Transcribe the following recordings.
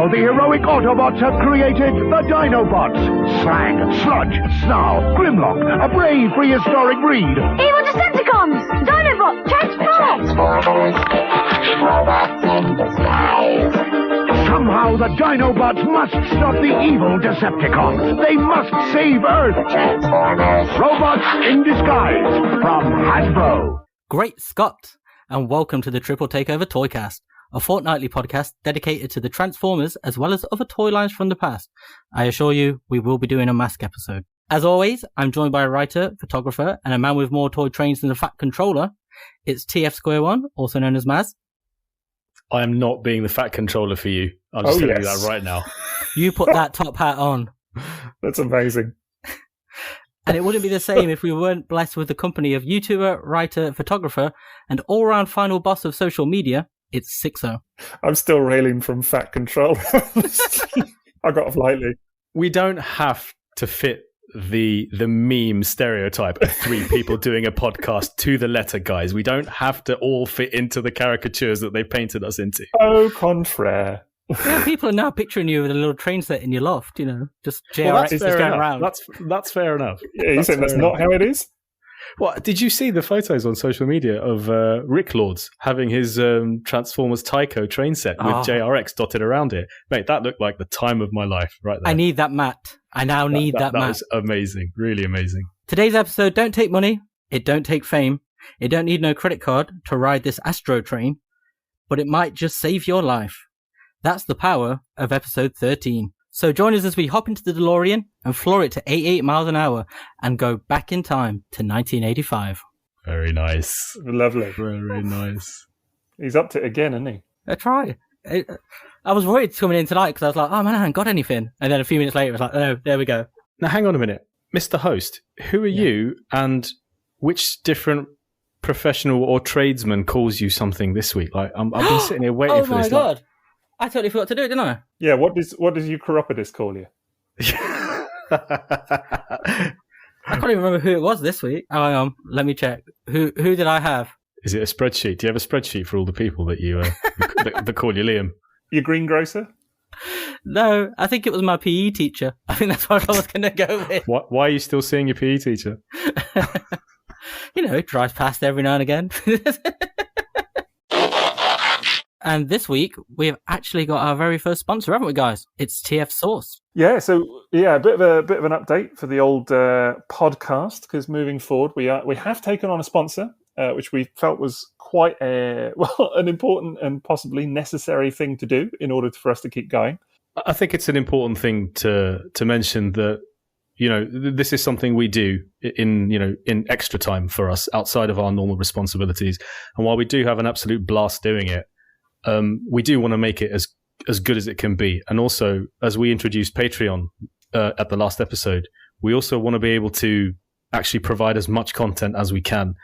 Now the heroic Autobots have created the Dinobots. Slag, Sludge, Snarl, Grimlock, a brave prehistoric breed. Evil Decepticons! Dinobot, transform! Robots in disguise. Somehow the Dinobots must stop the evil Decepticons. They must save Earth. Transformers. Robots in Disguise from Hasbro. Great Scott, and welcome to the Triple Takeover Toycast, a fortnightly podcast dedicated to the Transformers as well as other toy lines from the past. I assure you, we will be doing a M.A.S.K episode. As always, I'm joined by a writer, photographer, and a man with more toy trains than a fat controller. It's TFsquareone, also known as M.A.S.K. I am not being the fat controller for you. I'll just tell you that right now. You put that top hat on. That's amazing. And it wouldn't be the same if we weren't blessed with the company of YouTuber, writer, photographer, and all-round final boss of social media. It's Sixo. I'm still railing from fat control. I got off lightly. We don't have to fit the meme stereotype of three people doing a podcast to the letter, guys. We don't have to all fit into the caricatures that they've painted us into. Au contraire. Yeah, people are now picturing you with a little train set in your loft, just JRX just going around. That's fair enough. Yeah, you saying that's not how it is? What, did you see the photos on social media of Rick Lords having his Transformers Tyco train set with JRX dotted around it? Mate, that looked like the time of my life right there. I need that mat. I now need that mat. That was amazing. Really amazing. Today's episode don't take money. It don't take fame. It don't need no credit card to ride this Astro train. But it might just save your life. That's the power of episode 13. So join us as we hop into the DeLorean and floor it to 88 miles an hour and go back in time to 1985. Very nice. Lovely. Very nice. He's up to it again, isn't he? I try. I was worried coming in tonight because I was like, oh man, I haven't got anything. And then a few minutes later, it was like, oh, there we go. Now, hang on a minute. Mr. Host, who are you and which different professional or tradesman calls you something this week? Like, I've been sitting here waiting for this. Oh my God. I totally forgot to do it, didn't I? Yeah, what does you chiropodist call you? I can't even remember who it was this week. Oh, hang on, let me check. Who did I have? Is it a spreadsheet? Do you have a spreadsheet for all the people that you that call you Liam? Your greengrocer? No, I think it was my PE teacher. I think that's what I was going to go with. Why are you still seeing your PE teacher? It drives past every now and again. And this week, we've actually got our very first sponsor, haven't we, guys? It's TF Source. Yeah, so a bit of an update for the old podcast, because moving forward, we have taken on a sponsor, which we felt was quite an important and possibly necessary thing to do in order for us to keep going. I think it's an important thing to mention that this is something we do in extra time for us outside of our normal responsibilities, and while we do have an absolute blast doing it. We do want to make it as good as it can be. And also, as we introduced Patreon at the last episode, we also want to be able to actually provide as much content as we can.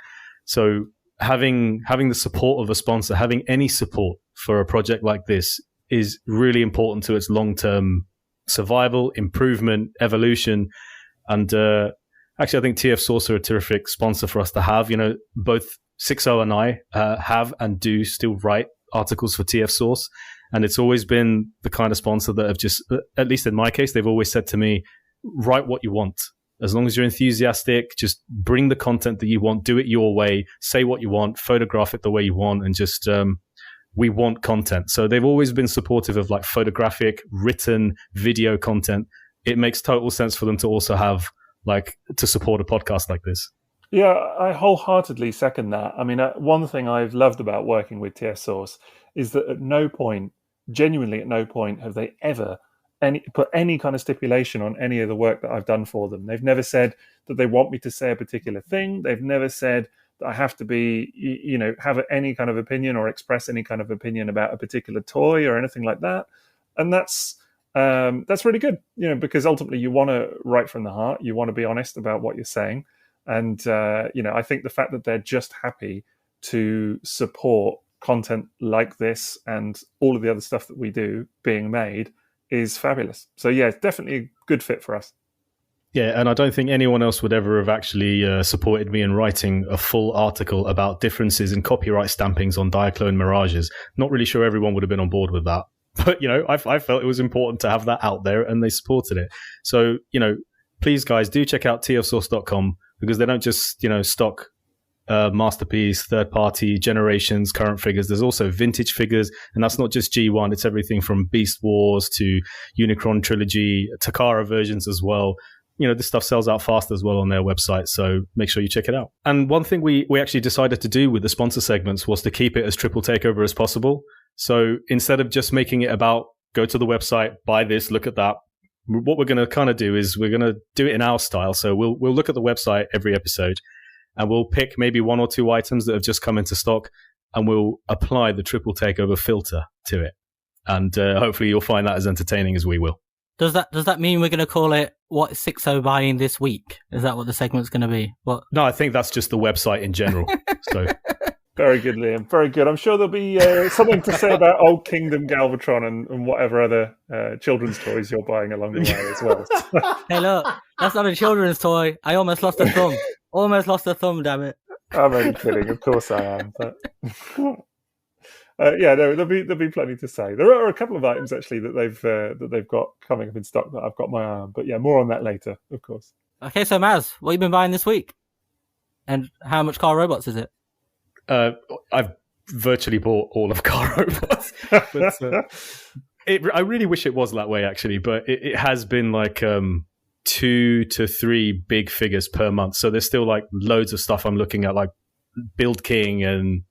So having the support of a sponsor, having any support for a project like this is really important to its long-term survival, improvement, evolution. And actually, I think TF Source are a terrific sponsor for us to have. Both Sixo and I have and do still write articles for TF Source, and it's always been the kind of sponsor that have just, at least in my case, they've always said to me, write what you want. As long as you're enthusiastic, just bring the content that you want, do it your way, say what you want, photograph it the way you want, and just we want content. So they've always been supportive of like photographic, written, video content. It makes total sense for them to also have to support a podcast like this. Yeah, I wholeheartely second that. I mean, one thing I've loved about working with TF Source is that genuinely at no point have they ever put any kind of stipulation on any of the work that I've done for them. They've never said that they want me to say a particular thing. They've never said that I have to be, have any kind of opinion or express any kind of opinion about a particular toy or anything like that. And that's really good, because ultimately you want to write from the heart. You want to be honest about what you're saying. And, I think the fact that they're just happy to support content like this and all of the other stuff that we do being made is fabulous. So, yeah, it's definitely a good fit for us. Yeah, and I don't think anyone else would ever have actually supported me in writing a full article about differences in copyright stampings on Diaclone Mirages. Not really sure everyone would have been on board with that. But, I felt it was important to have that out there, and they supported it. So, please, guys, do check out tfsource.com, because they don't just, stock Masterpiece, third-party, Generations, current figures. There's also vintage figures, and that's not just G1. It's everything from Beast Wars to Unicron Trilogy, Takara versions as well. This stuff sells out fast as well on their website, so make sure you check it out. And one thing we actually decided to do with the sponsor segments was to keep it as triple takeover as possible. So instead of just making it about go to the website, buy this, look at that, what we're going to kind of do is we're going to do it in our style. So we'll look at the website every episode, and we'll pick maybe one or two items that have just come into stock, and we'll apply the triple takeover filter to it. And hopefully you'll find that as entertaining as we will. Does that mean we're going to call it what is Sixo buying this week? Is that what the segment's going to be? What? No, I think that's just the website in general. So very good, Liam. Very good. I'm sure there'll be something to say about Old Kingdom Galvatron and whatever other children's toys you're buying along the way as well. Hey, look, that's not a children's toy. I almost lost a thumb. Damn it. I'm only kidding. Of course I am. But there'll be plenty to say. There are a couple of items actually that they've got coming up in stock that I've got my eye on. But yeah, more on that later, of course. Okay, so Maz, what have you been buying this week? And how much Car Robots is it? I've virtually bought all of Car Robots. But, I really wish it was that way, actually. But it has been like 2 to 3 big figures per month. So there's still like loads of stuff I'm looking at, like Build King, and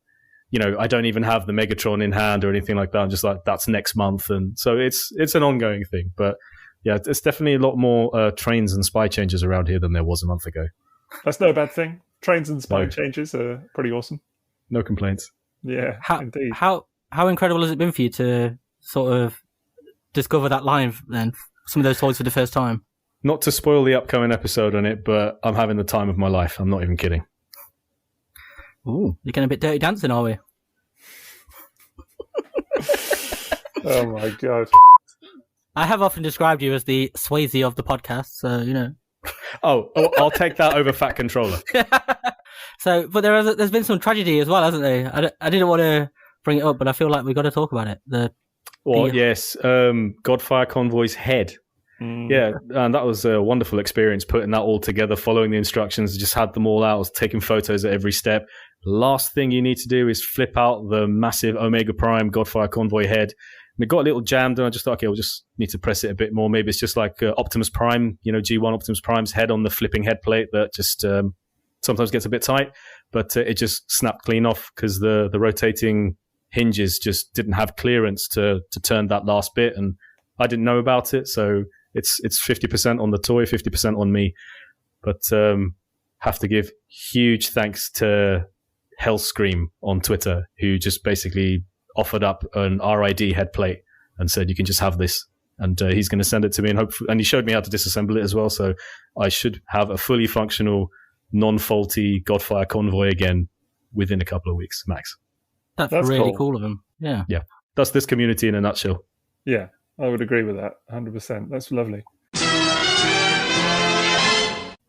I don't even have the Megatron in hand or anything like that. I'm just like, that's next month. And so it's an ongoing thing. But yeah, it's definitely a lot more trains and spy changes around here than there was a month ago. That's no bad thing. Trains and spy changes are pretty awesome. No complaints. Yeah, indeed. How incredible has it been for you to sort of discover that line then? Some of those toys for the first time? Not to spoil the upcoming episode on it, but I'm having the time of my life. I'm not even kidding. Ooh, you're getting a bit dirty dancing, are we? Oh my god. I have often described you as the Swayze of the podcast, so Oh, I'll take that over Fat Controller. So, but there's been some tragedy as well, hasn't there? I didn't want to bring it up, but I feel like we've got to talk about it. Yes, Godfire Convoy's head. Mm. Yeah, and that was a wonderful experience putting that all together, following the instructions, just had them all out, I was taking photos at every step. Last thing you need to do is flip out the massive Omega Prime Godfire Convoy head. And it got a little jammed, and I just thought, okay, we'll just need to press it a bit more. Maybe it's just like Optimus Prime, G1 Optimus Prime's head on the flipping head plate that just sometimes gets a bit tight, but it just snapped clean off because the rotating hinges just didn't have clearance to turn that last bit, and I didn't know about it, so it's 50% on the toy, 50% on me. But have to give huge thanks to Hellscream on Twitter, who just basically offered up an RID head plate and said, you can just have this, and he's going to send it to me, and he showed me how to disassemble it as well, so I should have a fully functional, non-faulty Godfire Convoy again within a couple of weeks max. That's really cool of him. Yeah, that's this community in a nutshell. Yeah, I would agree with that 100%. That's lovely.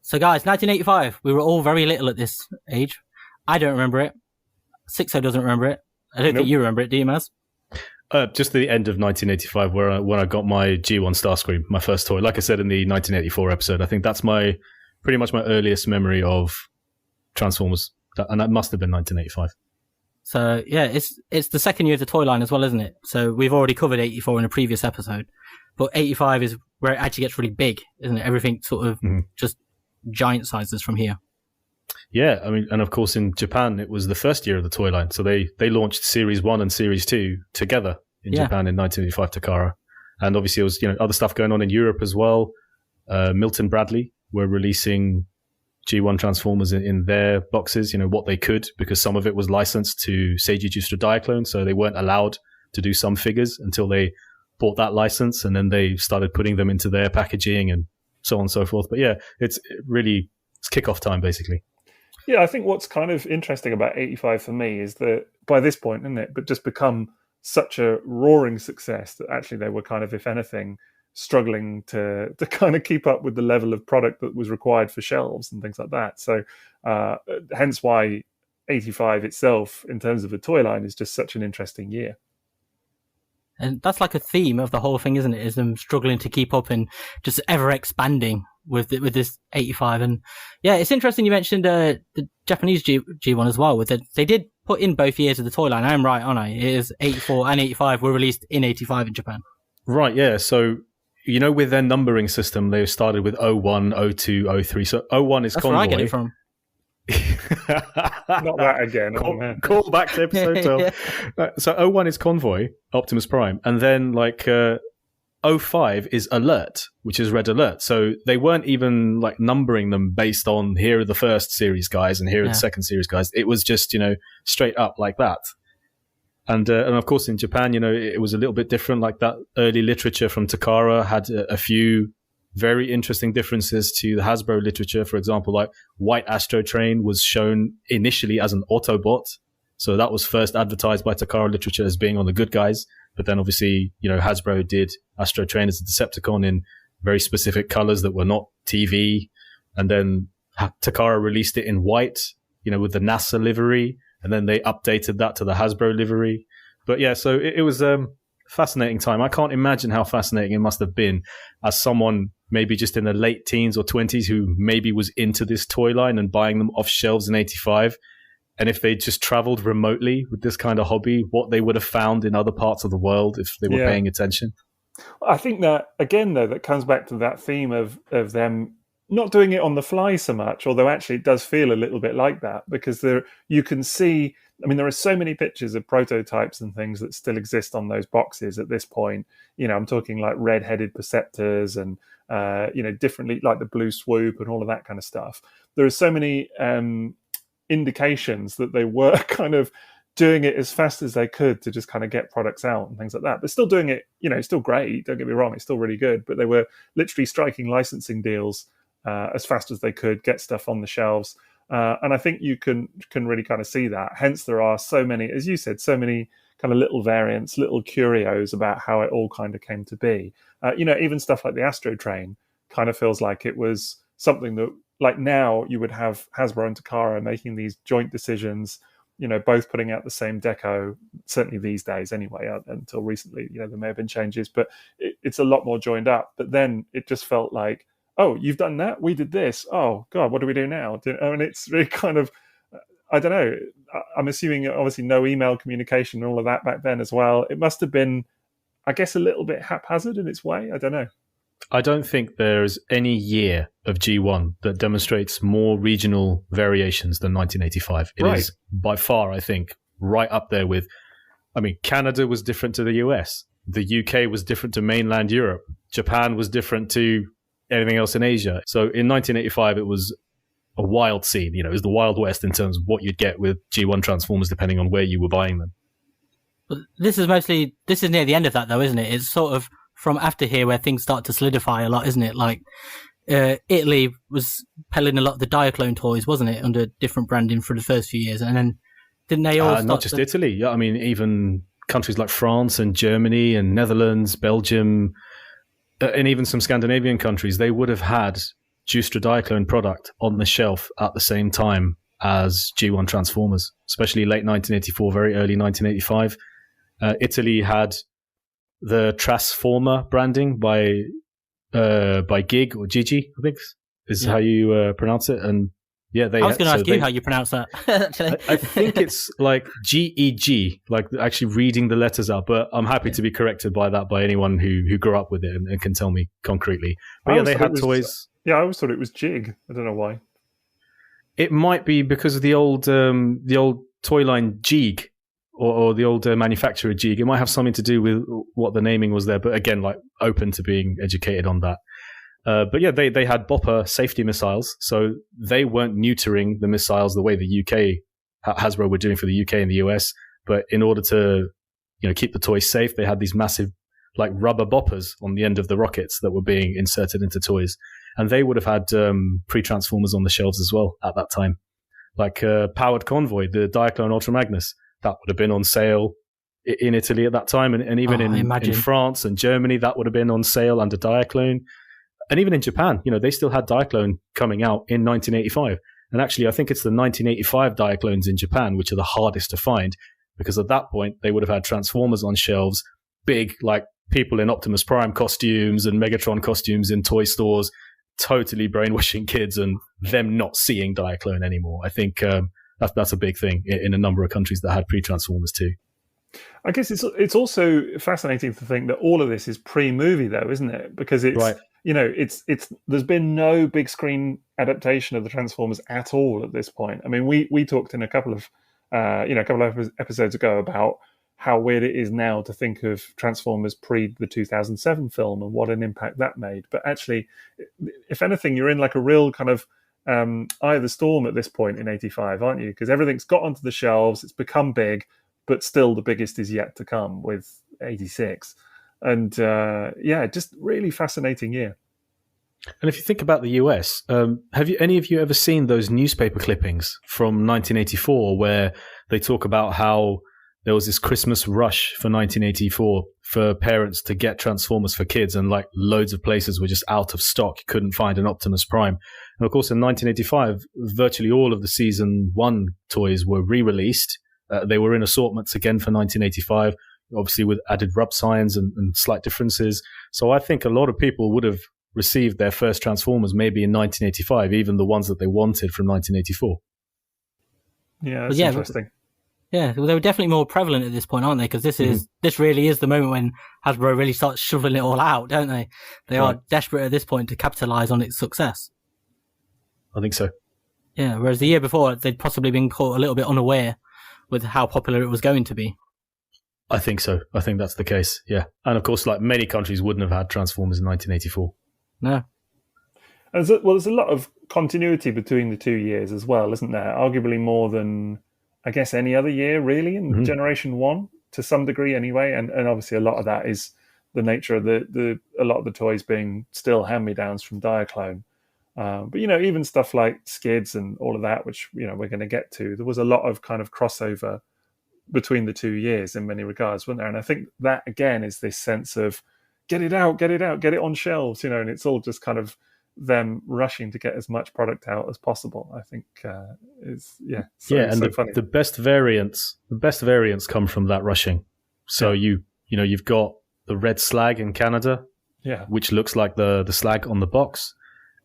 So guys, 1985, we were all very little at this age. I don't remember it. Sixo doesn't remember it. I don't think you remember it, do you, Maz? Just the end of 1985, when I got my G1 Starscream, my first toy. Like I said in the 1984 episode, I think that's pretty much my earliest memory of Transformers, and that must have been 1985. So yeah, it's the second year of the toy line as well, isn't it? So we've already covered 84 in a previous episode, but 85 is where it actually gets really big, isn't it? Everything sort of just giant sizes from here. Yeah, I mean, and of course in Japan it was the first year of the toy line, so they launched Series 1 and Series 2 together in Japan in 1985 Takara, and obviously it was other stuff going on in Europe as well. Milton Bradley were releasing G1 Transformers in their boxes, what they could, because some of it was licensed to Seiji Justra Diaclone, so they weren't allowed to do some figures until they bought that license, and then they started putting them into their packaging and so on and so forth. But yeah, it's kickoff time basically. Yeah, I think what's kind of interesting about 85 for me is that by this point, isn't it, but just become such a roaring success that actually they were kind of, if anything, struggling to kind of keep up with the level of product that was required for shelves and things like that. So hence why 85 itself, in terms of a toy line, is just such an interesting year. And that's like a theme of the whole thing, isn't it? Is them struggling to keep up and just ever expanding with this 85. And yeah, it's interesting you mentioned the Japanese G1 as well. They did put in both years of the toy line. I'm right, aren't I? It is 84 and 85 were released in 85 in Japan. Right, yeah. So, with their numbering system, they started with 01, 02, 03. So 01 is That's Convoy. where I get it from. Not that again. Call back to episode 12. So 01 is Convoy, Optimus Prime, and then 05 is Alert, which is Red Alert. So they weren't even numbering them based on here are the first series guys and here are the second series guys. It was just straight up like that. And of course in Japan, it was a little bit different. Like that early literature from Takara had a few very interesting differences to the Hasbro literature. For example, White Astro Train was shown initially as an Autobot. So that was first advertised by Takara literature as being on the good guys. But then obviously, Hasbro did Astro Train as a Decepticon in very specific colors that were not TV. And then Takara released it in white, with the NASA livery. And then they updated that to the Hasbro livery. But yeah, so it was a fascinating time. I can't imagine how fascinating it must have been as someone maybe just in the late teens or 20s who maybe was into this toy line and buying them off shelves in 85. And if they just traveled remotely with this kind of hobby, what they would have found in other parts of the world if they were paying attention. I think that, again, though, that comes back to that theme of them not doing it on the fly so much, although actually it does feel a little bit like that, because you can see, there are so many pictures of prototypes and things that still exist on those boxes at this point. I'm talking like red-headed Perceptors and, differently, like the Blue Swoop and all of that kind of stuff. There are so many indications that they were kind of doing it as fast as they could to just kind of get products out and things like that, but still doing it, still great. Don't get me wrong, it's still really good, but they were literally striking licensing deals as fast as they could, get stuff on the shelves. And I think you can really kind of see that. Hence, there are so many, as you said, so many kind of little variants, little curios about how it all kind of came to be. Even stuff like the Astro Train kind of feels like it was something that, like now, you would have Hasbro and Takara making these joint decisions, both putting out the same deco, certainly these days anyway, until recently, there may have been changes, but it's a lot more joined up. But then it just felt like, oh, you've done that? We did this. Oh, God, what do we do now? And it's really kind of, I don't know. I'm assuming obviously no email communication and all of that back then as well. It must have been, I guess, a little bit haphazard in its way. I don't know. I don't think there's any year of G1 that demonstrates more regional variations than 1985. It is by far, I think, right up there with, Canada was different to the US. The UK was different to mainland Europe. Japan was different to anything else in Asia. So in 1985, it was a wild scene. It was the Wild West in terms of what you'd get with G1 Transformers, depending on where you were buying them. But this is near the end of that, though, isn't it? It's sort of from after here where things start to solidify a lot, isn't it? Like Italy was peddling a lot of the Diaclone toys, wasn't it, under different branding for the first few years, and then didn't they all? Not just Italy. Yeah, even countries like France and Germany and Netherlands, Belgium, and even some Scandinavian countries, they would have had Justra Diaclone product on the shelf at the same time as G1 Transformers, especially late 1984, very early 1985. Italy had the Transformer branding by Gig or Gigi, I think is how you pronounce it. And yeah, I was going to ask you how you pronounce that. I think it's like GEG, like actually reading the letters out. But I'm happy to be corrected by anyone who grew up with it and can tell me concretely. But yeah, they had toys. Yeah, I always thought it was Jig. I don't know why. It might be because of the old toy line Jig. Or the old manufacturer Jig. It might have something to do with what the naming was there, but again, open to being educated on that. But yeah, they had Bopper safety missiles, so they weren't neutering the missiles the way the UK Hasbro were doing for the UK and the US. But in order to keep the toys safe, they had these massive rubber boppers on the end of the rockets that were being inserted into toys, and they would have had pre-transformers on the shelves as well at that time, Powered Convoy, the Diaclone Ultra Magnus. That would have been on sale in Italy at that time, and even in France and Germany, that would have been on sale under Diaclone. And even in Japan, they still had Diaclone coming out in 1985. And actually, I think it's the 1985 Diaclones in Japan, which are the hardest to find, because at that point, they would have had Transformers on shelves big, like people in Optimus Prime costumes and Megatron costumes in toy stores, totally brainwashing kids and them not seeing Diaclone anymore. I think that's a big thing in a number of countries that had pre-Transformers too. I guess it's also fascinating to think that all of this is pre-movie, though, isn't it? Because it's right. it's there's been no big screen adaptation of the Transformers at all at this point. I mean, we talked in a couple of episodes ago about how weird it is now to think of Transformers pre the 2007 film and what an impact that made. But actually, if anything, you're in like a real kind of eye of the storm at this point in '85, aren't you? Because everything's got onto the shelves, it's become big, but still the biggest is yet to come with '86. And just really fascinating year. And if you think about the US, have any of you ever seen those newspaper clippings from 1984 where they talk about how there was this Christmas rush for 1984 for parents to get Transformers for kids, and like loads of places were just out of stock. You couldn't find an Optimus Prime. And of course, in 1985, virtually all of the season 1 toys were re-released. They were in assortments again for 1985, obviously with added rub signs and slight differences. So I think a lot of people would have received their first Transformers maybe in 1985, even the ones that they wanted from 1984. Yeah, that's interesting. Yeah, well, they were definitely more prevalent at this point, aren't they? Because this really is the moment when Hasbro really starts shoveling it all out, don't they? They are desperate at this point to capitalize on its success. I think so. Yeah, whereas the year before, they'd possibly been caught a little bit unaware with how popular it was going to be. I think so. I think that's the case, yeah. And of course, like many countries wouldn't have had Transformers in 1984. No. There's a lot of continuity between the 2 years as well, isn't there? Arguably more than, I guess, any other year, really, in Generation 1, to some degree anyway. And obviously a lot of that is the nature of a lot of the toys being still hand-me-downs from Diaclone. But, even stuff like Skids and all of that, which, we're going to get to, there was a lot of kind of crossover between the 2 years in many regards, wasn't there? And I think that, again, is this sense of get it out, get it on shelves, and it's all just kind of them rushing to get as much product out as possible. I think is funny. The best variants come from that rushing. So you've got the red slag in Canada, which looks like the slag on the box.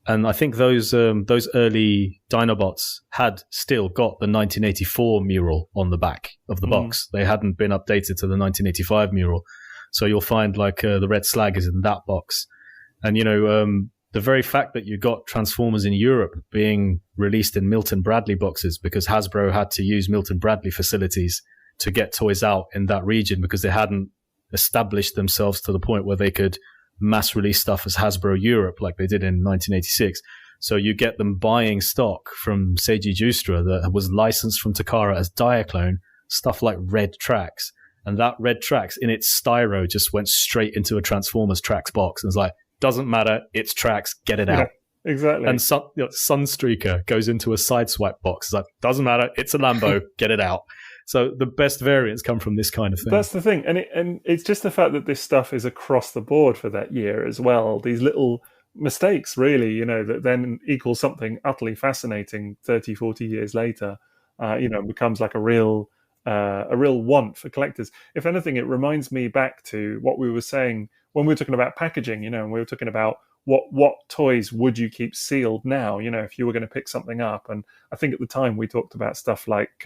And I think those early Dinobots had still got the 1984 mural on the back of the box. They hadn't been updated to the 1985 mural. So you'll find like the red slag is in that box. And, the very fact that you got Transformers in Europe being released in Milton Bradley boxes, because Hasbro had to use Milton Bradley facilities to get toys out in that region because they hadn't established themselves to the point where they could mass release stuff as Hasbro Europe like they did in 1986. So you get them buying stock from Seiji Justra that was licensed from Takara as Diaclone, stuff like Red Tracks. And that Red Tracks in its styro just went straight into a Transformers Tracks box. And it's like, doesn't matter, it's Tracks, get it out. Yeah, exactly. And Sunstreaker goes into a Sideswipe box. It's like, doesn't matter, it's a Lambo, get it out. So the best variants come from this kind of thing. That's the thing. And it's just the fact that this stuff is across the board for that year as well. These little mistakes, really, that then equal something utterly fascinating 30, 40 years later, becomes like a real want for collectors. If anything, it reminds me back to what we were saying when we were talking about packaging, and we were talking about what toys would you keep sealed now, if you were going to pick something up. And I think at the time we talked about stuff like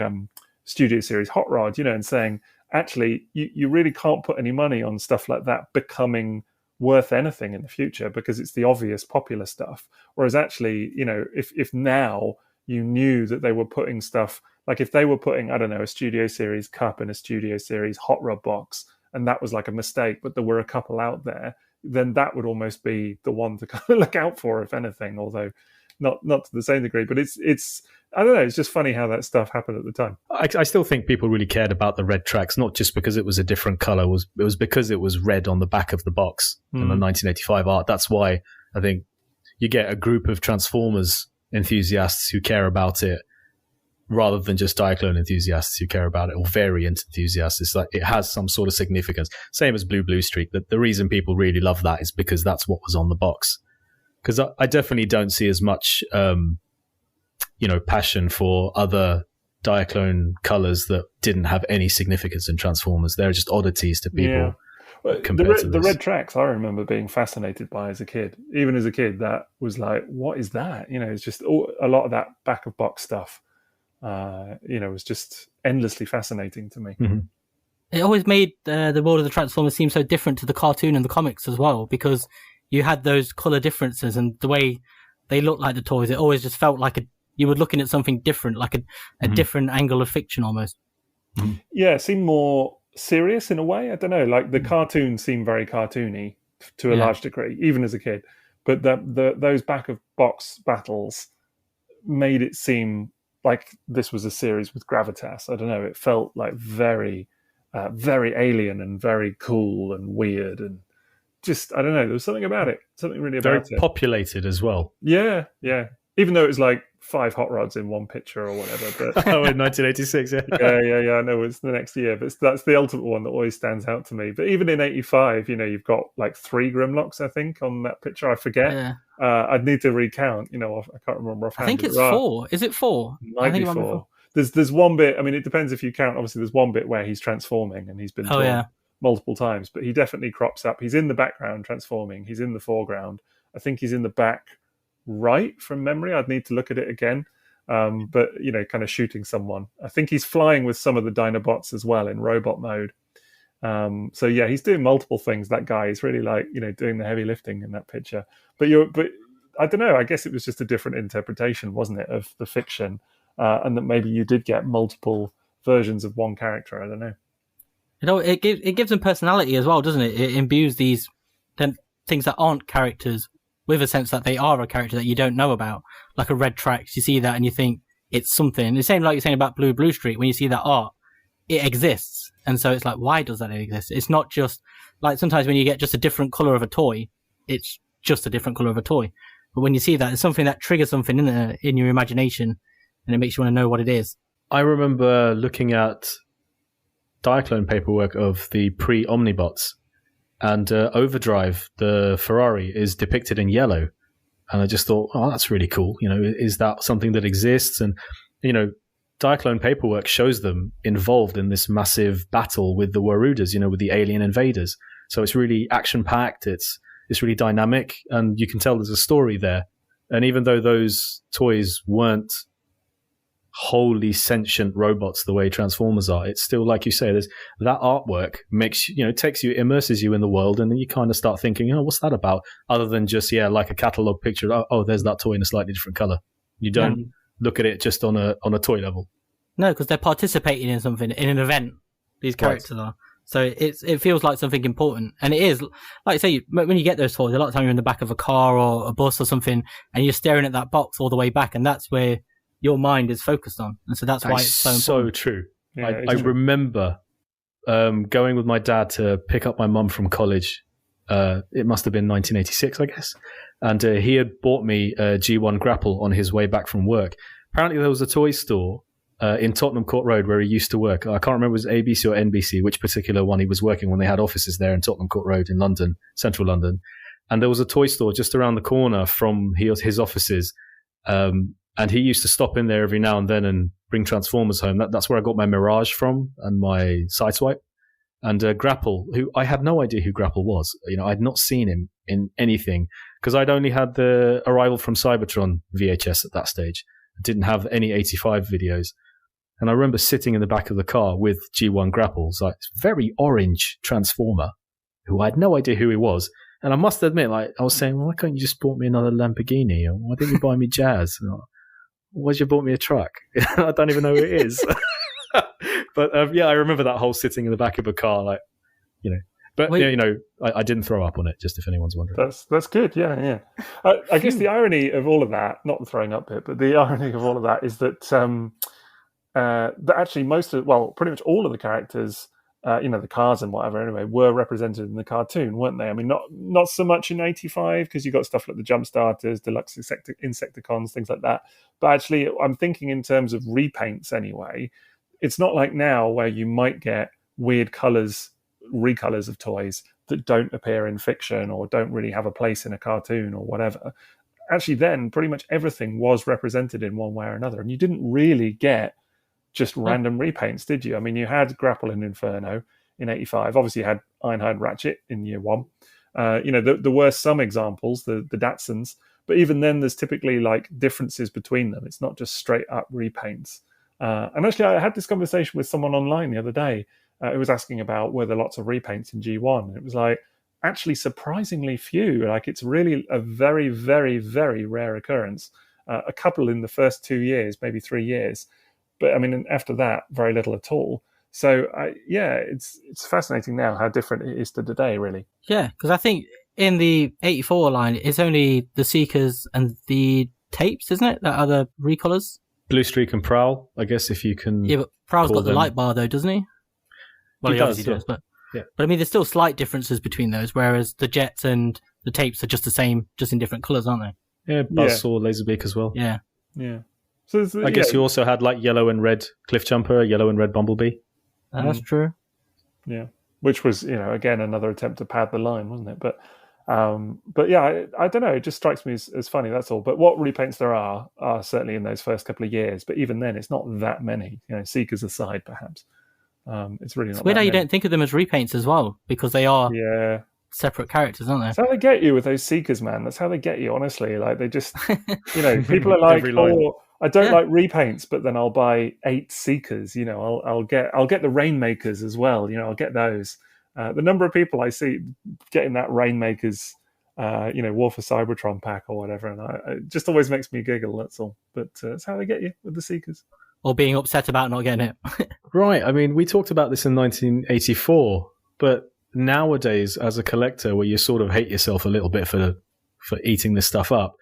Studio Series Hot Rod, and saying, actually, you really can't put any money on stuff like that becoming worth anything in the future because it's the obvious popular stuff. Whereas actually, if now you knew that they were putting stuff, like if they were putting, I don't know, a Studio Series Cup and a Studio Series Hot Rod box, and that was like a mistake, but there were a couple out there, then that would almost be the one to kind of look out for, if anything, although not to the same degree. But it's I don't know, it's just funny how that stuff happened at the time. I still think people really cared about the Red Tracks, not just because it was a different color, it was because it was red on the back of the box in the 1985 art. That's why I think you get a group of Transformers enthusiasts who care about it rather than just Diaclone enthusiasts who care about it, or variant enthusiasts. It's like it has some sort of significance. Same as Blue Streak. The reason people really love that is because that's what was on the box. Because I definitely don't see as much, passion for other Diaclone colors that didn't have any significance in Transformers. They're just oddities to people. Yeah. compared to The this. red tracks I remember being fascinated by as a kid. Even as a kid, that was like, what is that? It's just a lot of that back of box stuff. Was just endlessly fascinating to me. Mm-hmm. It always made the world of the Transformers seem so different to the cartoon and the comics as well, because you had those color differences and the way they looked like the toys. It always just felt like you were looking at something different, like a different angle of fiction almost. Mm-hmm. Yeah, it seemed more serious in a way. I don't know. Like the cartoon seemed very cartoony to a large degree, even as a kid. But those back of box battles made it seem like this was a series with gravitas. I don't know. It felt like very, very alien and very cool and weird and just, I don't know. There was something about it. Something really about it. Very populated as well. Yeah. Even though it was like 5 hot rods in one picture or whatever. But in 1986, yeah. Yeah. I know it's the next year, but that's the ultimate one that always stands out to me. But even in 85, you've got like 3 Grimlocks, I think, on that picture. I forget. Yeah. I'd need to recount. I can't remember offhand. I think it's 4. Is it 4? I think it might be 4. There's one bit. I mean, it depends if you count. Obviously, there's one bit where he's transforming and he's been drawn multiple times, but he definitely crops up. He's in the background transforming. He's in the foreground. I think he's in the back right from memory. I'd need to look at it again. But kind of shooting someone. I think he's flying with some of the Dinobots as well in robot mode. So yeah, he's doing multiple things. That guy is really like doing the heavy lifting in that picture. But I don't know. I guess it was just a different interpretation, wasn't it, of the fiction, and that maybe you did get multiple versions of one character. I don't know. It gives them personality as well, doesn't it? It imbues these things that aren't characters with a sense that they are a character that you don't know about. Like a red tracks, you see that and you think it's something. The same like you're saying about Blue Street, when you see that art, it exists. And so it's like, why does that exist? It's not just like sometimes when you get just a different color of a toy, it's just a different color of a toy. But when you see that, it's something that triggers something in your imagination and it makes you want to know what it is. I remember looking at Diaclone paperwork of the pre-Omnibots, and Overdrive, the Ferrari, is depicted in yellow. And I just thought, oh, that's really cool. Is that something that exists? And, Diaclone paperwork shows them involved in this massive battle with the Warudas, with the alien invaders. So it's really action-packed. It's really dynamic, and you can tell there's a story there. And even though those toys weren't wholly sentient robots the way Transformers are, it's still, like you say, there's that artwork makes immerses you in the world, and then you kind of start thinking, what's that about, other than just like a catalog picture. There's that toy in a slightly different color. You don't look at it just on a toy level. No, because they're participating in something, in an event, these characters are. So it feels like something important. And it is, like I say, when you get those toys, a lot of time you're in the back of a car or a bus or something, and you're staring at that box all the way back, and that's where your mind is focused on. And so that's why it's so important. So true. Yeah, I remember going with my dad to pick up my mum from college. It must have been 1986, I guess. And he had bought me a G1 Grapple on his way back from work. Apparently there was a toy store in Tottenham Court Road where he used to work. I can't remember if it was ABC or NBC, which particular one he was working when they had offices there in Tottenham Court Road in London, central London. And there was a toy store just around the corner from his offices. And he used to stop in there every now and then and bring Transformers home. That's where I got my Mirage from and my Sideswipe. And Grapple, who I had no idea who Grapple was. I'd not seen him in anything because I'd only had the Arrival from Cybertron VHS at that stage. I didn't have any 85 videos. And I remember sitting in the back of the car with G1 Grapple, like very orange Transformer, who I had no idea who he was. And I must admit, I was saying, well, why can't you just bought me another Lamborghini? Or why didn't you buy me Jazz? Why did you bought me a truck? I don't even know who it is. But I remember that whole sitting in the back of a car, But I didn't throw up on it. Just if anyone's wondering, that's good. Yeah. I guess the irony of all of that, not the throwing up bit, but the irony of all of that is that that actually pretty much all of the characters, the cars and whatever anyway, were represented in the cartoon, weren't they? I mean, not so much in 85 because you got stuff like the Jump Starters, Deluxe Insecticons, things like that. But actually, I'm thinking in terms of repaints anyway. It's not like now where you might get weird recolors of toys that don't appear in fiction or don't really have a place in a cartoon or whatever. Actually, then pretty much everything was represented in one way or another, and you didn't really get just random repaints, did you? I mean, you had Grapple and Inferno, in 85. Obviously, you had Ironhide Ratchet in year 1. There were some examples, the Datsuns, but even then, there's typically like differences between them. It's not just straight up repaints. And actually, I had this conversation with someone online the other day who was asking about were there lots of repaints in G1. And it was like, actually surprisingly few. Like, it's really a very, very, very rare occurrence. A couple in the first 2 years, maybe 3 years. But I mean, after that, very little at all. So, it's fascinating now how different it is to today, really. Yeah, because I think in the 84 line, it's only the Seekers and the Tapes, isn't it? That are the recolors. Blue Streak and Prowl, I guess, if you can. Yeah, but Prowl's got the light bar, though, doesn't he? Well, he obviously does, but I mean, there's still slight differences between those, whereas the Jets and the Tapes are just the same, just in different colours, aren't they? Yeah, Buzzsaw, Laserbeak as well. Yeah. Yeah. So I guess you also had like yellow and red Cliffjumper, yellow and red Bumblebee. That's true. Yeah. Which was, again, another attempt to pad the line, wasn't it? But yeah, I don't know. It just strikes me as funny. That's all. But what repaints there are certainly in those first couple of years. But even then, it's not that many. Seekers aside, perhaps. It's really not. It's weird how you don't think of them as repaints as well, because they are separate characters, aren't they? That's how they get you with those Seekers, man. That's how they get you. Honestly, like they just, people are like, oh, I don't like repaints, but then I'll buy 8 Seekers. I'll get the Rainmakers as well. I'll get those. The number of people I see getting that Rainmakers, War for Cybertron pack or whatever, and it just always makes me giggle. That's all. But that's how they get you with the Seekers. Or being upset about not getting it. Right. I mean, we talked about this in 1984, but nowadays, as a collector, where you sort of hate yourself a little bit for eating this stuff up,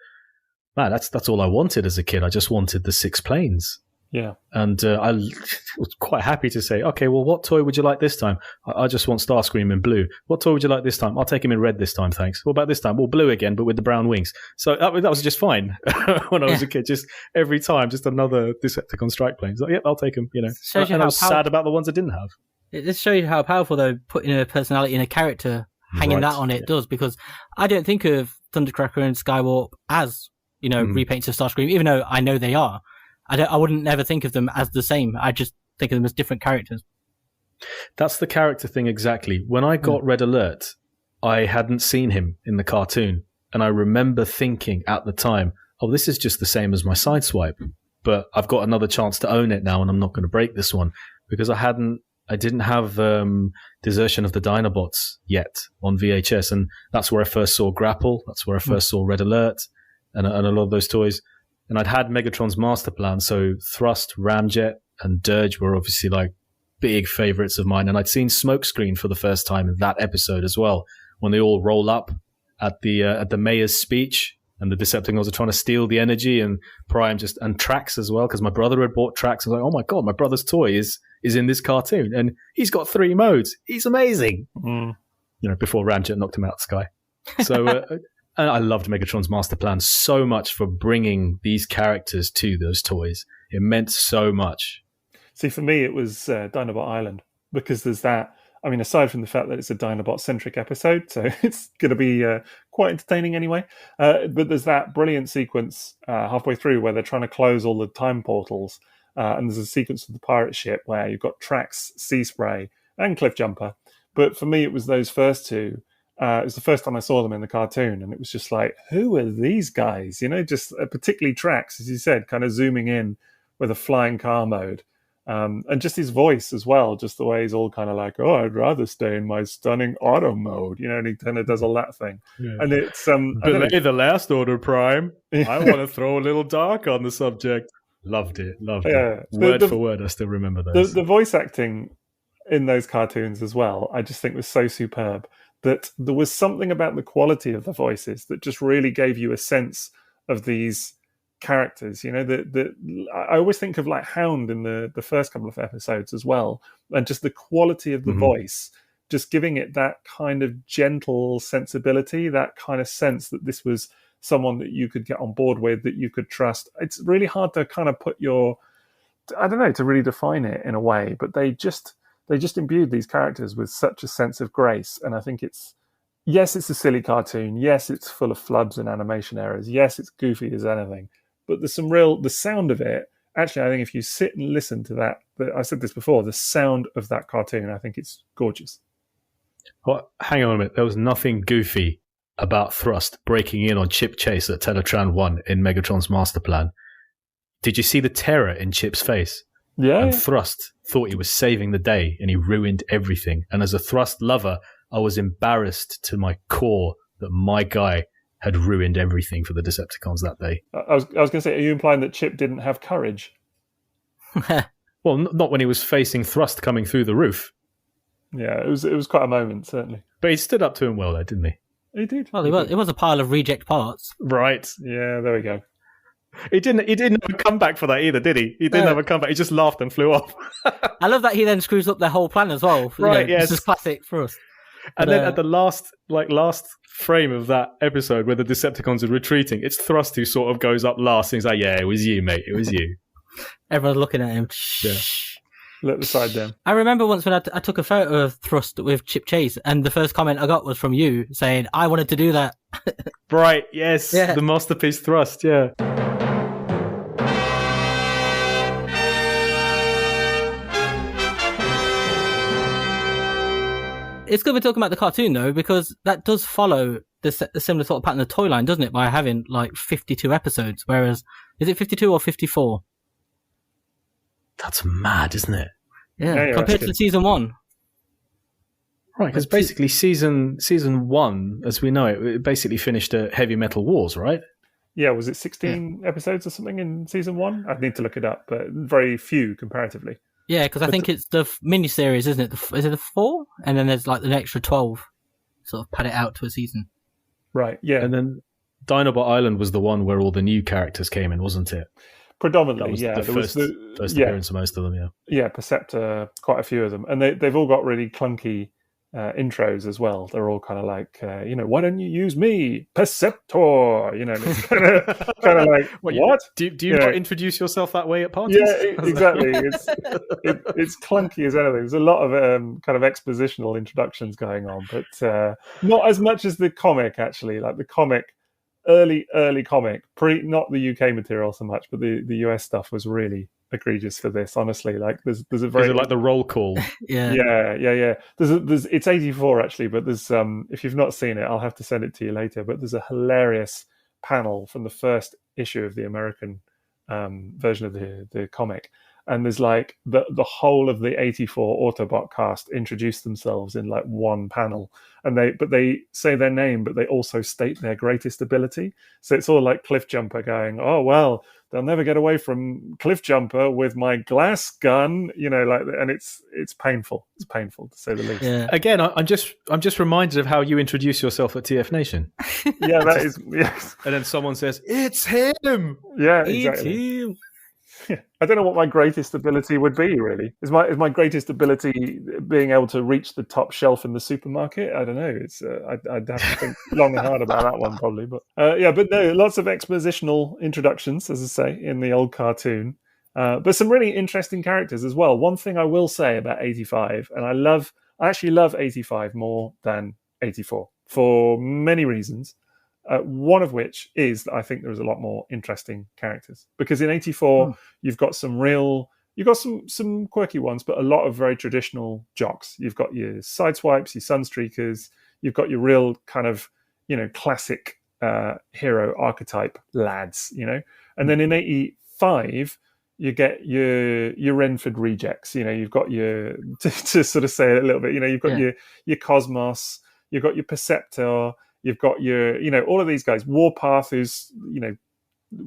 man, that's all I wanted as a kid. I just wanted the 6 planes. Yeah. And I was quite happy to say, okay, well, what toy would you like this time? I just want Starscream in blue. What toy would you like this time? I'll take him in red this time, thanks. What about this time? Well, blue again, but with the brown wings. So that was just fine when I was a kid. Just every time, just another Decepticon strike plane. So, yep, I'll take them, Shows you and how I was sad about the ones I didn't have. It just shows you how powerful, though, putting a personality in a character, hanging that on it does, because I don't think of Thundercracker and Skywarp as, repaints of Starscream, even though I know they are. I wouldn't never think of them as the same. I just think of them as different characters. That's the character thing exactly. When I got Red Alert, I hadn't seen him in the cartoon. And I remember thinking at the time, oh, this is just the same as my Sideswipe. But I've got another chance to own it now, and I'm not going to break this one. Because I didn't have Desertion of the Dinobots yet on VHS. And that's where I first saw Grapple. That's where I first saw Red Alert and a lot of those toys. And I'd had Megatron's Master Plan, so Thrust, Ramjet, and Dirge were obviously like big favorites of mine. And I'd seen Smokescreen for the first time in that episode as well, when they all roll up at the mayor's speech, and the Decepticons are trying to steal the energy, and Prime and Trax as well, because my brother had bought Trax. I was like, oh my god, my brother's toy is in this cartoon, and he's got 3 modes. He's amazing. Before Ramjet knocked him out of the sky. So. And I loved Megatron's Master Plan so much for bringing these characters to those toys. It meant so much. See, for me, it was Dinobot Island, because there's that. I mean, aside from the fact that it's a Dinobot-centric episode, so it's going to be quite entertaining anyway. But there's that brilliant sequence halfway through where they're trying to close all the time portals. And there's a sequence of the pirate ship where you've got Trax, Sea Spray, and Cliffjumper. But for me, it was those first 2. It was the first time I saw them in the cartoon, and it was just like, who are these guys? Just particularly Trax, as you said, kind of zooming in with a flying car mode. And just his voice as well, just the way he's all kind of like, oh, I'd rather stay in my stunning auto mode, and he kind of does all that thing. Yeah. And it's... Belay the last order, Prime. I want to throw a little dark on the subject. Loved it. Word for word, I still remember those. The voice acting in those cartoons as well, I just think was so superb. That there was something about the quality of the voices that just really gave you a sense of these characters. I always think of like Hound in the first couple of episodes as well, and just the quality of the voice, just giving it that kind of gentle sensibility, that kind of sense that this was someone that you could get on board with, that you could trust. It's really hard to kind of put to really define it in a way, but they just imbued these characters with such a sense of grace. And I think it's a silly cartoon. Yes, it's full of flubs and animation errors. Yes, it's goofy as anything. But there's the sound of it actually, I think if you sit and listen to that, I said this before, the sound of that cartoon, I think it's gorgeous. Well, hang on a minute. There was nothing goofy about Thrust breaking in on Chip Chase at Teletran 1 in Megatron's master plan. Did you see the terror in Chip's face? Yeah. And Thrust thought he was saving the day, and he ruined everything. And as a Thrust lover, I was embarrassed to my core that my guy had ruined everything for the Decepticons that day. I was going to say, are you implying that Chip didn't have courage? Well, not when he was facing Thrust coming through the roof. Yeah, it was quite a moment, certainly. But he stood up to him well, though, didn't he? He did. Well, it was a pile of reject parts. Right. Yeah, there we go. He didn't have a comeback for that either, did he? He didn't have a comeback. He just laughed and flew off. I love that he then screws up their whole plan as well. Right, yes. This is classic for us. And then at the last frame of that episode where the Decepticons are retreating, it's Thrust who sort of goes up last and he's like, yeah, it was you, mate. It was you. Everyone's looking at him. Yeah. Let the side down. I remember once when I took a photo of Thrust with Chip Chase, and the first comment I got was from you saying, I wanted to do that. Right, yes. Yeah. The masterpiece Thrust, yeah. It's good we're talking about the cartoon, though, because that does follow the similar sort of pattern of the toy line, doesn't it? By having, 52 episodes, whereas... Is it 52 or 54? That's mad, isn't it? Yeah, compared to season 1. Right, because basically season 1, as we know it basically finished at Heavy Metal Wars, right? Yeah, was it 16 episodes or something in season 1? I'd need to look it up, but very few comparatively. Yeah, because I think it's the mini-series, isn't it? Is it the 4? And then there's an extra 12, sort of pad it out to a season. Right, yeah. And then Dinobot Island was the one where all the new characters came in, wasn't it? Predominantly, That was yeah. the first appearance of most of them, yeah. Yeah, Perceptor, quite a few of them. And they've all got really clunky intros as well. They're all kind of like, why don't you use me, Perceptor? It's kind of like, what? Do you not introduce yourself that way at parties? Yeah, exactly. It's clunky as anything. There's a lot of kind of expositional introductions going on, but not as much as the comic, actually. Like the comic, early comic, not the UK material so much, but the US stuff was really egregious for this, honestly. Like there's a very... Is it like the roll call? Yeah. There's it's 84 actually, but there's if you've not seen it, I'll have to send it to you later, but there's a hilarious panel from the first issue of the American version of the comic, and there's like the whole of the 84 Autobot cast introduce themselves in like one panel, and they say their name, but they also state their greatest ability. So it's all like Cliffjumper going, oh well, they'll never get away from Cliffjumper with my glass gun, and it's painful. It's painful to say the least. Yeah. Again, I'm just reminded of how you introduce yourself at TF Nation. Yeah, that is. Yes. And then someone says, "It's him." Yeah, exactly. It's him. I don't know what my greatest ability would be, really. Is my greatest ability being able to reach the top shelf in the supermarket? I don't know. It's I'd have to think long and hard about that one, probably. But but no, lots of expositional introductions, as I say, in the old cartoon. But some really interesting characters as well. One thing I will say about 85, and I actually love 85 more than 84 for many reasons. One of which is that I think there is a lot more interesting characters, because in 84 you've got some quirky ones, but a lot of very traditional jocks. You've got your Sideswipes, your Sunstreakers, you've got your real kind of classic hero archetype lads, and then in 85 you get your Renford rejects. You've got your to sort of say it a little bit. You've got your Cosmos, you've got your Perceptor. You've got your, all of these guys. Warpath, who's,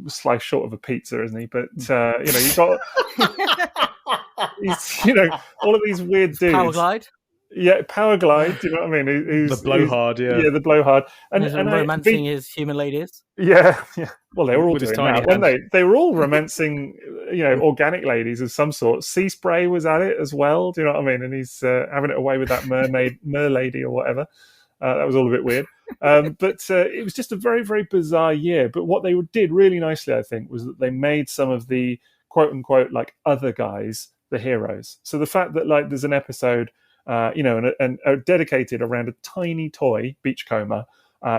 sliced short of a pizza, isn't he? But, you've got, all of these weird dudes. Powerglide? Yeah, Powerglide, do you know what I mean? The Blowhard, yeah. Yeah, the Blowhard. And romancing his human ladies. Yeah. Well, they were all with doing his tiny that, weren't they? They were all romancing, organic ladies of some sort. Sea Spray was at it as well, do you know what I mean? And he's having it away with that merlady or whatever. That was all a bit weird. But it was just a very, very bizarre year. But what they did really nicely, I think, was that they made some of the quote-unquote like other guys the heroes. So the fact that like there's an episode, and dedicated around a tiny toy, Beachcomber,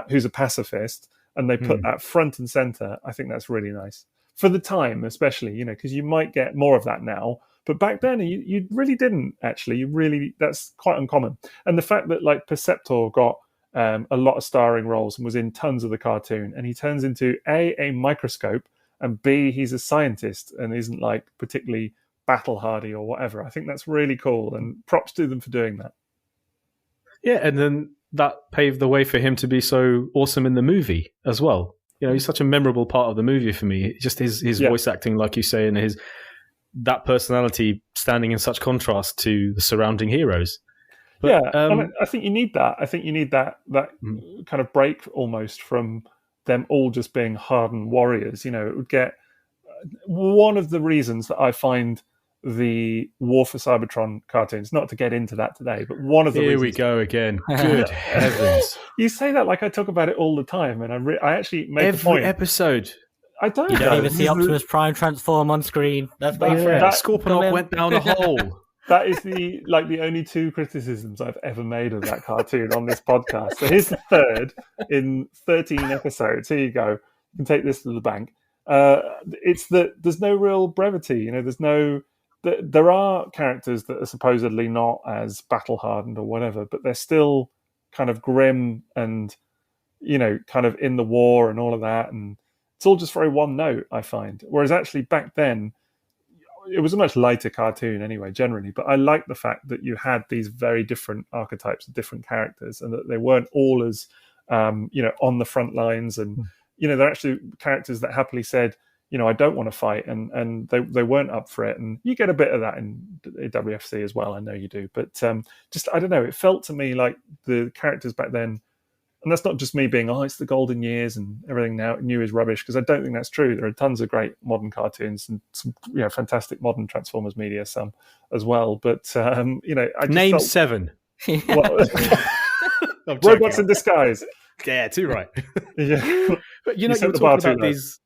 who's a pacifist, and they put that front and center, I think that's really nice. for the time, especially, because you might get more of that now. But back then, you really didn't, actually. That's quite uncommon. And the fact that, like, Perceptor got a lot of starring roles and was in tons of the cartoon, and he turns into a microscope, and B, he's a scientist and isn't, like, particularly battle hardy or whatever. I think that's really cool, and props to them for doing that. Yeah, and then that paved the way for him to be so awesome in the movie as well. He's such a memorable part of the movie for me. Just his voice acting, like you say, and that personality standing in such contrast to the surrounding heroes. But, I think you need that. I think you need that kind of break almost from them all just being hardened warriors. It would get one of the reasons that I find the War for Cybertron cartoons, not to get into that today, but one of the reasons... Here we go again. Good heavens. You say that like I talk about it all the time, and I actually make the point. Every episode. I don't. You don't even see Optimus Prime transform on screen. That's my friend. Scorponok went down a hole. That is the only two criticisms I've ever made of that cartoon on this podcast. So here's the third in 13 episodes. Here you go. You can take this to the bank. It's that there's no real brevity. There are characters that are supposedly not as battle hardened or whatever, but they're still kind of grim and, kind of in the war and all of that. And it's all just very one note, I find. Whereas actually back then, it was a much lighter cartoon anyway, generally. But I like the fact that you had these very different archetypes of different characters, and that they weren't all as, on the front lines. And, they're actually characters that happily said, I don't want to fight, and they weren't up for it. And you get a bit of that in WFC as well. I know you do. But I don't know. It felt to me like the characters back then, and that's not just me being, it's the golden years and everything now new is rubbish, because I don't think that's true. There are tons of great modern cartoons and some fantastic modern Transformers media, some as well. But, I just Name 7. Robots in disguise. Yeah, too right. Yeah. But, you were talking about these...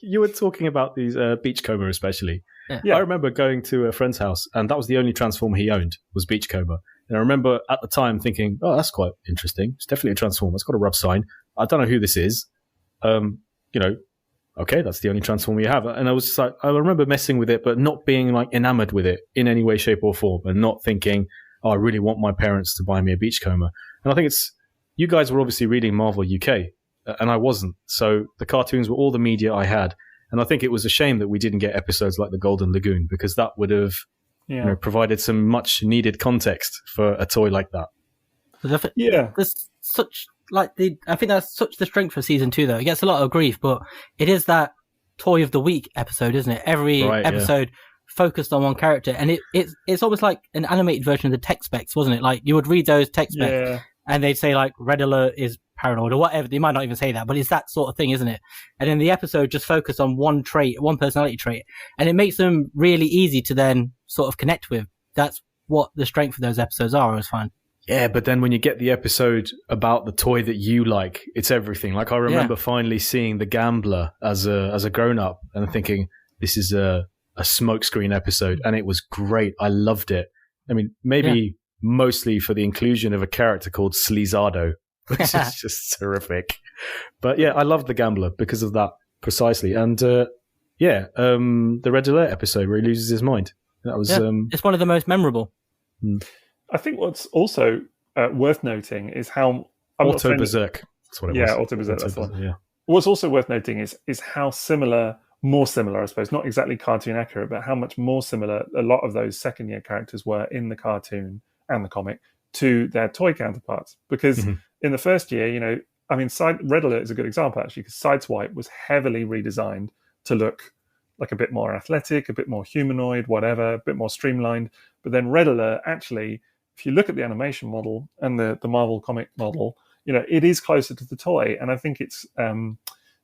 you were talking about these Beachcomber especially. Yeah. I remember going to a friend's house, and that was the only Transformer he owned, was Beachcomber. And I remember at the time thinking, that's quite interesting. It's definitely a Transformer. It's got a rub sign. I don't know who this is. Okay, that's the only Transformer you have. And I was just like, I remember messing with it, but not being like enamored with it in any way, shape or form, and not thinking, I really want my parents to buy me a Beachcomber. And I think you guys were obviously reading Marvel UK, and I wasn't. So the cartoons were all the media I had. And I think it was a shame that we didn't get episodes like the Golden Lagoon, because that would have provided some much needed context for a toy like that. There's such I think that's such the strength for season 2 though. It gets a lot of grief, but it is that toy of the week episode, isn't it? Every episode focused on one character, and it's almost like an animated version of the tech specs, wasn't it? Like you would read those tech specs and they'd say like Red Alert is paranoid or whatever. They might not even say that, but it's that sort of thing, isn't it? And then the episode just focus on one personality trait, and it makes them really easy to then sort of connect with. That's what the strength of those episodes are, I always find. Yeah, but then when you get the episode about the toy that you like, it's everything. Like I remember finally seeing the Gambler as a grown-up and thinking, this is a smokescreen episode, and it was great. I loved it. I mean, maybe mostly for the inclusion of a character called Sleazado, which is just terrific. But I loved the Gambler because of that precisely. And the Red Alert episode where he loses his mind. That was it's one of the most memorable. I think what's also worth noting is how Auto Berserk. That's what it was. Yeah, Auto Berserk. That's the one. Yeah. What's also worth noting is how more similar, I suppose, not exactly cartoon accurate, but how much more similar a lot of those second year characters were in the cartoon and the comic to their toy counterparts. Because in the first year, Red Alert is a good example actually, because Sideswipe was heavily redesigned to look like a bit more athletic, a bit more humanoid, whatever, a bit more streamlined. But then Red Alert, actually, if you look at the animation model and the Marvel comic model, it is closer to the toy. And I think it's, kind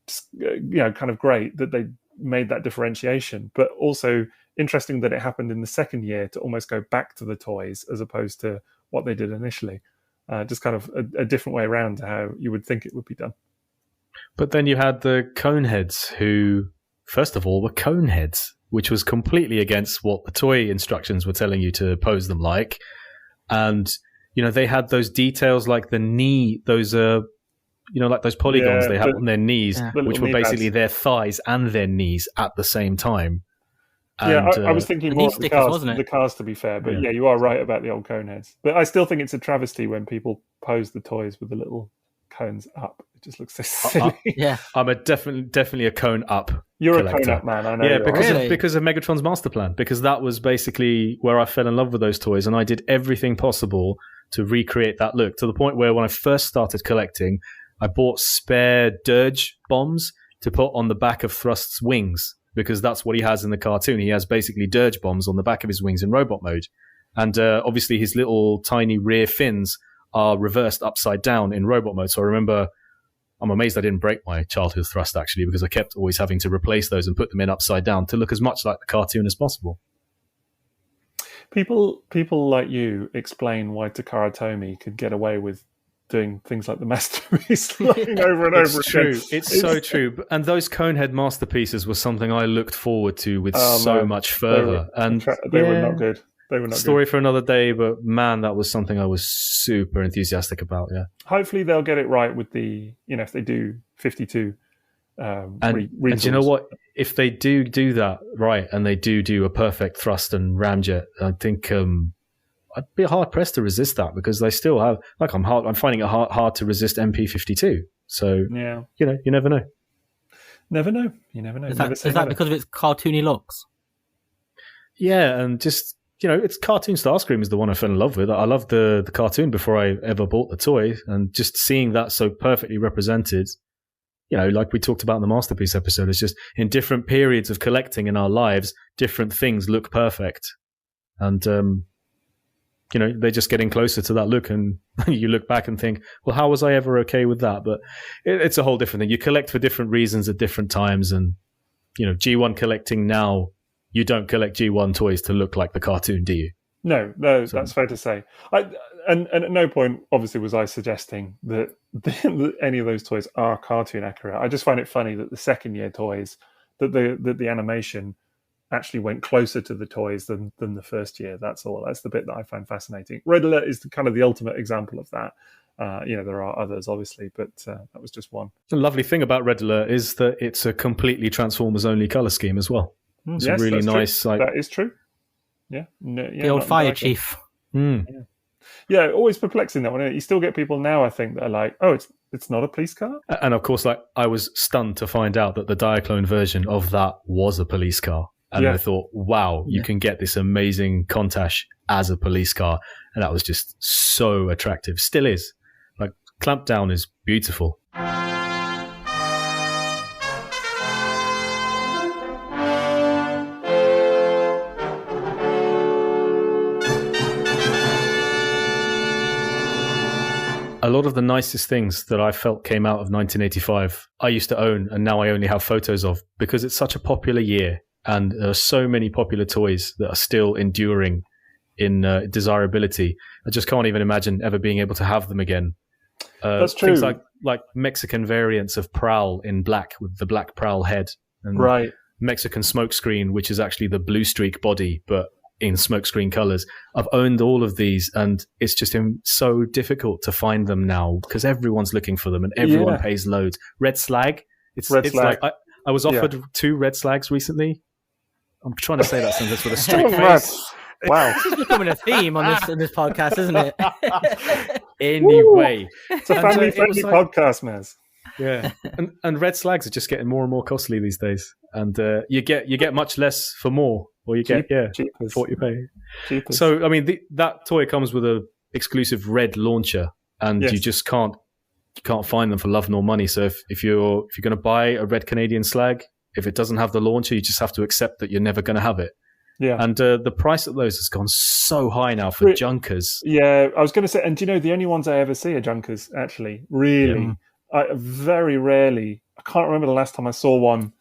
of great that they made that differentiation, but also interesting that it happened in the second year to almost go back to the toys as opposed to what they did initially. Just kind of a different way around to how you would think it would be done. But then you had the Coneheads who... First of all, were Coneheads, which was completely against what the toy instructions were telling you to pose them like. And, they had those details like the knee, those like those polygons they have on their knees, Yeah. which were basically their thighs and their knees at the same time. Yeah, And, I was thinking more of the stickers, cars, wasn't it? the cars, to be fair. But yeah, you are right about the old Coneheads. But I still think it's a travesty when people pose the toys with the little cones up. It just looks so silly. Yeah. I'm definitely a cone up. You're collector. a cone up man, I know. Yeah, you are. because of Megatron's master plan. Because that was basically where I fell in love with those toys, and I did everything possible to recreate that look, to the point where when I first started collecting, I bought spare dirge bombs to put on the back of Thrust's wings, because that's what he has in the cartoon. He has basically dirge bombs on the back of his wings in robot mode. And obviously his little tiny rear fins are reversed upside down in robot mode. So I remember, I'm amazed I didn't break my childhood Thrust, actually, because I kept always having to replace those and put them in upside down to look as much like the cartoon as possible. People like you explain why Takara Tomy could get away with doing things like the masterpiece over and over again. True. It's so true. And those Conehead masterpieces were something I looked forward to with much fervor. They were not good. They were not Story good. for another day, but man, that was something I was super enthusiastic about. Yeah. Hopefully they'll get it right with the, if they do 52. And you know what? If they do that right, and they do a perfect Thrust and Ramjet, I think I'd be hard pressed to resist that, because they still have, I'm finding it hard to resist MP52. So yeah, you never know. Never know. You never know. Is that because of its cartoony looks? Yeah, and just it's cartoon Starscream is the one I fell in love with. I loved the cartoon before I ever bought the toy, and just seeing that so perfectly represented, like we talked about in the Masterpiece episode, it's just in different periods of collecting in our lives, different things look perfect. And, they're just getting closer to that look, and you look back and think, well, how was I ever okay with that? But it's a whole different thing. You collect for different reasons at different times, and, G1 collecting now, you don't collect G1 toys to look like the cartoon, do you? No, that's fair to say. And at no point, obviously, was I suggesting that any of those toys are cartoon accurate. I just find it funny that the second year toys, that the animation actually went closer to the toys than the first year. That's all. That's the bit that I find fascinating. Red Alert is kind of the ultimate example of that. There are others, obviously, but that was just one. The lovely thing about Red Alert is that it's a completely Transformers-only color scheme as well. It's a really nice. That is true. Yeah. The old Fire Chief. Yeah, always perplexing that one. You still get people now, I think, that are like, oh, it's not a police car? And of course, I was stunned to find out that the Diaclone version of that was a police car. And I thought, wow, you can get this amazing Countach as a police car. And that was just so attractive. Still is. Clampdown is beautiful. A lot of the nicest things that I felt came out of 1985, I used to own, and now I only have photos of, because it's such a popular year, and there are so many popular toys that are still enduring in desirability. I just can't even imagine ever being able to have them again. That's true. Things like Mexican variants of Prowl in black with the black Prowl head, and right. Mexican Smokescreen, which is actually the blue streak body, but in smokescreen colors. I've owned all of these, and it's just so difficult to find them now because everyone's looking for them and everyone pays loads. Red Slag. It's Slag. like I was offered 2 Red Slags recently. I'm trying to say that sentence with a straight face. Wow. This is becoming a theme on this podcast, isn't it? Anyway. It's a family-friendly podcast, Maz. Yeah. And Red Slags are just getting more and more costly these days. And you get much less for more. Or you get for what you pay. Cheapers. So I mean, that toy comes with a exclusive red launcher, and you just can't find them for love nor money. So if you're going to buy a red Canadian Slag, if it doesn't have the launcher, you just have to accept that you're never going to have it. Yeah. And the price of those has gone so high now for junkers. Yeah, I was going to say, and do you know the only ones I ever see are junkers? Actually, really, I very rarely. I can't remember the last time I saw one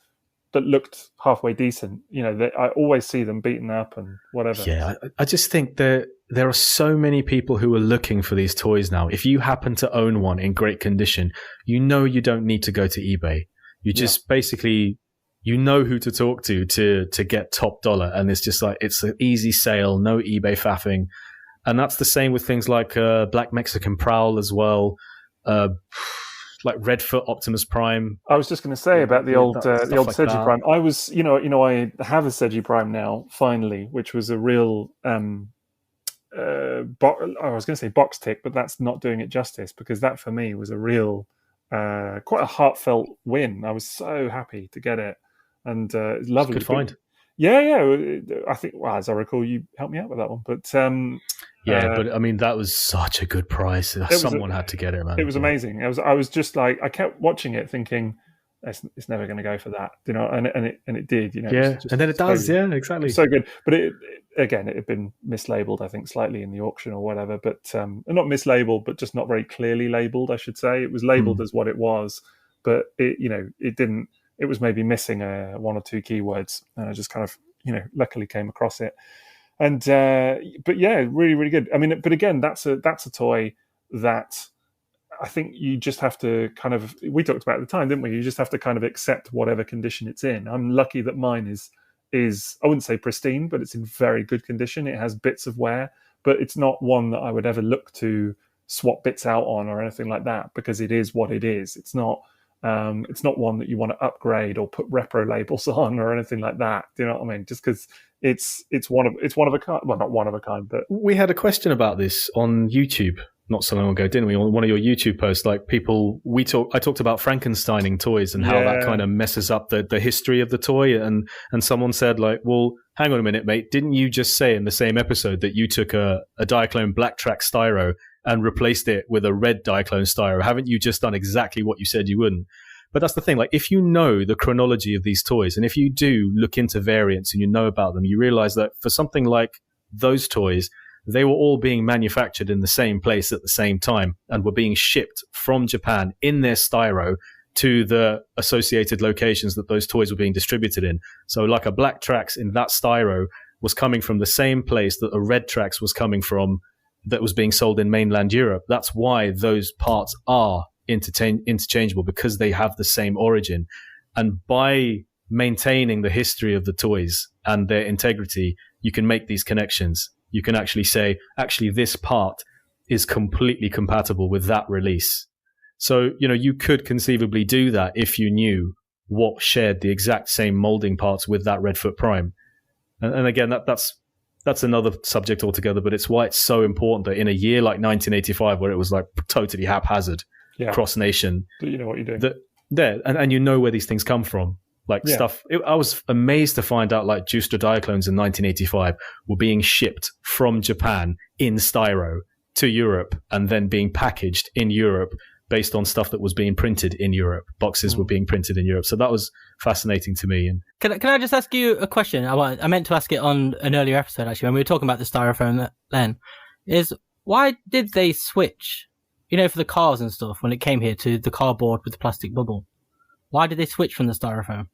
that looked halfway decent. I always see them beaten up and whatever. Yeah, I just think there are so many people who are looking for these toys now. If you happen to own one in great condition, you don't need to go to eBay. You just basically, who to talk to get top dollar. And it's just it's an easy sale, no eBay faffing. And that's the same with things like Black Mexican Prowl as well. like Redfoot Optimus Prime. I was just going to say about the old stuff like Seiji that. Prime. I was, I have a Seiji Prime now, finally, which was a real. I was going to say box tick, but that's not doing it justice, because that for me was a real, quite a heartfelt win. I was so happy to get it, and it's lovely. Good find. Yeah. I think, well, as I recall, you helped me out with that one. But but I mean, that was such a good price. Someone had to get it, man. It was amazing. I was just like, I kept watching it, thinking, it's never going to go for that, and it did, Yeah, and then it does. Yeah, exactly. So good, but it had been mislabeled, I think, slightly in the auction or whatever. But not mislabeled, but just not very clearly labeled, I should say. It was labeled as what it was, but it didn't. It was maybe missing one or two keywords, and I just kind of, luckily came across it. And but yeah, really, really good. I mean, but again, that's a toy that I think you just have to kind of. We talked about it at the time, didn't we? You just have to kind of accept whatever condition it's in. I'm lucky that mine is I wouldn't say pristine, but it's in very good condition. It has bits of wear, but it's not one that I would ever look to swap bits out on or anything like that, because it is what it is. It's not one that you want to upgrade or put repro labels on or anything like that. Do you know what I mean? Just because it's one of a kind. Well, not one of a kind, but we had a question about this on YouTube not so long ago, didn't we? On one of your YouTube posts, like I talked about Frankensteining toys and how that kind of messes up the history of the toy, and someone said, like, well, hang on a minute, mate, didn't you just say in the same episode that you took a Diaclone Black Track Styro and replaced it with a red Diaclone Styro? Haven't you just done exactly what you said you wouldn't? But that's the thing, like, if you know the chronology of these toys, and if you do look into variants and you know about them, you realize that for something like those toys, they were all being manufactured in the same place at the same time and were being shipped from Japan in their styro to the associated locations that those toys were being distributed in. So like a Black Trax in that styro was coming from the same place that a Red Trax was coming from that was being sold in mainland Europe. That's why those parts are interchangeable, because they have the same origin. And by maintaining the history of the toys and their integrity, you can make these connections. You can actually say, this part is completely compatible with that release. So, you could conceivably do that if you knew what shared the exact same molding parts with that Redfoot Prime. And again, that's another subject altogether, but it's why it's so important that in a year like 1985, where it was like totally haphazard, cross-nation, you know what you're doing. And you know where these things come from. Stuff. I was amazed to find out like Juicer Diaclones in 1985 were being shipped from Japan in styro to Europe and then being packaged in Europe based on stuff that was being printed in Europe. Boxes were being printed in Europe. So that was fascinating to me. And Can I just ask you a question? I meant to ask it on an earlier episode, actually, when we were talking about the styrofoam then. Is why did they switch, for the cars and stuff, when it came here, to the cardboard with the plastic bubble? Why did they switch from the styrofoam?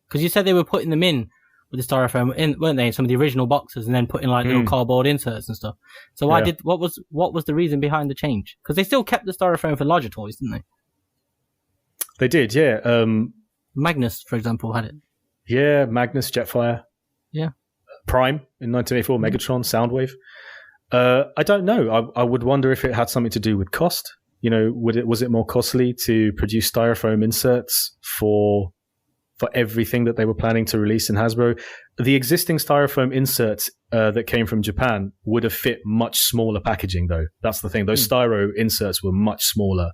Because you said they were putting them in with the styrofoam, weren't they, in some of the original boxes, and then putting like little cardboard inserts and stuff. So what was the reason behind the change? Because they still kept the styrofoam for larger toys, didn't they? They did, yeah. Magnus, for example, had it. Yeah, Magnus, Jetfire. Yeah. Prime in 1984, Megatron, Soundwave. I don't know. I would wonder if it had something to do with cost. Was it more costly to produce styrofoam inserts for everything that they were planning to release in Hasbro? The existing styrofoam inserts that came from Japan would have fit much smaller packaging, though. That's the thing. Those styro inserts were much smaller.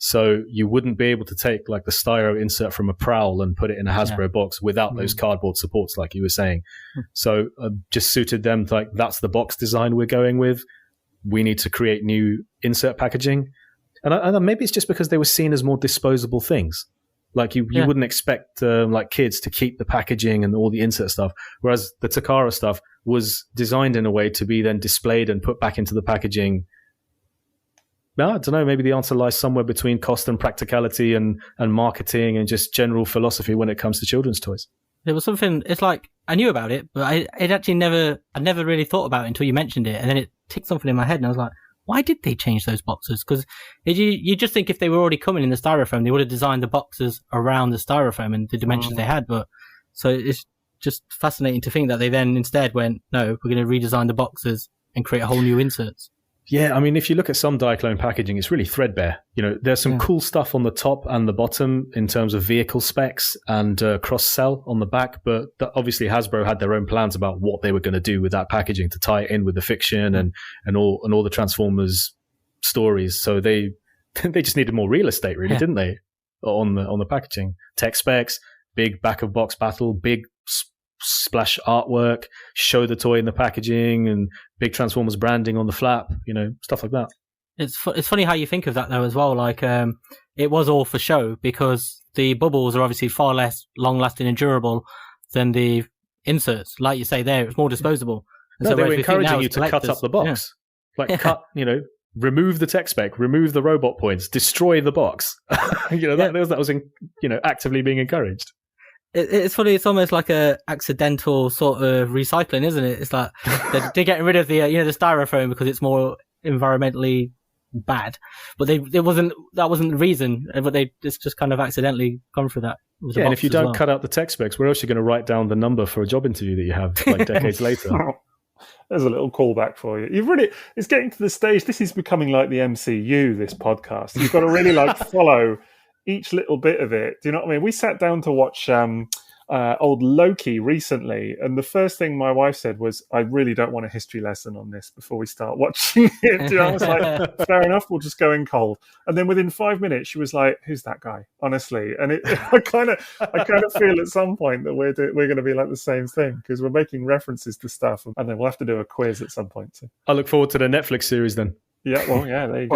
So you wouldn't be able to take like the styro insert from a Prowl and put it in a Hasbro box without those cardboard supports, like you were saying. So just suited them to, like, that's the box design we're going with. We need to create new insert packaging. And maybe it's just because they were seen as more disposable things. Like you wouldn't expect like kids to keep the packaging and all the insert stuff, whereas the Takara stuff was designed in a way to be then displayed and put back into the packaging. I don't know. Maybe the answer lies somewhere between cost and practicality and marketing and just general philosophy when it comes to children's toys. There was something. It's like I knew about it, but I never really thought about it until you mentioned it, and then it ticked something in my head, and I was like, why did they change those boxes? Because you just think if they were already coming in the styrofoam, they would have designed the boxes around the styrofoam and the dimensions they had. But so it's just fascinating to think that they then instead went, no, we're going to redesign the boxes and create a whole new inserts. Yeah, I mean, if you look at some Diaclone packaging, it's really threadbare. You know, there's some cool stuff on the top and the bottom in terms of vehicle specs and cross-sell on the back, but obviously Hasbro had their own plans about what they were going to do with that packaging to tie it in with the fiction and all the Transformers stories. So they just needed more real estate, really, didn't they? On the packaging, tech specs, big back of box battle, big splash artwork, show the toy in the packaging, and big Transformers branding on the flap, you know, stuff like that. It's funny how you think of that though as well. Like it was all for show because the bubbles are obviously far less long-lasting and durable than the inserts. Like you say, there it's more disposable. No, so they were encouraging you to cut up the box, cut, you know, remove the tech spec, remove the robot points, destroy the box. You know, that was actively being encouraged. It's funny. It's almost like a accidental sort of recycling, isn't it? It's like they're getting rid of the the styrofoam because it's more environmentally bad, but that wasn't the reason. But they just kind of accidentally gone through that. Yeah, and if you don't cut out the tech specs, where else are you going to write down the number for a job interview that you have like decades later? There's a little callback for you. It's getting to the stage. This is becoming like the MCU. This podcast, you've got to really follow each little bit of it. Do you know what I mean? We sat down to watch old Loki recently, and the first thing my wife said was, I really don't want a history lesson on this before we start watching it. Do you know? I was like, fair enough, we'll just go in cold. And then within 5 minutes she was like, who's that guy? Honestly. And I kind of feel at some point that we're going to be like the same thing, because we're making references to stuff, and then we'll have to do a quiz at some point. So. I look forward to the Netflix series then. Yeah, well, yeah, there you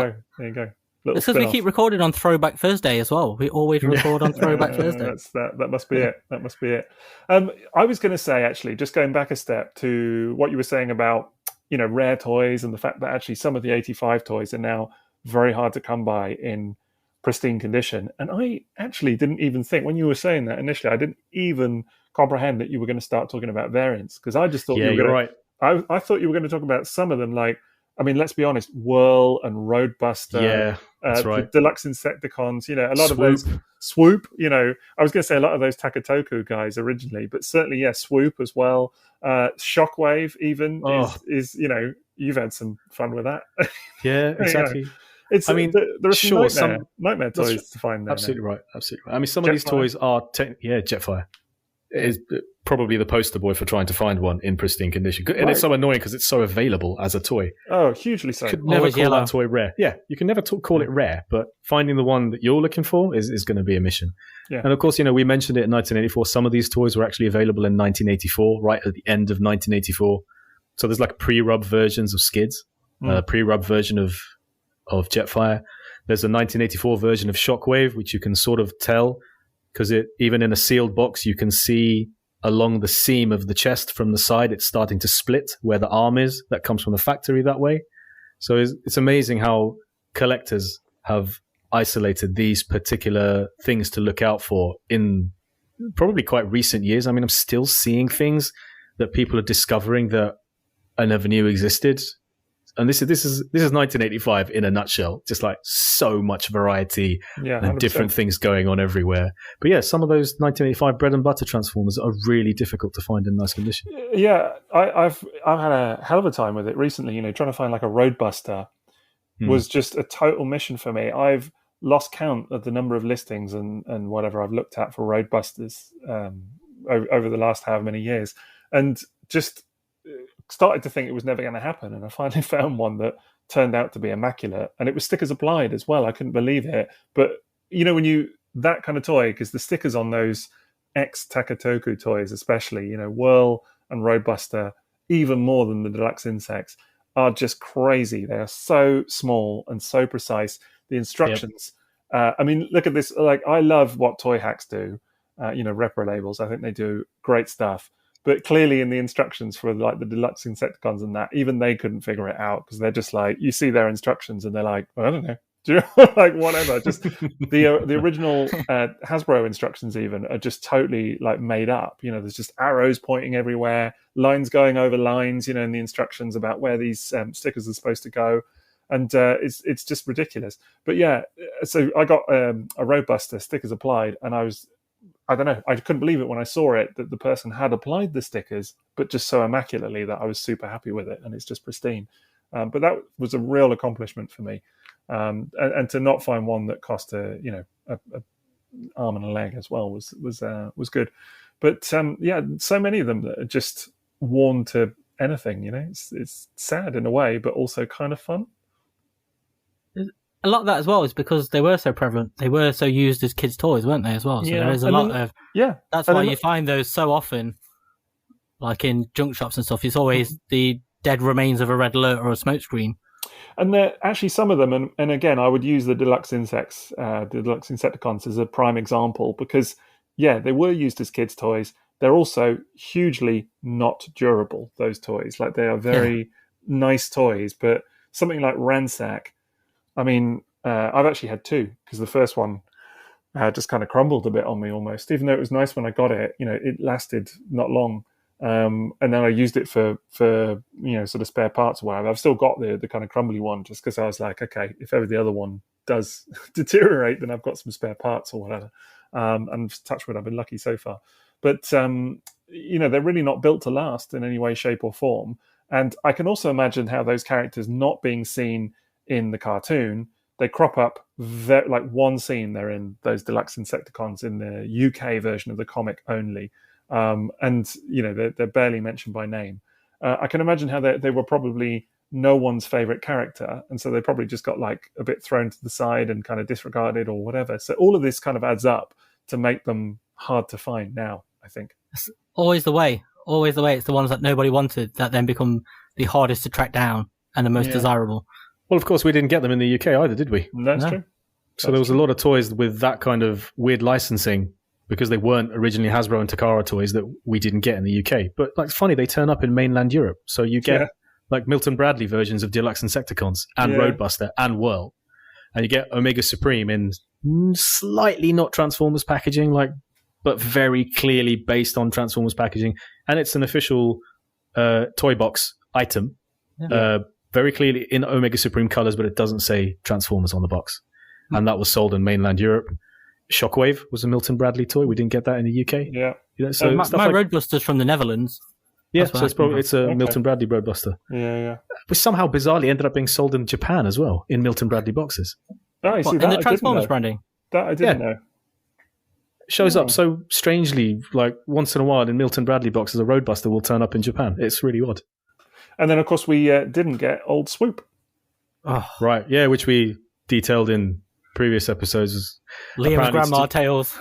go. It's because we keep recording on Throwback Thursday as well. We always record on Throwback Thursday. That must be it. That must be it. I was going to say, actually, just going back a step to what you were saying about, rare toys and the fact that actually some of the 85 toys are now very hard to come by in pristine condition. And I actually didn't even think, when you were saying that initially, I didn't even comprehend that you were going to start talking about variants, because I just thought you were going to... Right. I thought you were going to talk about some of them, like, I mean, let's be honest, Whirl and Roadbuster, that's right. The Deluxe Insecticons, a lot of those, Swoop, I was going to say a lot of those Takatoku guys originally, but certainly, Swoop as well. Shockwave even is you've had some fun with that. Yeah, exactly. It's, there are some nightmare toys to find there. Absolutely right. I mean, some of these toys are, Jetfire is probably the poster boy for trying to find one in pristine condition. And it's so annoying because it's so available as a toy. Oh, hugely so. You could never call that toy rare. Yeah, you can never call it rare, but finding the one that you're looking for is going to be a mission. Yeah. And of course, we mentioned it in 1984. Some of these toys were actually available in 1984, right at the end of 1984. So there's like pre-rub versions of Skids, pre-rub version of Jetfire. There's a 1984 version of Shockwave, which you can sort of tell, because even in a sealed box, you can see along the seam of the chest from the side, it's starting to split where the arm is. That comes from the factory that way. So it's amazing how collectors have isolated these particular things to look out for in probably quite recent years. I mean, I'm still seeing things that people are discovering that I never knew existed. And this is 1985 in a nutshell. Just like so much variety and different things going on everywhere. But some of those 1985 bread and butter Transformers are really difficult to find in nice condition. Yeah, I've had a hell of a time with it recently. Trying to find like a Roadbuster was just a total mission for me. I've lost count of the number of listings and whatever I've looked at for Roadbusters over the last however many years, and just started to think it was never going to happen, and I finally found one that turned out to be immaculate, and it was stickers applied as well. I couldn't believe it. But when that kind of toy, because the stickers on those ex Takatoku toys, especially Whirl and Roadbuster, even more than the Deluxe Insects, are just crazy. They are so small and so precise. The instructions, I mean, look at this. Like, I love what Toy Hacks do. Repro labels. I think they do great stuff. But clearly in the instructions for like the Deluxe Insecticons and that, even they couldn't figure it out, because they're just like, you see their instructions and they're like, well, I don't know. Do you know? Like, whatever. Just the original Hasbro instructions even are just totally like made up. There's just arrows pointing everywhere, lines going over lines, in the instructions about where these stickers are supposed to go. And it's just ridiculous. But so I got a Roadbuster, stickers applied, and I don't know, I couldn't believe it when I saw it, that the person had applied the stickers, but just so immaculately that I was super happy with it, and it's just pristine. But that was a real accomplishment for me. And to not find one that cost a arm and a leg as well was good. But so many of them that are just worn to anything. It's sad in a way, but also kind of fun. A lot of that as well is because they were so prevalent. They were so used as kids' toys, weren't they, as well? So there is a lot of... Yeah. That's why you find those so often, like in junk shops and stuff. It's always the dead remains of a red alert or a smoke screen. And there actually some of them, and again, I would use the Deluxe Insecticons as a prime example because, they were used as kids' toys. They're also hugely not durable, those toys. Like, they are very nice toys, but something like Ransack, I mean, I've actually had two because the first one just kind of crumbled a bit on me almost. Even though it was nice when I got it, it lasted not long. And then I used it for sort of spare parts or whatever. I've still got the kind of crumbly one just because I was like, okay, if ever the other one does deteriorate, then I've got some spare parts or whatever. And touch wood, I've been lucky so far. But, they're really not built to last in any way, shape or form. And I can also imagine how those characters not being seen in the cartoon, they crop up like one scene. They're in those Deluxe Insecticons in the UK version of the comic only, and they're barely mentioned by name. I can imagine how they were probably no one's favorite character, and so they probably just got like a bit thrown to the side and kind of disregarded or whatever. So all of this kind of adds up to make them hard to find now, I think. It's always the way. It's the ones that nobody wanted that then become the hardest to track down and the most desirable. Well, of course, we didn't get them in the UK either, did we? That's true. So there was a lot of toys with that kind of weird licensing because they weren't originally Hasbro and Takara toys that we didn't get in the UK. But like, it's funny, they turn up in mainland Europe. So you get like Milton Bradley versions of Deluxe Insecticons and Roadbuster and Whirl. And you get Omega Supreme in slightly not Transformers packaging, but very clearly based on Transformers packaging. And it's an official toy box item. Yeah. Very clearly in Omega Supreme colors, but it doesn't say Transformers on the box. And that was sold in mainland Europe. Shockwave was a Milton Bradley toy. We didn't get that in the UK. Yeah. So my Roadbuster's from the Netherlands. Yeah, so it's a Milton Bradley Roadbuster. Yeah. Which somehow bizarrely ended up being sold in Japan as well, in Milton Bradley boxes. Oh, you see, in the Transformers branding? That I didn't know. Shows up so strangely, like once in a while in Milton Bradley boxes, a Roadbuster will turn up in Japan. It's really odd. And then, of course, we didn't get Old Swoop. Oh. Right, yeah, which we detailed in previous episodes. Liam's grandma tales.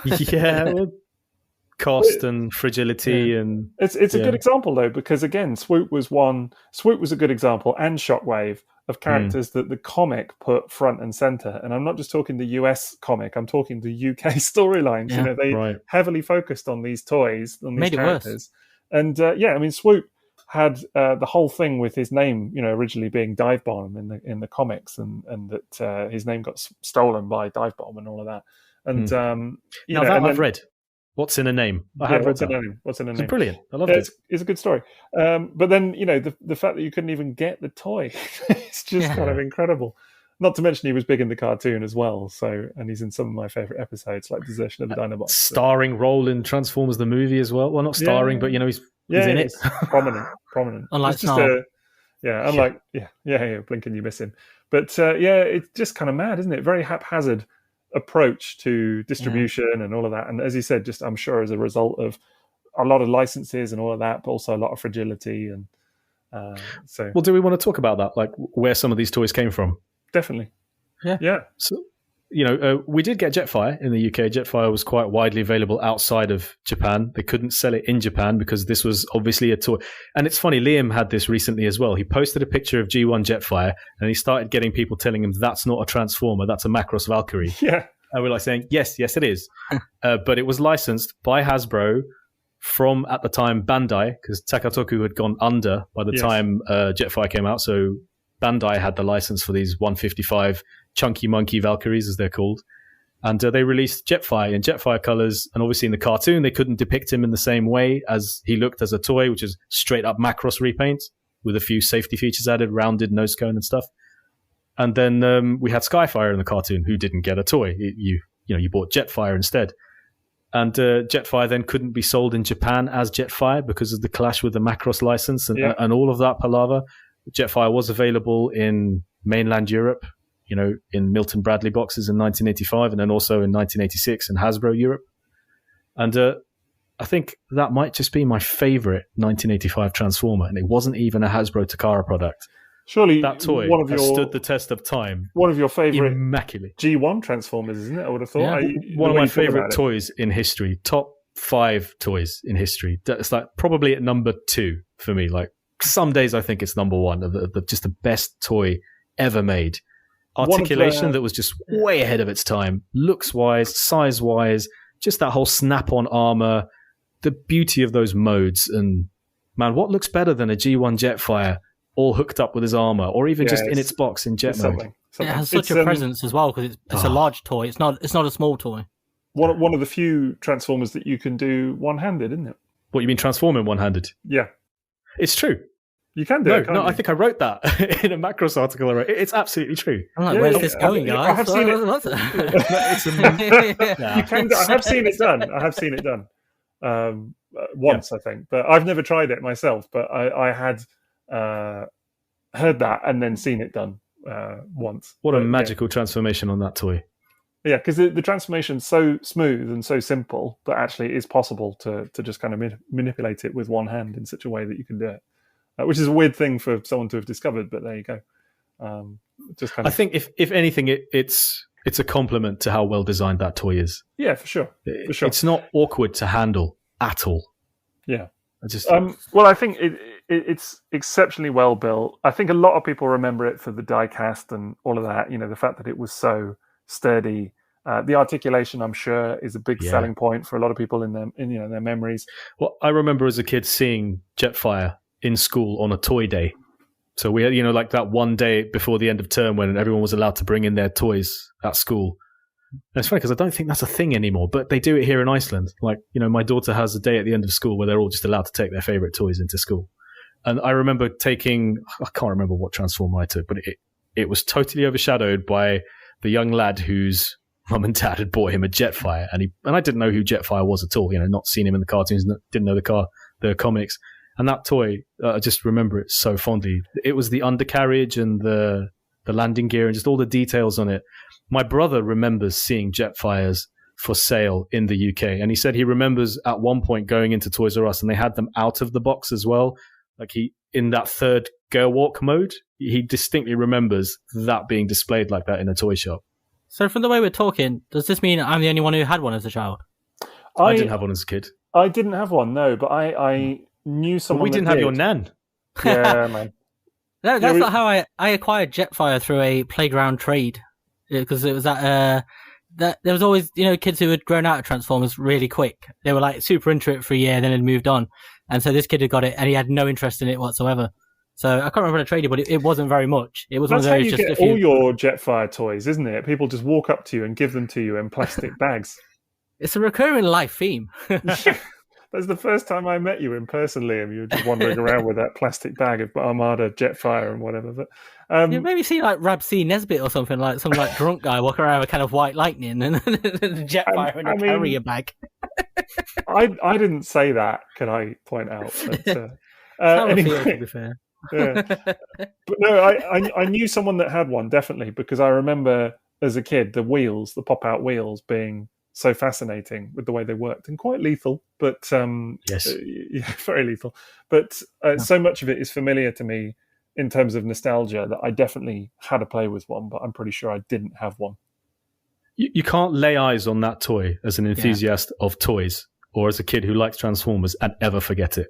Cost and fragility. And It's a good example, though, because, again, Swoop was a good example, and Shockwave, of characters that the comic put front and center. And I'm not just talking the US comic, I'm talking the UK storylines. Yeah. They heavily focused on these toys, on these Made characters. And, Swoop had the whole thing with his name, originally being Dive Bomb in the comics, and that his name got stolen by Dive Bomb and all of that. And I've read. What's in a name? What's in a name? It's brilliant. I love it. It's a good story. But then the fact that you couldn't even get the toy, it's just kind of incredible. Not to mention he was big in the cartoon as well. So, and he's in some of my favorite episodes, like Desertion of the Dinobots. Starring role in Transformers the movie as well. Well, not starring, but he's in it. Prominent. Unlike Snarl. Blink and you miss him. But it's just kind of mad, isn't it? Very haphazard approach to distribution and all of that. And as you said, just I'm sure as a result of a lot of licenses and all of that, but also a lot of fragility. And well, do we want to talk about that? Like where some of these toys came from? Definitely. Yeah. So, we did get Jetfire in the UK. Jetfire was quite widely available outside of Japan. They couldn't sell it in Japan because this was obviously a toy. And it's funny, Liam had this recently as well. He posted a picture of G1 Jetfire and he started getting people telling him that's not a Transformer, that's a Macross Valkyrie. Yeah. And we're like saying, yes, it is. But it was licensed by Hasbro from, at the time, Bandai, because Takatoku had gone under by the time Jetfire came out. So Bandai had the license for these 155 Chunky Monkey Valkyries, as they're called. And they released Jetfire in Jetfire colors. And obviously in the cartoon, they couldn't depict him in the same way as he looked as a toy, which is straight up Macross repaint with a few safety features added, rounded nose cone and stuff. And then we had Skyfire in the cartoon, who didn't get a toy. You bought Jetfire instead. And Jetfire then couldn't be sold in Japan as Jetfire because of the clash with the Macross license and all of that palaver. Jetfire was available in mainland Europe, in Milton Bradley boxes in 1985, and then also in 1986 in Hasbro Europe. And I think that might just be my favorite 1985 Transformer, and it wasn't even a Hasbro Takara product. Surely that toy has stood the test of time. One of your favorite immaculate G1 Transformers, isn't it? I would have thought. Yeah. One of my favorite toys in history. Top 5 toys in history. It's like probably at number 2 for me. Like some days I think it's number 1. Just the best toy ever made. Articulation that was just way ahead of its time. Looks wise, size wise, just that whole snap-on armor, the beauty of those modes, and man, what looks better than a G1 Jetfire all hooked up with his armor, or even just in its box in jet mode? It has such a presence as well because it's a large toy. It's not a small toy. One of the few Transformers that you can do one-handed, isn't it? What, you mean transforming one-handed? Yeah, it's true. You can do it. No, I think I wrote that in a Macross article. It's absolutely true. I'm like, where's this going, guys? I have seen it. You can. I have seen it done. Once, I think, but I've never tried it myself. But I had heard that and then seen it done once. What a magical transformation on that toy! Yeah, because the transformation's so smooth and so simple, but actually it is possible to just kind of manipulate it with one hand in such a way that you can do it. Which is a weird thing for someone to have discovered, but there you go. I think if anything, it's a compliment to how well designed that toy is. Yeah, for sure. It's not awkward to handle at all. Yeah. I think it's exceptionally well built. I think a lot of people remember it for the die cast and all of that. The fact that it was so sturdy. The articulation, I'm sure, is a big selling point for a lot of people in their memories. Well, I remember as a kid seeing Jetfire in school on a toy day. So we had, like that one day before the end of term when everyone was allowed to bring in their toys at school. And it's funny because I don't think that's a thing anymore, but they do it here in Iceland. Like, my daughter has a day at the end of school where they're all just allowed to take their favorite toys into school. And I remember I can't remember what Transformer I took, but it was totally overshadowed by the young lad whose mum and dad had bought him a Jetfire. And I didn't know who Jetfire was at all, not seen him in the cartoons, didn't know the comics. And that toy, I just remember it so fondly. It was the undercarriage and the landing gear and just all the details on it. My brother remembers seeing Jetfires for sale in the UK. And he said he remembers at one point going into Toys R Us and they had them out of the box as well. Like in that third girl walk mode, he distinctly remembers that being displayed like that in a toy shop. So from the way we're talking, does this mean I'm the only one who had one as a child? I didn't have one as a kid. I didn't have one, no, but I knew someone. Well, we didn't have your nan. Yeah, man. No, that's not how I acquired Jetfire, through a playground trade, because it was that there was always kids who had grown out of Transformers really quick. They were like super into it for a year, then had moved on, and so this kid had got it and he had no interest in it whatsoever. So I can't remember the trade, but it wasn't very much. It was That's one of those. How you get all your Jetfire toys, isn't it? People just walk up to you and give them to you in plastic bags. It's a recurring life theme. That's the first time I met you in person, Liam. You were just wandering around with that plastic bag of Armada, Jetfire, and whatever. But you maybe see like Rab C. Nesbitt or something, like some like drunk guy walking around with kind of white lightning and the Jetfire in a carrier bag. I didn't say that. Can I point out? But, anyway, to be fair. Yeah. But no, I knew someone that had one, definitely, because I remember as a kid the pop-out wheels being so fascinating with the way they worked and quite lethal, but yes, very lethal. But so much of it is familiar to me in terms of nostalgia that I definitely had to play with one, but I'm pretty sure I didn't have one. You can't lay eyes on that toy as an enthusiast of toys or as a kid who likes Transformers and ever forget it.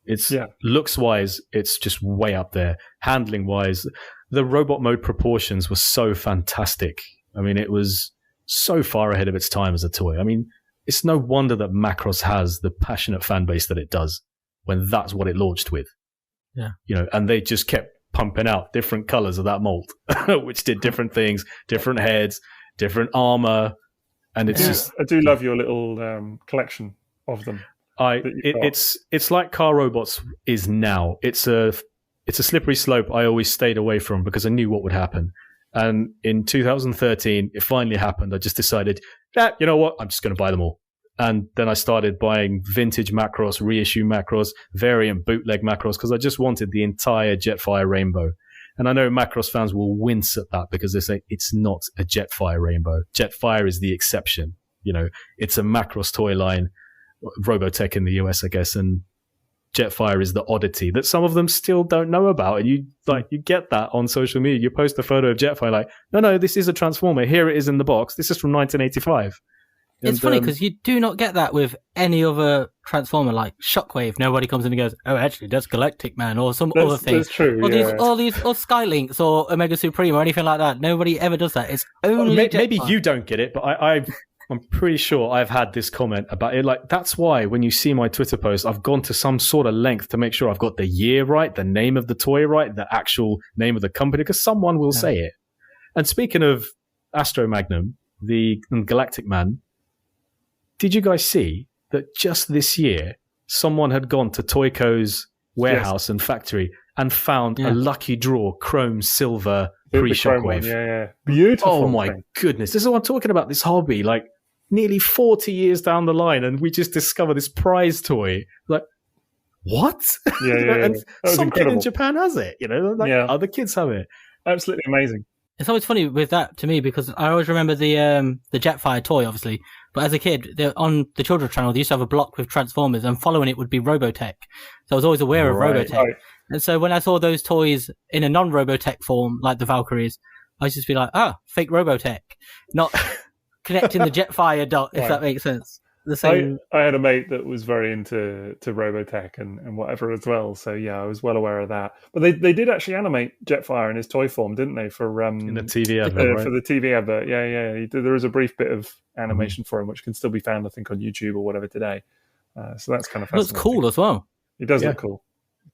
It's looks wise, it's just way up there. Handling wise, the robot mode proportions were so fantastic. I mean, it was so far ahead of its time as a toy. I mean, it's no wonder that Macross has the passionate fan base that it does when that's what it launched with. Yeah. And they just kept pumping out different colors of that mold, which did different things, different heads, different armor. And it's I do love your little collection of them. It's like Car Robots is now. It's a slippery slope I always stayed away from because I knew what would happen. And in 2013, it finally happened. I just decided, you know what? I'm just going to buy them all. And then I started buying vintage Macross, reissue Macross, variant bootleg Macross, because I just wanted the entire Jetfire rainbow. And I know Macross fans will wince at that because they say it's not a Jetfire rainbow. Jetfire is the exception. It's a Macross toy line, Robotech in the US, I guess, and Jetfire is the oddity that some of them still don't know about. And you get that on social media. You post a photo of Jetfire like, no, this is a Transformer. Here it is in the box. This is from 1985. It's funny because you do not get that with any other Transformer, like Shockwave. Nobody comes in and goes, "Oh, actually, that's Galactic Man," or some other thing. That's true. Or Skylinks or Omega Supreme or anything like that. Nobody ever does that. It's only maybe you don't get it, but I'm pretty sure I've had this comment about it. Like, that's why when you see my Twitter post, I've gone to some sort of length to make sure I've got the year right, the name of the toy right, the actual name of the company, because someone will say it. And speaking of Astro Magnum, the Galactic Man, did you guys see that just this year, someone had gone to Toyco's warehouse and factory and found a lucky draw chrome silver pre-Shockwave? Yeah. Beautiful. Oh my goodness. This is what I'm talking about, this hobby. Like, nearly 40 years down the line, and we just discover this prize toy. Like, what? Yeah. And some kid in Japan has it, other kids have it. Absolutely amazing. It's always funny with that to me because I always remember the Jetfire toy, obviously. But as a kid, on the children's channel, they used to have a block with Transformers, and following it would be Robotech. So I was always aware of Robotech. Right. And so when I saw those toys in a non-Robotech form, like the Valkyries, I used to be like, fake Robotech. Not connecting the Jetfire dot, if that makes sense. The same. I had a mate that was very into Robotech and whatever as well. So yeah, I was well aware of that. But they did actually animate Jetfire in his toy form, didn't they? For in the TV advert, right? For the TV advert. Yeah. There is a brief bit of animation for him, which can still be found, I think, on YouTube or whatever today. So that's kind of fascinating. It looks cool as well. It does look cool.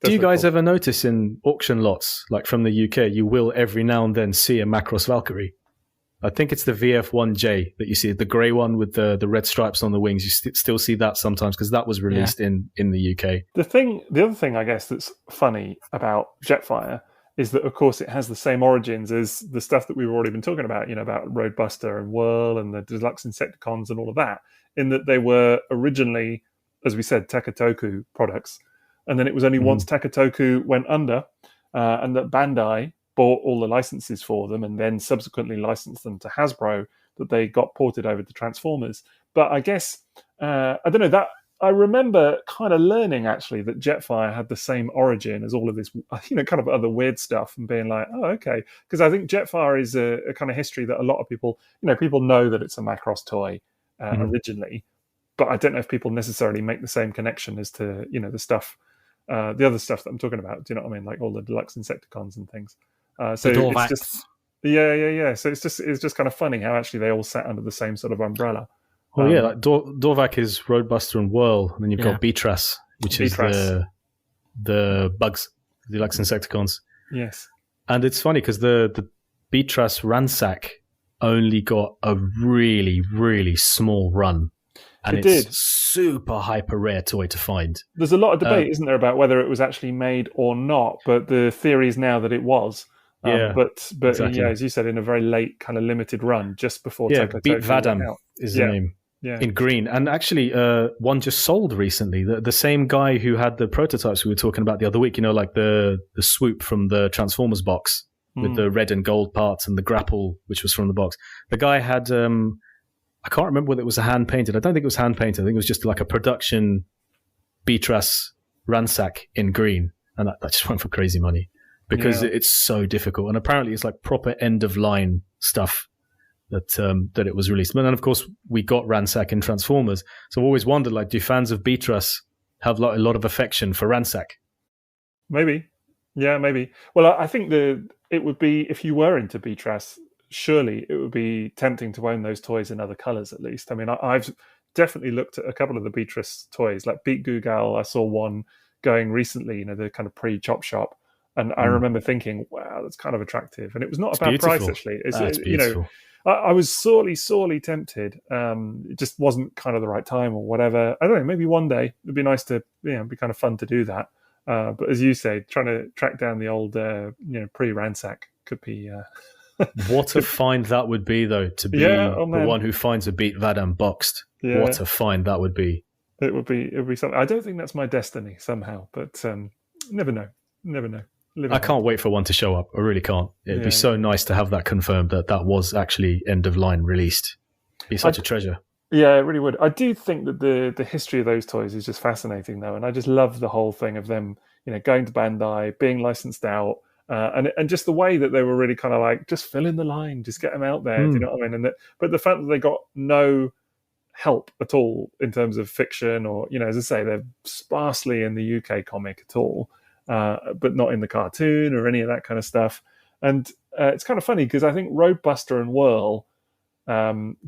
Do you guys ever notice in auction lots, like from the UK, you will every now and then see a Macross Valkyrie? I think it's the VF1J that you see, the grey one with the red stripes on the wings. You still see that sometimes because that was released in the UK. The other thing, I guess, that's funny about Jetfire is that, of course, it has the same origins as the stuff that we've already been talking about, about Roadbuster and Whirl and the Deluxe Insecticons and all of that, in that they were originally, as we said, Takatoku products. And then it was only once Takatoku went under and that Bandai bought all the licenses for them and then subsequently licensed them to Hasbro that they got ported over to Transformers. But I guess, I don't know, that I remember kind of learning actually that Jetfire had the same origin as all of this, kind of other weird stuff and being like, oh, okay. Because I think Jetfire is a kind of history that a lot of people, people know that it's a Macross toy originally, but I don't know if people necessarily make the same connection as to, the stuff, the other stuff that I'm talking about. Do you know what I mean? Like all the Deluxe Insecticons and things. So it's just, yeah. So it's just kind of funny how actually they all sat under the same sort of umbrella. Well, like Dorvac is Roadbuster and Whirl, and then you've got Beatras, which is the bugs, the Deluxe Insecticons. Yes. And it's funny because the Beatras Ransack only got a really, really small run. And it's super hyper rare toy to find. There's a lot of debate, isn't there, about whether it was actually made or not, but the theory is now that it was. But exactly. As you said, in a very late kind of limited run, just before Takatoku Beat Vadam is the name. Yeah. In green. And actually, one just sold recently. The same guy who had the prototypes we were talking about the other week, like the swoop from the Transformers box with the red and gold parts and the grapple, which was from the box. The guy had, I can't remember whether it was a hand painted. I don't think it was hand painted. I think it was just like a production Beatras Ransack in green. And that just went for crazy money because it's so difficult. And apparently it's like proper end of line stuff that it was released. But then, of course, we got Ransack in Transformers. So I've always wondered, like, do fans of Beatras have a lot of affection for Ransack? Maybe. Yeah, maybe. Well, I think it would be, if you were into Beatras, surely it would be tempting to own those toys in other colours, at least. I mean, I've definitely looked at a couple of the Beatras toys, like Beat Googal. I saw one going recently, the kind of pre-Chop Shop. And I remember thinking, wow, that's kind of attractive. And it was not a bad price, actually. It's beautiful. I was sorely tempted. It just wasn't kind of the right time or whatever. I don't know, maybe one day it'd be nice to, be kind of fun to do that. But as you say, trying to track down the old, pre-Ransack could be What a find that would be, though, to be the one who finds a beat that unboxed. Yeah. What a find that would be. It would be something. I don't think that's my destiny somehow, but never know. I can't wait for one to show up. I really can't. It'd be so nice to have that confirmed that was actually end of line released. It'd be such a treasure. Yeah, it really would. I do think that the history of those toys is just fascinating, though, and I just love the whole thing of them, going to Bandai, being licensed out, and just the way that they were really kind of like, just fill in the line, just get them out there. Do you know what I mean? But the fact that they got no help at all in terms of fiction, or as I say, they're sparsely in the UK comic at all, but not in the cartoon or any of that kind of stuff. And it's kind of funny because I think Roadbuster and Whirl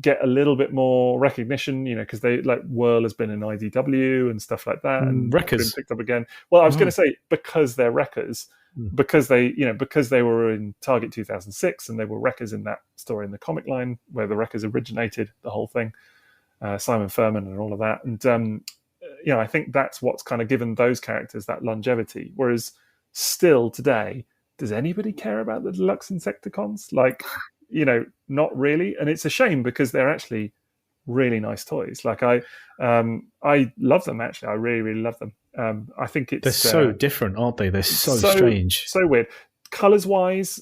get a little bit more recognition, because they Whirl has been in IDW and stuff like that, and Wreckers been picked up again. Well, I was going to say because they're Wreckers, because they were in Target 2006 and they were Wreckers in that story in the comic line where the Wreckers originated, the whole thing, Simon Furman and all of that, and I think that's what's kind of given those characters that longevity. Whereas still today, does anybody care about the deluxe Insecticons? Not really, and it's a shame because they're actually really nice toys. I love them actually. I really, really love them. I think they're so different, aren't they? They're so strange, so weird. Colors wise,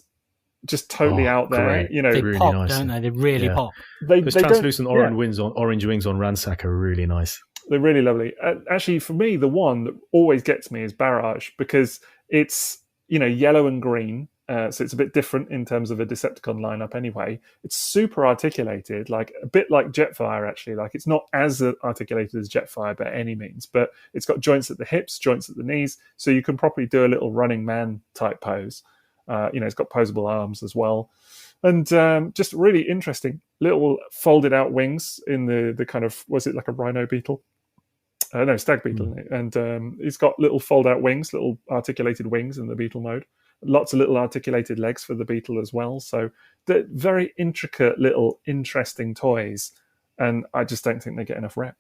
just totally out there. Great. They really pop, don't they? They really pop. Those translucent orange wings on Ransack are really nice. They're really lovely. Actually, for me, the one that always gets me is Barrage because it's yellow and green. So it's a bit different in terms of a Decepticon lineup anyway. It's super articulated, a bit like Jetfire, actually. It's not as articulated as Jetfire by any means, but it's got joints at the hips, joints at the knees, so you can properly do a little running man type pose. It's got posable arms as well. And just really interesting little folded out wings in the kind of, was it like a rhino beetle? No, stag beetle. And it's got little fold out wings, little articulated wings in the beetle mode. Lots of little articulated legs for the beetle as well. So they're very intricate little interesting toys. And I just don't think they get enough rep.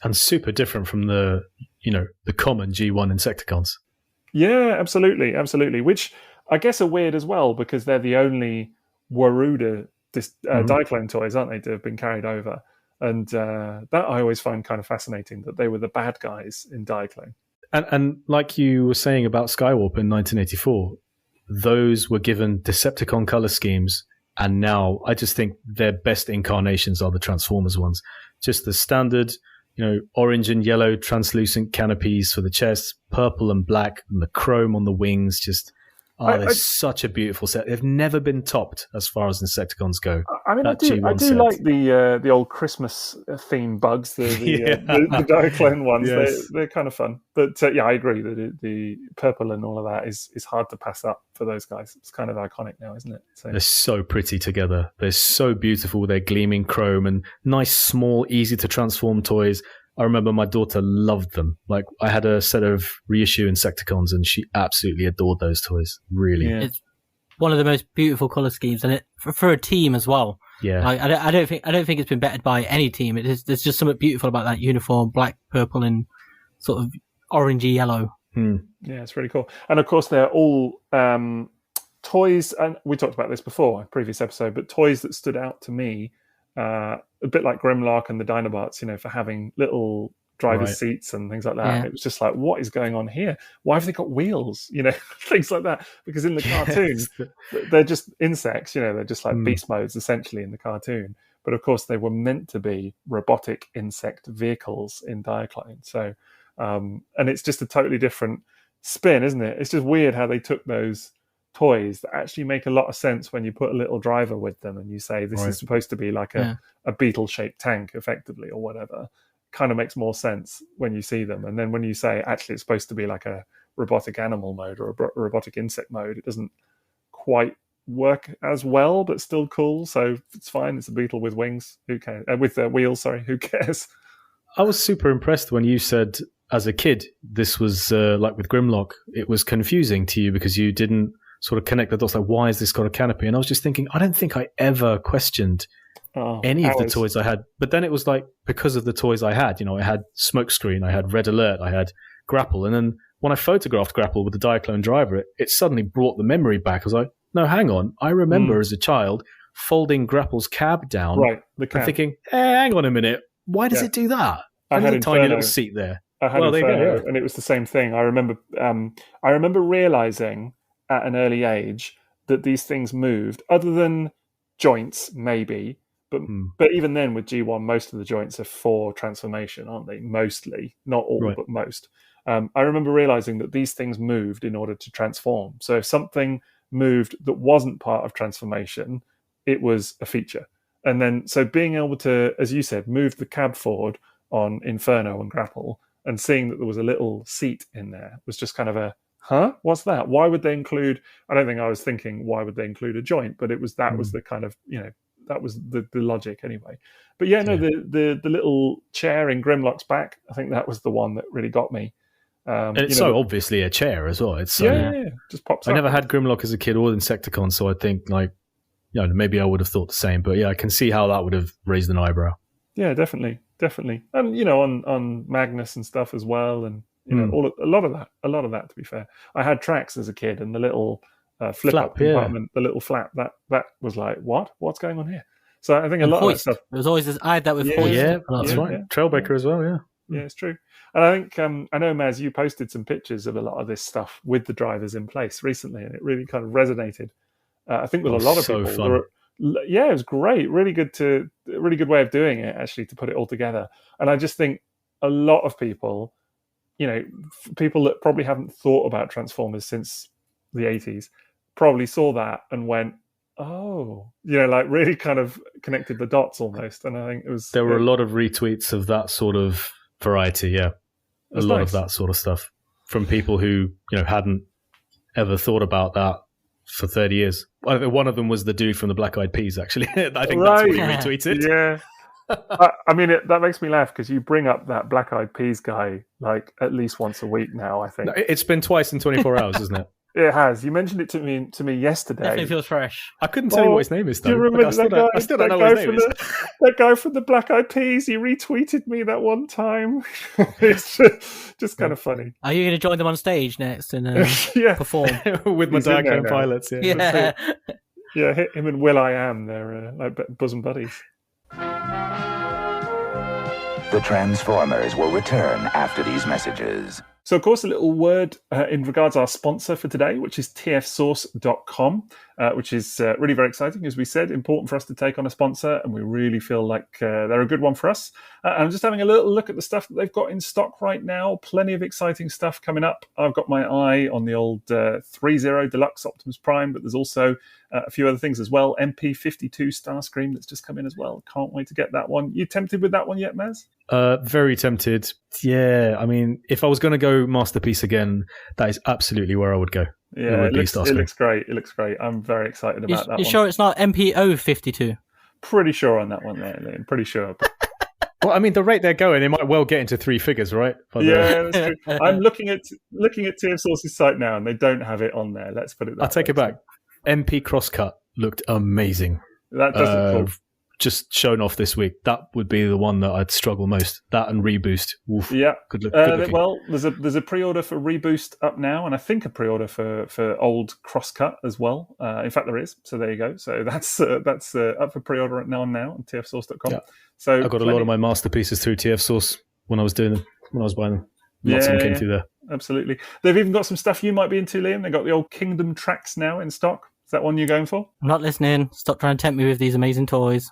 And super different from the common G1 Insecticons. Yeah, absolutely. Which I guess are weird as well because they're the only Waruda Diaclone toys, aren't they, to have been carried over. And that I always find kind of fascinating that they were the bad guys in Diaclone. And like you were saying about Skywarp in 1984, those were given Decepticon color schemes, and now I just think their best incarnations are the Transformers ones. Just the standard, orange and yellow translucent canopies for the chests, purple and black, and the chrome on the wings. Just they're such a beautiful set. They've never been topped as far as Insecticons go. I mean, I do like the old Christmas theme bugs, the Diaclone ones. Yes. They're kind of fun. But I agree that the purple and all of that is hard to pass up for those guys. It's kind of iconic now, isn't it? So. They're so pretty together. They're so beautiful. They're gleaming chrome and nice, small, easy to transform toys. I remember my daughter loved them. I had a set of reissue Insecticons and she absolutely adored those toys. Really. Yeah. It's one of the most beautiful color schemes, and for a team as well. Yeah. I don't think it's been bettered by any team. There's just something beautiful about that uniform, black, purple, and sort of orangey yellow. Yeah, it's really cool. And of course, they're all toys, and we talked about this before in a previous episode, but toys that stood out to me, a bit like Grimlock and the Dinobots, for having little driver's seats and things like that. Yeah. It was just like, what is going on here? Why have they got wheels? Things like that. Because in the cartoon, they're just insects, they're just like beast modes essentially in the cartoon. But of course, they were meant to be robotic insect vehicles in Diaclone. So, and it's just a totally different spin, isn't it? It's just weird how they took those toys that actually make a lot of sense when you put a little driver with them and you say this is supposed to be like a beetle-shaped tank, effectively, or whatever. Kind of makes more sense when you see them. And then when you say actually it's supposed to be like a robotic animal mode or a robotic insect mode, it doesn't quite work as well, but still cool. So it's fine. It's a beetle with wings. Who cares? With wheels, sorry. Who cares? I was super impressed when you said as a kid this was like with Grimlock, it was confusing to you because you didn't sort of connect the dots, like why has this got a canopy? And I was just thinking, I don't think I ever questioned any of the toys I had. But then it was like, because of the toys I had, I had Smokescreen, I had Red Alert, I had Grapple. And then when I photographed Grapple with the Diaclone driver, it suddenly brought the memory back. I was like, no, hang on. I remember as a child folding Grapple's cab down, Right, the cab. and thinking, hang on a minute, why does it do that? I had There's a tiny Inferno. little seat there. I had There you Inferno, go. and it was the same thing. I remember realizing at an early age that these things moved, other than joints, maybe. But even then, with G1, most of the joints are for transformation, aren't they? Mostly, not all, Right. but most. I remember realizing that these things moved in order to transform. So if something moved that wasn't part of transformation, it was a feature. And then, so being able to, as you said, move the cab forward on Inferno and Grapple, and seeing that there was a little seat in there was just kind of a, huh? What's that? Why would they include? I don't think I was thinking, why would they include a joint? But it was was the kind of, that was the logic anyway. But the little chair in Grimlock's back, I think that was the one that really got me. And it's obviously a chair as well. It's just pops I up. never had Grimlock as a kid or Insecticon, so I think maybe I would have thought the same. But yeah, I can see how that would have raised an eyebrow. Yeah, definitely. And on Magnus and stuff as well, and a lot of that. To be fair, I had Trax as a kid, and the little flip up compartment, the little flap, that was like, what's going on here? So I think a lot of that stuff. There was always this. I had that with Hoist. Yeah, that's right. Yeah. Trailbreaker as well. Yeah. Yeah, it's true. And I think I know, Maz, you posted some pictures of a lot of this stuff with the drivers in place recently, and it really kind of resonated. I think with a lot of people. Fun. It was great. Really good way of doing it, actually, to put it all together. And I just think a lot of people, people that probably haven't thought about Transformers since the 80s, probably saw that and went, oh, really kind of connected the dots almost. And I think there were a lot of retweets of that sort of variety. Yeah, a lot of that sort of stuff from people who hadn't ever thought about that for 30 years. I think one of them was the dude from the Black Eyed Peas, actually. I think that's what he retweeted. Yeah. That makes me laugh because you bring up that Black Eyed Peas guy like at least once a week now, I think. No, it's been twice in 24 hours, isn't it? It has. You mentioned it to me yesterday. Definitely feels fresh. I couldn't tell you what his name is, though. Do you remember that guy? I still don't know what his name is. That guy from the Black Eyed Peas, he retweeted me that one time. It's just kind of funny. Are you going to join them on stage next and perform? With my Diaclone pilots, Yeah. Yeah, him and Will I Am, they're like bosom buddies. The Transformers will return after these messages. So, of course, a little word in regards to our sponsor for today, which is TFSauce.com, which is really very exciting. As we said, important for us to take on a sponsor, and we really feel like they're a good one for us. I'm just having a little look at the stuff that they've got in stock right now. Plenty of exciting stuff coming up. I've got my eye on the old 3.0 Deluxe Optimus Prime, but there's also a few other things as well. MP52 Starscream that's just come in as well. Can't wait to get that one. You tempted with that one yet, Maz? Very tempted. Yeah, I mean, if I was going to go Masterpiece again, that is absolutely where I would go. Yeah, it looks great. It looks great. I'm very excited about that one. You sure it's not MPO52? Pretty sure on that one there, Liam. Pretty sure. Well, I mean, the rate they're going, they might well get into three figures, right? Yeah, that's true. I'm looking at TF Source's site now, and they don't have it on there. Let's put it that way. I'll take it back. MP Crosscut looked amazing. That does look cool. Just shown off this week. That would be the one that I'd struggle most. That and Reboost. Oof, yeah. Good look. Well, there's a pre-order for Reboost up now, and I think a pre-order for old Crosscut as well. In fact, there is. So there you go. So that's up for pre-order now on tfsource.com. Yeah. So I got a lot of my masterpieces through TF Source when I was doing them, when I was buying them. Lots of them came through there. Absolutely. They've even got some stuff you might be into, Liam. They've got the old Kingdom tracks now in stock. Is that one you're going for? I'm not listening. Stop trying to tempt me with these amazing toys.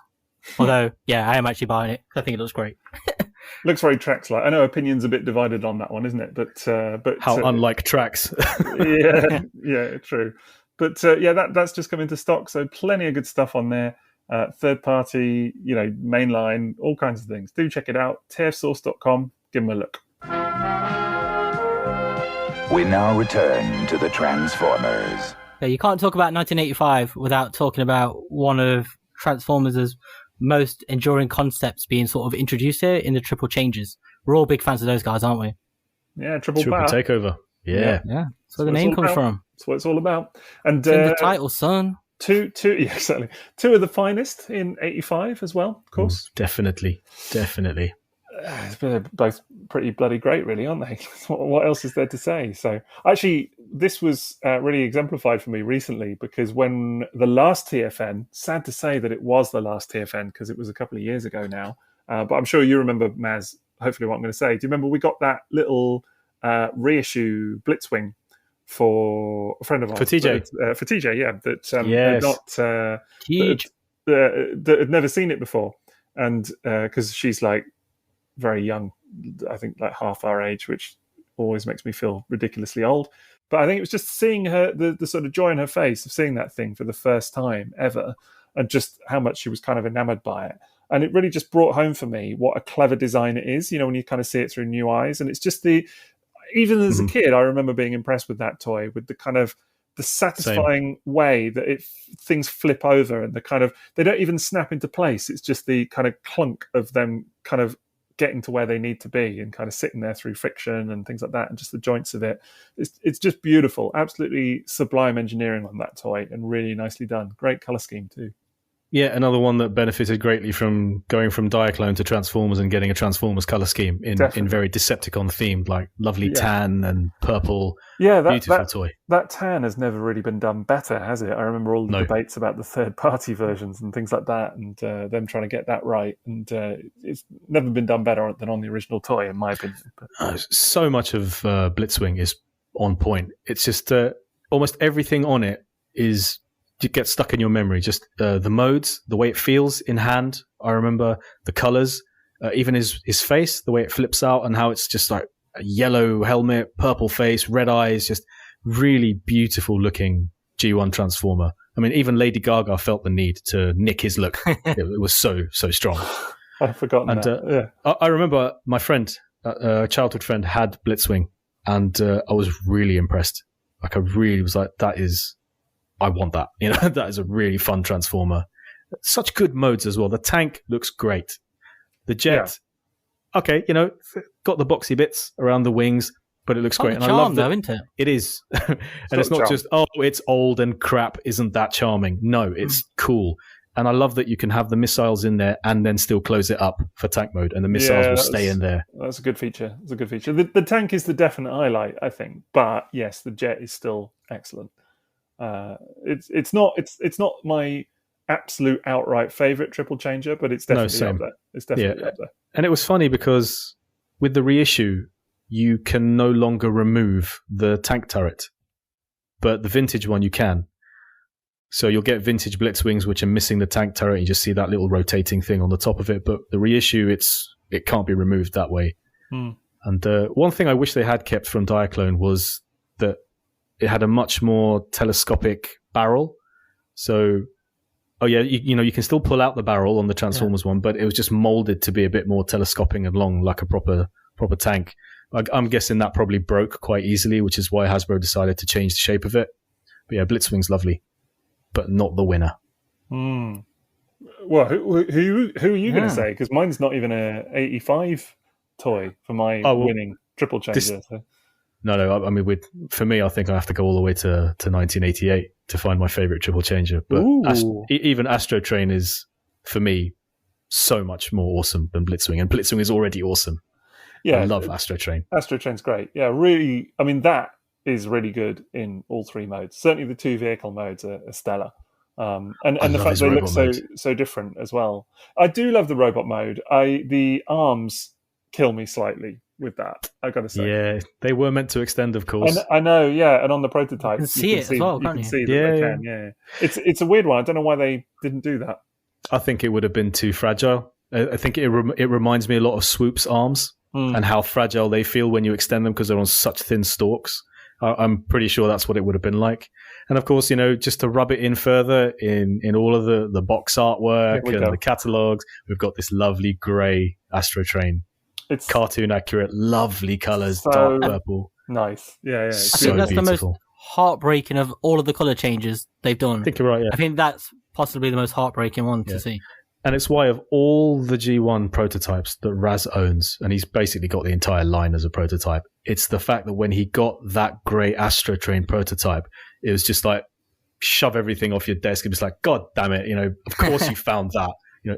Although, yeah, I am actually buying it. I think it looks great. Looks very Trax-like. I know opinions a bit divided on that one, isn't it? But how unlike Trax. yeah, true. But that's just come into stock. So plenty of good stuff on there. Third party, mainline, all kinds of things. Do check it out. tfsource.com. Give them a look. We now return to the Transformers. Yeah, you can't talk about 1985 without talking about one of Transformers' most enduring concepts being sort of introduced here in the Triple Changes. We're all big fans of those guys, aren't we? Yeah, Triple Takeover. Yeah. That's where the name comes from. That's what it's all about. And it's in the title, son. Two, exactly. Two of the finest in 85 as well, of course. Definitely. They're both pretty bloody great, really, aren't they? What else is there to say? So, actually, this was really exemplified for me recently, because when the last TFN, sad to say that it was the last TFN because it was a couple of years ago now, but I'm sure you remember, Maz, hopefully what I'm going to say. Do you remember we got that little reissue Blitzwing for a friend of ours? For TJ. For TJ, yeah. That Yes. Huge. that had never seen it before. And because she's like very young, I think like half our age, which always makes me feel ridiculously old. But I think it was just seeing her, the sort of joy in her face of seeing that thing for the first time ever, and just how much she was kind of enamored by it. And it really just brought home for me what a clever design it is, when you kind of see it through new eyes. And it's just even as a kid, I remember being impressed with that toy, with the kind of the satisfying way that things flip over, and the kind of, they don't even snap into place. It's just the kind of clunk of them kind of getting to where they need to be and kind of sitting there through friction and things like that, and just the joints of it. It's just beautiful. Absolutely sublime engineering on that toy, and really nicely done. Great color scheme too. Yeah, another one that benefited greatly from going from Diaclone to Transformers and getting a Transformers color scheme in very Decepticon themed, like lovely tan and purple. Yeah, beautiful toy. That tan has never really been done better, has it? I remember all the debates about the third-party versions and things like that, and them trying to get that right. And it's never been done better than on the original toy, in my opinion. So much of Blitzwing is on point. It's just almost everything on it is... You get stuck in your memory. Just the modes, the way it feels in hand. I remember the colors, even his face, the way it flips out, and how it's just like a yellow helmet, purple face, red eyes, just really beautiful looking G1 Transformer. I mean, even Lady Gaga felt the need to nick his look. It was so strong. I've forgotten that. Yeah. I remember my friend, a childhood friend, had Blitzwing, and I was really impressed. Like, I really was like, I want that. That is a really fun Transformer. Such good modes as well. The tank looks great. The jet, okay, got the boxy bits around the wings, but it looks great. And I love that. Isn't it? It is. And it's not just, it's old and crap, isn't that charming? No, it's cool. And I love that you can have the missiles in there and then still close it up for tank mode, and the missiles will stay in there. That's a good feature. The tank is the definite highlight, I think. But yes, the jet is still excellent. It's not my absolute outright favorite triple changer, but it's definitely up there. It's definitely up there. And it was funny because with the reissue, you can no longer remove the tank turret, but the vintage one you can. So you'll get vintage Blitzwings which are missing the tank turret. You just see that little rotating thing on the top of it. But the reissue, it can't be removed that way. And one thing I wish they had kept from Diaclone was that it had a much more telescopic barrel. So, you can still pull out the barrel on the Transformers one, but it was just molded to be a bit more telescoping and long, like a proper tank. I'm guessing that probably broke quite easily, which is why Hasbro decided to change the shape of it. But yeah, Blitzwing's lovely, but not the winner. Well, who are you going to say? Because mine's not even a 85 toy for my winning triple changer. No. I mean, for me, I think I have to go all the way to 1988 to find my favorite triple changer. But even Astro Train is, for me, so much more awesome than Blitzwing, and Blitzwing is already awesome. Yeah, I love Astro Train. Astro Train's great. Yeah, really. I mean, that is really good in all three modes. Certainly, the two vehicle modes are stellar. And the fact they look so different as well. I do love the robot mode. The arms kill me slightly with that, I gotta say. Yeah, they were meant to extend, of course. I know, yeah, and on the prototype you can see it as well, can't you? See that they can, yeah. It's a weird one. I don't know why they didn't do that. I think it would have been too fragile. I think it reminds me a lot of Swoop's arms and how fragile they feel when you extend them because they're on such thin stalks. I'm pretty sure that's what it would have been like. And of course, just to rub it in further in all of the box artwork and the catalogs, we've got this lovely grey Astro Train. It's cartoon accurate, lovely colours, dark purple. Nice. Yeah. I think that's beautiful. The most heartbreaking of all of the colour changes they've done. I think you're right, yeah. I think that's possibly the most heartbreaking one to see. And it's why of all the G1 prototypes that Raz owns, and he's basically got the entire line as a prototype, it's the fact that when he got that grey Astro Train prototype, it was just like, shove everything off your desk. It was like, God damn it, of course you found that.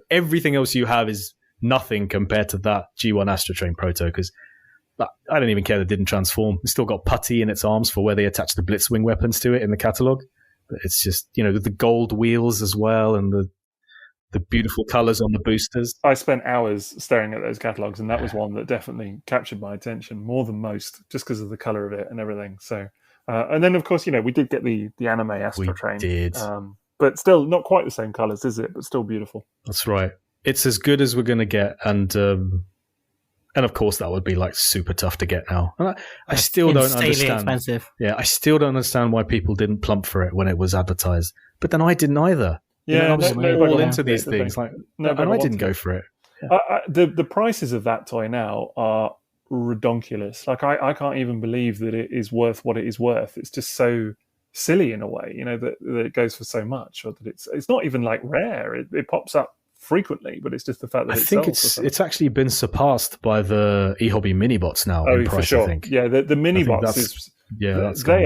Everything else you have is nothing compared to that G1 Astro Train proto, because I don't even care that it didn't transform. It's still got putty in its arms for where they attach the Blitzwing weapons to it in the catalogue. But it's just, the gold wheels as well and the beautiful colours on the boosters. I spent hours staring at those catalogues, and that was one that definitely captured my attention more than most, just because of the colour of it and everything. So, and then of course, we did get the anime Astro Train. We did. But still not quite the same colours, is it? But still beautiful. That's right. It's as good as we're going to get, and of course that would be like super tough to get now. And I still don't understand. Expensive. Yeah, I still don't understand why people didn't plump for it when it was advertised. But then I didn't either. Yeah, I was all into these things, and I didn't go for it. Yeah. The prices of that toy now are redonkulous. Like I can't even believe that it is worth what it is worth. It's just so silly in a way, that it goes for so much, or that it's not even like rare. It pops up frequently, but it's just the fact that I think it's actually been surpassed by the eHobby mini-bots now in price, for sure. I think. Yeah, the mini-bots is... Yeah, they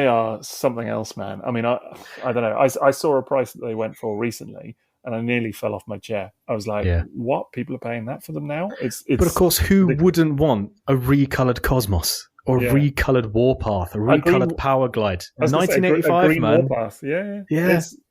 are something else, man. I mean, I don't know. I saw a price that they went for recently, and I nearly fell off my chair. I was like, "What? People are paying that for them now?" But of course, who wouldn't want a recolored Cosmos or a recolored Warpath, a recolored Power Glide? 1985, green man. Warpath. Yeah.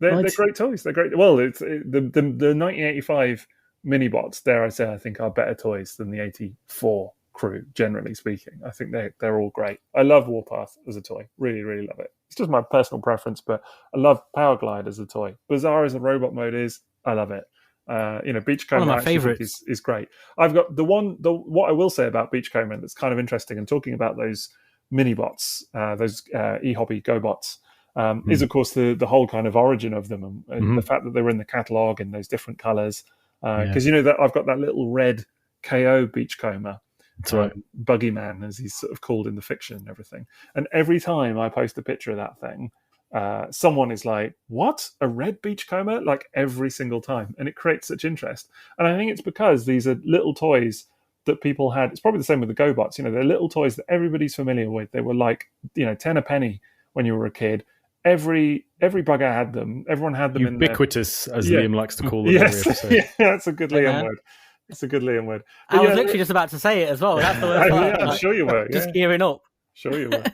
They're great toys. They're great. Well, the 1985 mini-bots, dare I say, I think are better toys than the 84. Crew, generally speaking. I think they're all great. I love Warpath as a toy. Really, really love it. It's just my personal preference, but I love Power Glide as a toy. Bizarre as the robot mode is, I love it. Beachcomber, one of my favorites, is great. I've got what I will say about Beachcomber that's kind of interesting, and talking about those mini-bots, those eHobby GoBots, is of course the whole kind of origin of them, and the fact that they were in the catalogue in those different colours. Because that I've got that little red KO Beachcomber. That's right. Buggy Man, as he's sort of called in the fiction and everything. And every time I post a picture of that thing, someone is like, "What? A red Beachcomber?" Like every single time. And it creates such interest. And I think it's because these are little toys that people had. It's probably the same with the GoBots. They're little toys that everybody's familiar with. They were like, 10 a penny when you were a kid. Every bugger had them. Everyone had them ubiquitous, as Liam likes to call them. Yes, that's a good Liam word. It's a good Liam word. But I was literally just about to say it as well. That's the worst part. I'm sure you were. Just gearing up. Sure you were.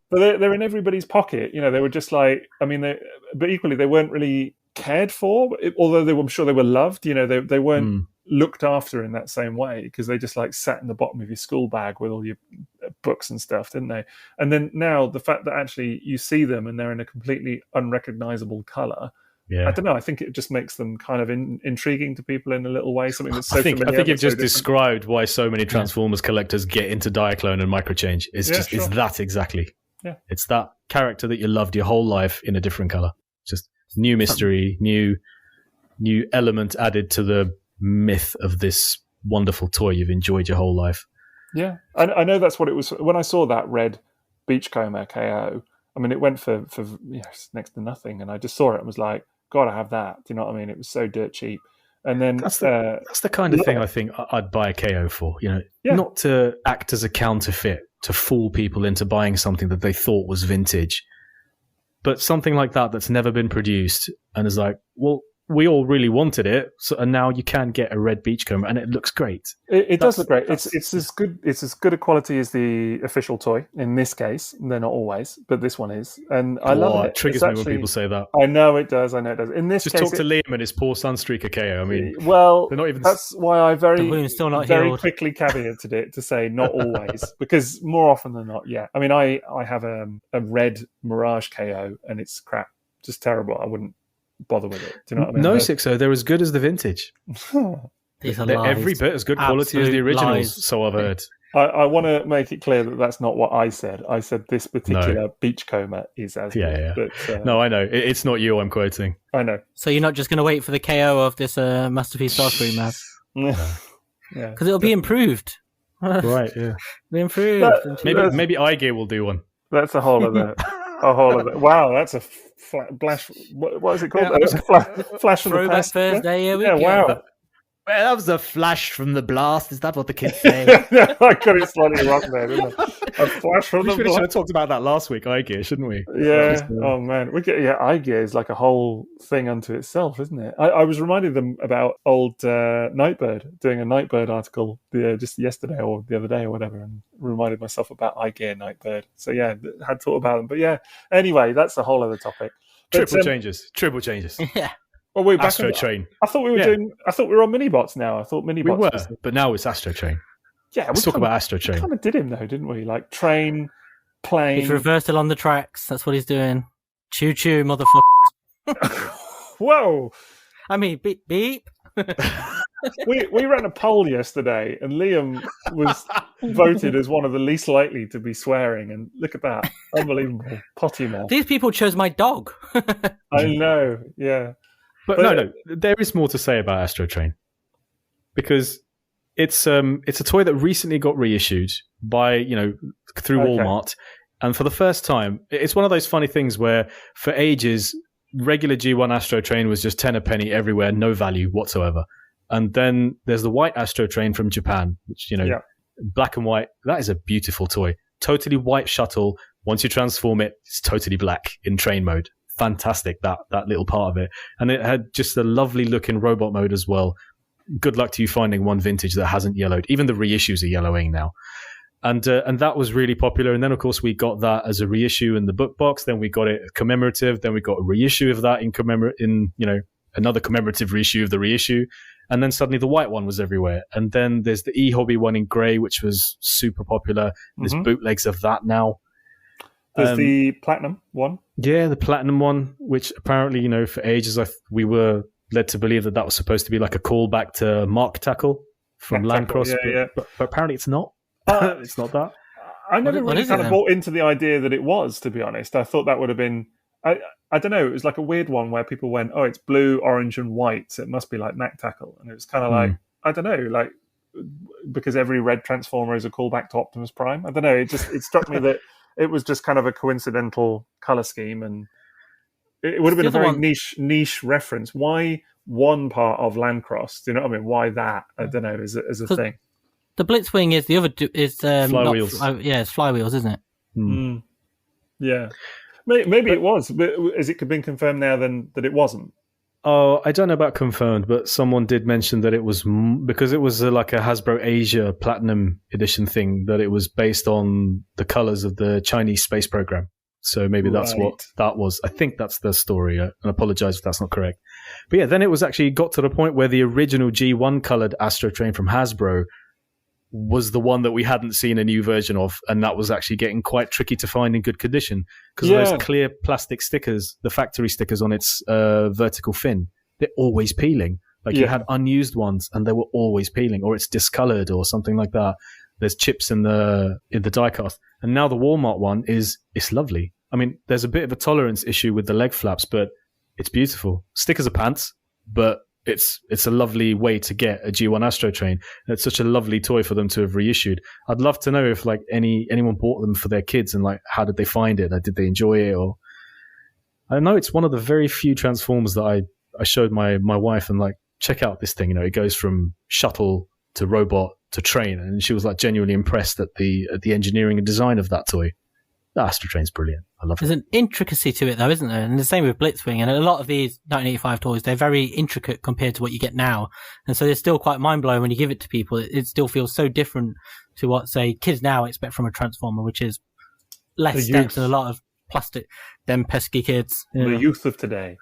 But they're in everybody's pocket. They were just like, but equally they weren't really cared for, although I'm sure they were loved. They weren't looked after in that same way, because they just like sat in the bottom of your school bag with all your books and stuff, didn't they? And then now the fact that actually you see them and they're in a completely unrecognizable color. Yeah. I don't know. I think it just makes them kind of intriguing to people in a little way. Something that's so familiar. I think you've just described why so many Transformers collectors get into Diaclone and Micro Change. It's it's that exactly. Yeah. It's that character that you loved your whole life in a different color. Just new mystery, new element added to the myth of this wonderful toy you've enjoyed your whole life. Yeah, I know that's what it was. When I saw that red Beachcomber KO, it went for next to nothing, and I just saw it and was like, God, I have that. Do you know what I mean? It was so dirt cheap. And then that's the kind of thing I think I'd buy a KO for. Not to act as a counterfeit to fool people into buying something that they thought was vintage, but something like that's never been produced and is like, well, we all really wanted it, and now you can get a red Beachcomber, and it looks great. It does look great. It's as good. It's as good a quality as the official toy. In this case, they're not always, but this one is, and I love it. It triggers me when people say that. I know it does. In this just case, talk to Liam and his poor Sunstreaker KO. They're not even. That's why I very healed. quickly caveated it to say not always, because more often than not, yeah. I have a red Mirage KO, and it's crap, just terrible. I wouldn't bother with it. Do you know what I mean? No, Sixo, they're as good as the vintage. They're every bit as good quality as the originals, lies. So I've heard. I want to make it clear that that's not what I said. I said this particular Beachcomber is as good. But, no, I know. It's not you I'm quoting. I know. So you're not just going to wait for the KO of this Masterpiece Starscream map? Yeah. Because it'll be improved. Right, yeah. Be improved. Maybe iGear will do one. That's a whole other... Wow, that's a flash. What is it called? Flash from the past. Thursday. Here we go. Wow. Well, that was a flash from the blast. Is that what the kids say? I got it slightly wrong there, didn't I? A flash from We the should block. have talked about that last week, eye gear, shouldn't we? Yeah. Oh man, eye gear is like a whole thing unto itself, isn't it? I was reminding them about old Nightbird, doing a Nightbird article just yesterday or the other day or whatever, and reminded myself about eye gear, Nightbird. So yeah, had thought about them. But yeah, anyway, that's a whole other topic. But, Triple changes. Yeah. well, we're back Astro on, Train. I thought we were doing. I thought we were on Minibots now. I thought Minibots. We were, but now it's Astro Train. Yeah, Let's talk about Astro We Train. kind of did him though, didn't we? Like train, plane. He's reversal on the tracks. That's what he's doing. Choo choo, motherfucker. Whoa! I mean, beep beep. We ran a poll yesterday, and Liam was voted as one of the least likely to be swearing. And look at that, unbelievable potty mouth. These people chose my dog. I know, yeah. But no, there is more to say about Astro Train because it's a toy that recently got reissued by through Walmart, and for the first time, it's one of those funny things where for ages regular G1 Astro Train was just 10 a penny everywhere, no value whatsoever. And then there's the white Astro Train from Japan, which black and white. That is a beautiful toy. Totally white shuttle. Once you transform it, it's totally black in train mode. Fantastic, that little part of it. And it had just a lovely looking robot mode as well. Good luck to you finding one vintage that hasn't yellowed. Even the reissues are yellowing now. And that was really popular. And then, of course, we got that as a reissue in the book box. Then we got it commemorative. Then we got a reissue of that in another commemorative reissue of the reissue. And then suddenly the white one was everywhere. And then there's the e-hobby one in grey, which was super popular. There's bootlegs of that now. There's the platinum one. Yeah, the platinum one, which apparently, for ages we were led to believe that was supposed to be like a callback to Mark Tackle from Landcross. But apparently it's not. It's not that. I never really kind of bought into the idea that it was, to be honest. I thought that would have been... I don't know, it was like a weird one where people went, oh, it's blue, orange, and white, so it must be like Mac Tackle. And it was kind of like, I don't know, like, because every red Transformer is a callback to Optimus Prime. I don't know, it struck me that it was just kind of a coincidental colour scheme, and it would have been a very niche reference. Why one part of Landcross? Do you know what I mean? Why that? I don't know, as a thing. The Blitzwing is the other is flywheels. It's flywheels, isn't it? Yeah. Maybe it was, but has it been confirmed now then that it wasn't? Oh, I don't know about confirmed, but someone did mention that it was because it was like a Hasbro Asia Platinum Edition thing, that it was based on the colors of the Chinese space program. So maybe that's what that was. I think that's the story, and I apologize if that's not correct. But yeah, then it was actually got to the point where the original G1 colored Astro Train from Hasbro was the one that we hadn't seen a new version of, and that was actually getting quite tricky to find in good condition because those clear plastic stickers, the factory stickers on its vertical fin, they're always peeling. Like you had unused ones and they were always peeling, or it's discolored or something like that. There's chips in the die cast. And now the Walmart one it's lovely. I mean, there's a bit of a tolerance issue with the leg flaps, but it's beautiful. Stickers are pants, but it's a lovely way to get a G1 Astro Train. And it's such a lovely toy for them to have reissued. I'd love to know if like anyone bought them for their kids and like how did they find it? Did they enjoy it? Or I know it's one of the very few Transformers that I showed my wife and like, check out this thing. It goes from shuttle to robot to train, and she was like genuinely impressed at the engineering and design of that toy. The Astro Train's brilliant. I love it. There's an intricacy to it, though, isn't there? And the same with Blitzwing. And a lot of these 1985 toys, they're very intricate compared to what you get now. And so they're still quite mind-blowing when you give it to people. It still feels so different to what, say, kids now expect from a Transformer, which is less steps and a lot of plastic. Them pesky kids. The youth of today.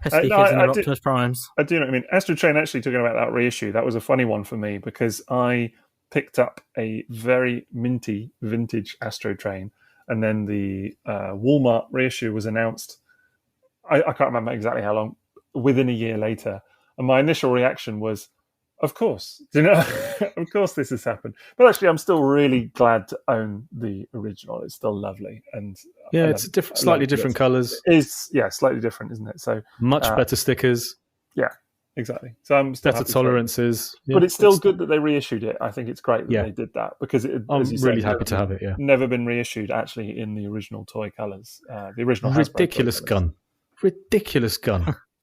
Pesky kids and their Optimus Primes. I do know what I mean. Astro Train, actually, talking about that reissue, that was a funny one for me because I picked up a very minty vintage Astro Train. And then the Walmart reissue was announced, I can't remember exactly how long, within a year later. And my initial reaction was, of course, of course this has happened. But actually, I'm still really glad to own the original. It's still lovely. And yeah, it's slightly different colours. It's slightly different, isn't it? So much better stickers. Yeah. Exactly. So I'm still better tolerances. But it's still good that they reissued it. I think it's great that they did that because I'm really happy to have it. Yeah, never been reissued actually in the original toy colors. The original ridiculous gun.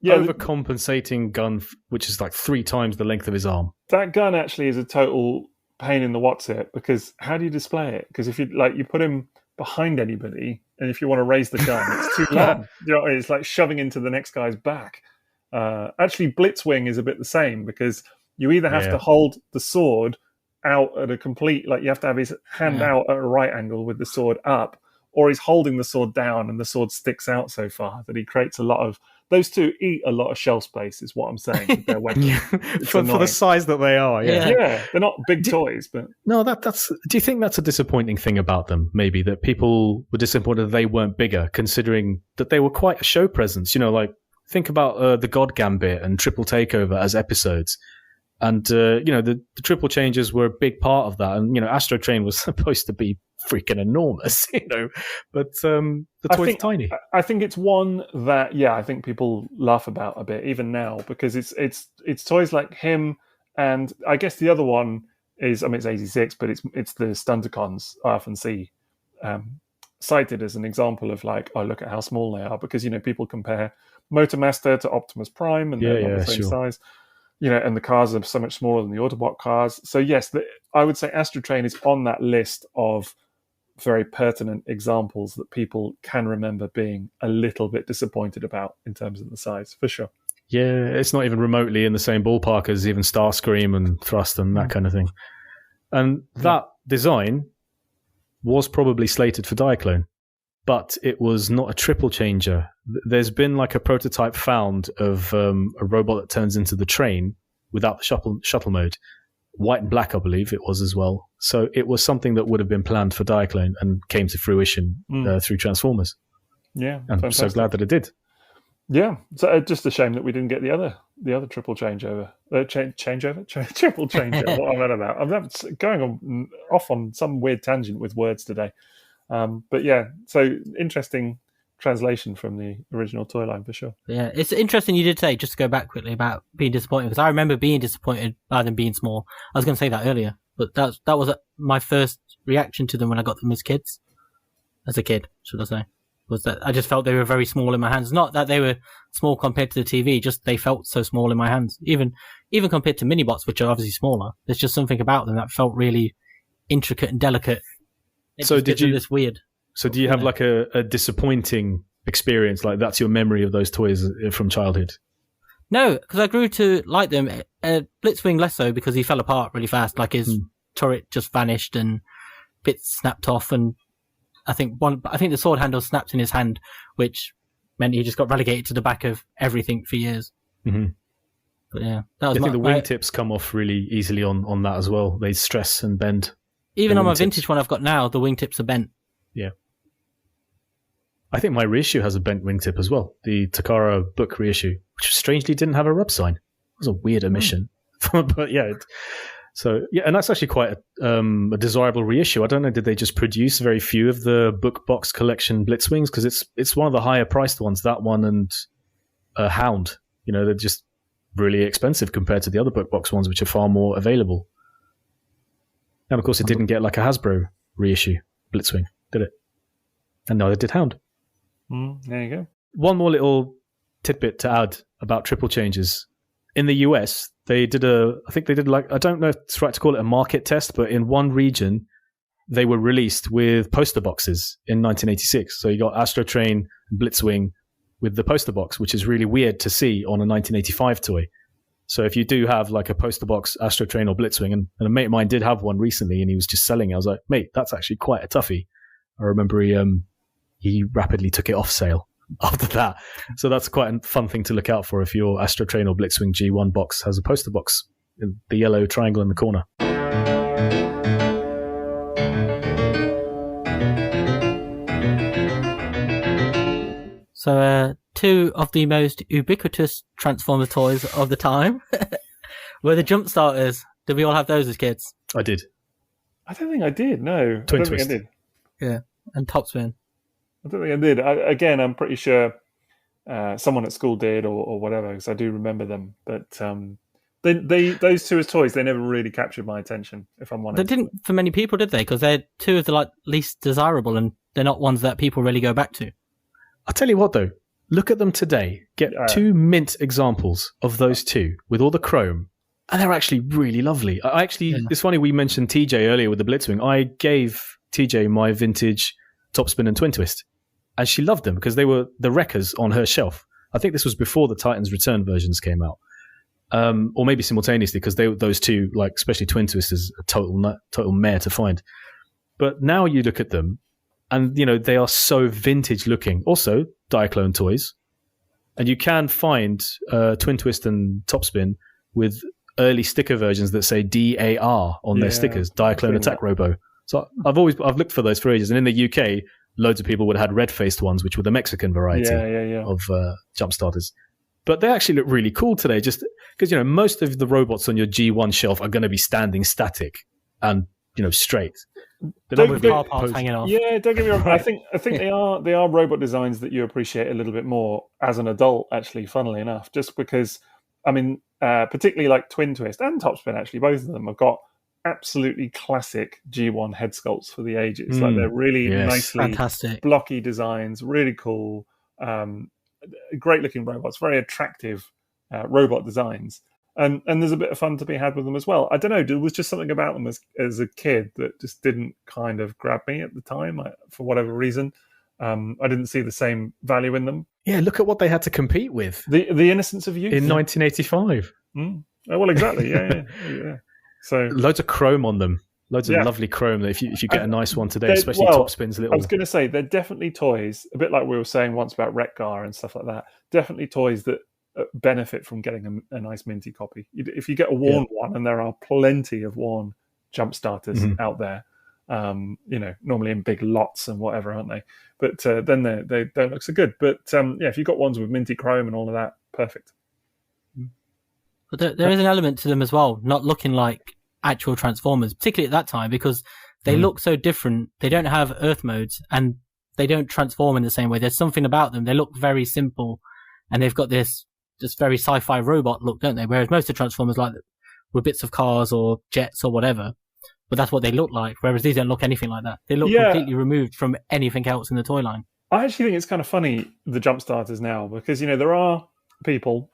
Yeah, overcompensating gun, which is like 3 times the length of his arm. That gun actually is a total pain in the what's it, because how do you display it? Because if you put him behind anybody, and if you want to raise the gun, it's too long. It's like shoving into the next guy's back. Actually, Blitzwing is a bit the same, because you either have to hold the sword out at a complete, you have to have his hand out at a right angle with the sword up, or he's holding the sword down and the sword sticks out so far that he creates a lot of. Those two eat a lot of shelf space, is what I'm saying. With their weapons. for the size that they are. Yeah, they're not big toys, but no, that's. Do you think that's a disappointing thing about them? Maybe that people were disappointed that they weren't bigger, considering that they were quite a show presence. Think about the God Gambit and Triple Takeover as episodes. And, the triple changes were a big part of that. And, Astro Train was supposed to be freaking enormous, but the toy's tiny. I think it's one that, I think people laugh about a bit, even now, because it's toys like him. And I guess the other one is, it's 86, but it's the Stunticons I often see cited as an example of look at how small they are, because, people compare Motormaster to Optimus Prime, and they're not the same size. And the cars are so much smaller than the Autobot cars. So yes, I would say Astro Train is on that list of very pertinent examples that people can remember being a little bit disappointed about in terms of the size, for sure. Yeah, it's not even remotely in the same ballpark as even Starscream and Thrust and that kind of thing. And that design was probably slated for Diaclone, but it was not a triple changer. There's been a prototype found of a robot that turns into the train without the shuttle mode. White and black, I believe it was as well. So it was something that would have been planned for Diaclone and came to fruition through Transformers. Yeah, and I'm so glad that it did. Yeah, so just a shame that we didn't get the other triple changeover. Triple changeover. What am I about? I'm going off on some weird tangent with words today. But yeah, so interesting translation from the original toy line, for sure. Yeah, it's interesting you did say, just to go back quickly, about being disappointed, because I remember being disappointed by them being small. I was going to say that earlier, but that was my first reaction to them when I got them as a kid, should I say, was that I just felt they were very small in my hands. Not that they were small compared to the TV, just they felt so small in my hands. Even compared to Minibots, which are obviously smaller, there's just something about them that felt really intricate and delicate. So did you? This weird. So do you have a disappointing experience? That's your memory of those toys from childhood? No, because I grew to like them. Blitzwing less so, because he fell apart really fast. His turret just vanished and bits snapped off, and I think the sword handle snapped in his hand, which meant he just got relegated to the back of everything for years. Mm-hmm. But yeah, that was. I think the wingtips come off really easily on that as well. They stress and bend. Even on my vintage one I've got now, the wingtips are bent. Yeah. I think my reissue has a bent wingtip as well. The Takara book reissue, which strangely didn't have a rub sign. It was a weird omission. But yeah. And that's actually quite a desirable reissue. I don't know, did they just produce very few of the book box collection Blitzwings? Because it's one of the higher priced ones, that one and Hound. They're just really expensive compared to the other book box ones, which are far more available. And of course, it didn't get a Hasbro reissue Blitzwing, did it? And neither did Hound. There you go. One more little tidbit to add about triple changes. In the US, I think they did I don't know if it's right to call it a market test, but in one region, they were released with poster boxes in 1986. So you got Astro Train and Blitzwing with the poster box, which is really weird to see on a 1985 toy. So if you do have a poster box Astro Train or Blitzwing, and a mate of mine did have one recently and he was just selling it, I was like, mate, that's actually quite a toughie. I remember he rapidly took it off sale after that. So that's quite a fun thing to look out for if your Astro Train or Blitzwing G1 box has a poster box in the yellow triangle in the corner. So two of the most ubiquitous Transformer toys of the time were the Jump Starters. Did we all have those as kids? I did. I don't think I did, no. Twin Twist. Think I did. Yeah, and Topspin. I don't think I did. Again, I'm pretty sure someone at school did or whatever, because I do remember them. But those two as toys, they never really captured my attention, if I'm honest. They didn't for many people, did they? Because they're two of the least desirable, and they're not ones that people really go back to. I'll tell you what, though. Look at them today. Get two mint examples of those two with all the chrome. And they're actually really lovely. It's funny we mentioned TJ earlier with the Blitzwing. I gave TJ my vintage Topspin and Twin Twist, and she loved them because they were the wreckers on her shelf. I think this was before the Titans Return versions came out, or maybe simultaneously, because those two, like especially Twin Twist, is a total mare to find. But now you look at them, and they are so vintage looking. Also, Diaclone toys, and you can find Twin Twist and Topspin with early sticker versions that say DAR on their stickers, Diaclone Attack Robo. So I've looked for those for ages, and in the UK, loads of people would have had red-faced ones, which were the Mexican variety of jump starters. But they actually look really cool today, just because most of the robots on your G1 shelf are going to be standing static and straight. With car parts hanging off. Yeah, don't get me wrong. I think they are robot designs that you appreciate a little bit more as an adult. Actually, funnily enough, just because particularly like Twin Twist and Topspin, actually, both of them have got absolutely classic G1 head sculpts for the ages. Like they're really nicely fantastic, blocky designs, really cool, great looking robots, very attractive robot designs. And there's a bit of fun to be had with them as well. I don't know, there was just something about them as a kid that just didn't kind of grab me at the time, for whatever reason. I didn't see the same value in them. Yeah, look at what they had to compete with. The innocence of youth. In 1985. Oh, well, exactly, yeah. So loads of chrome on them. Loads of lovely chrome. If you get a nice one today, especially Topspin's little. I was going to say, they're definitely toys, a bit like we were saying once about Retgar and stuff like that. Definitely toys that benefit from getting a nice minty copy. If you get a worn one, and there are plenty of worn jump starters out there, normally in big lots and whatever, aren't they? But then they don't look so good. But if you've got ones with minty chrome and all of that, perfect. But there is an element to them as well, not looking like actual Transformers, particularly at that time, because they look so different. They don't have Earth modes, and they don't transform in the same way. There's something about them. They look very simple, and they've got this just very sci-fi robot look, don't they? Whereas most of Transformers, like, were bits of cars or jets or whatever, but that's what they look like. Whereas these don't look anything like that. They look completely removed from anything else in the toy line. I actually think it's kind of funny, the jump starters now, because there are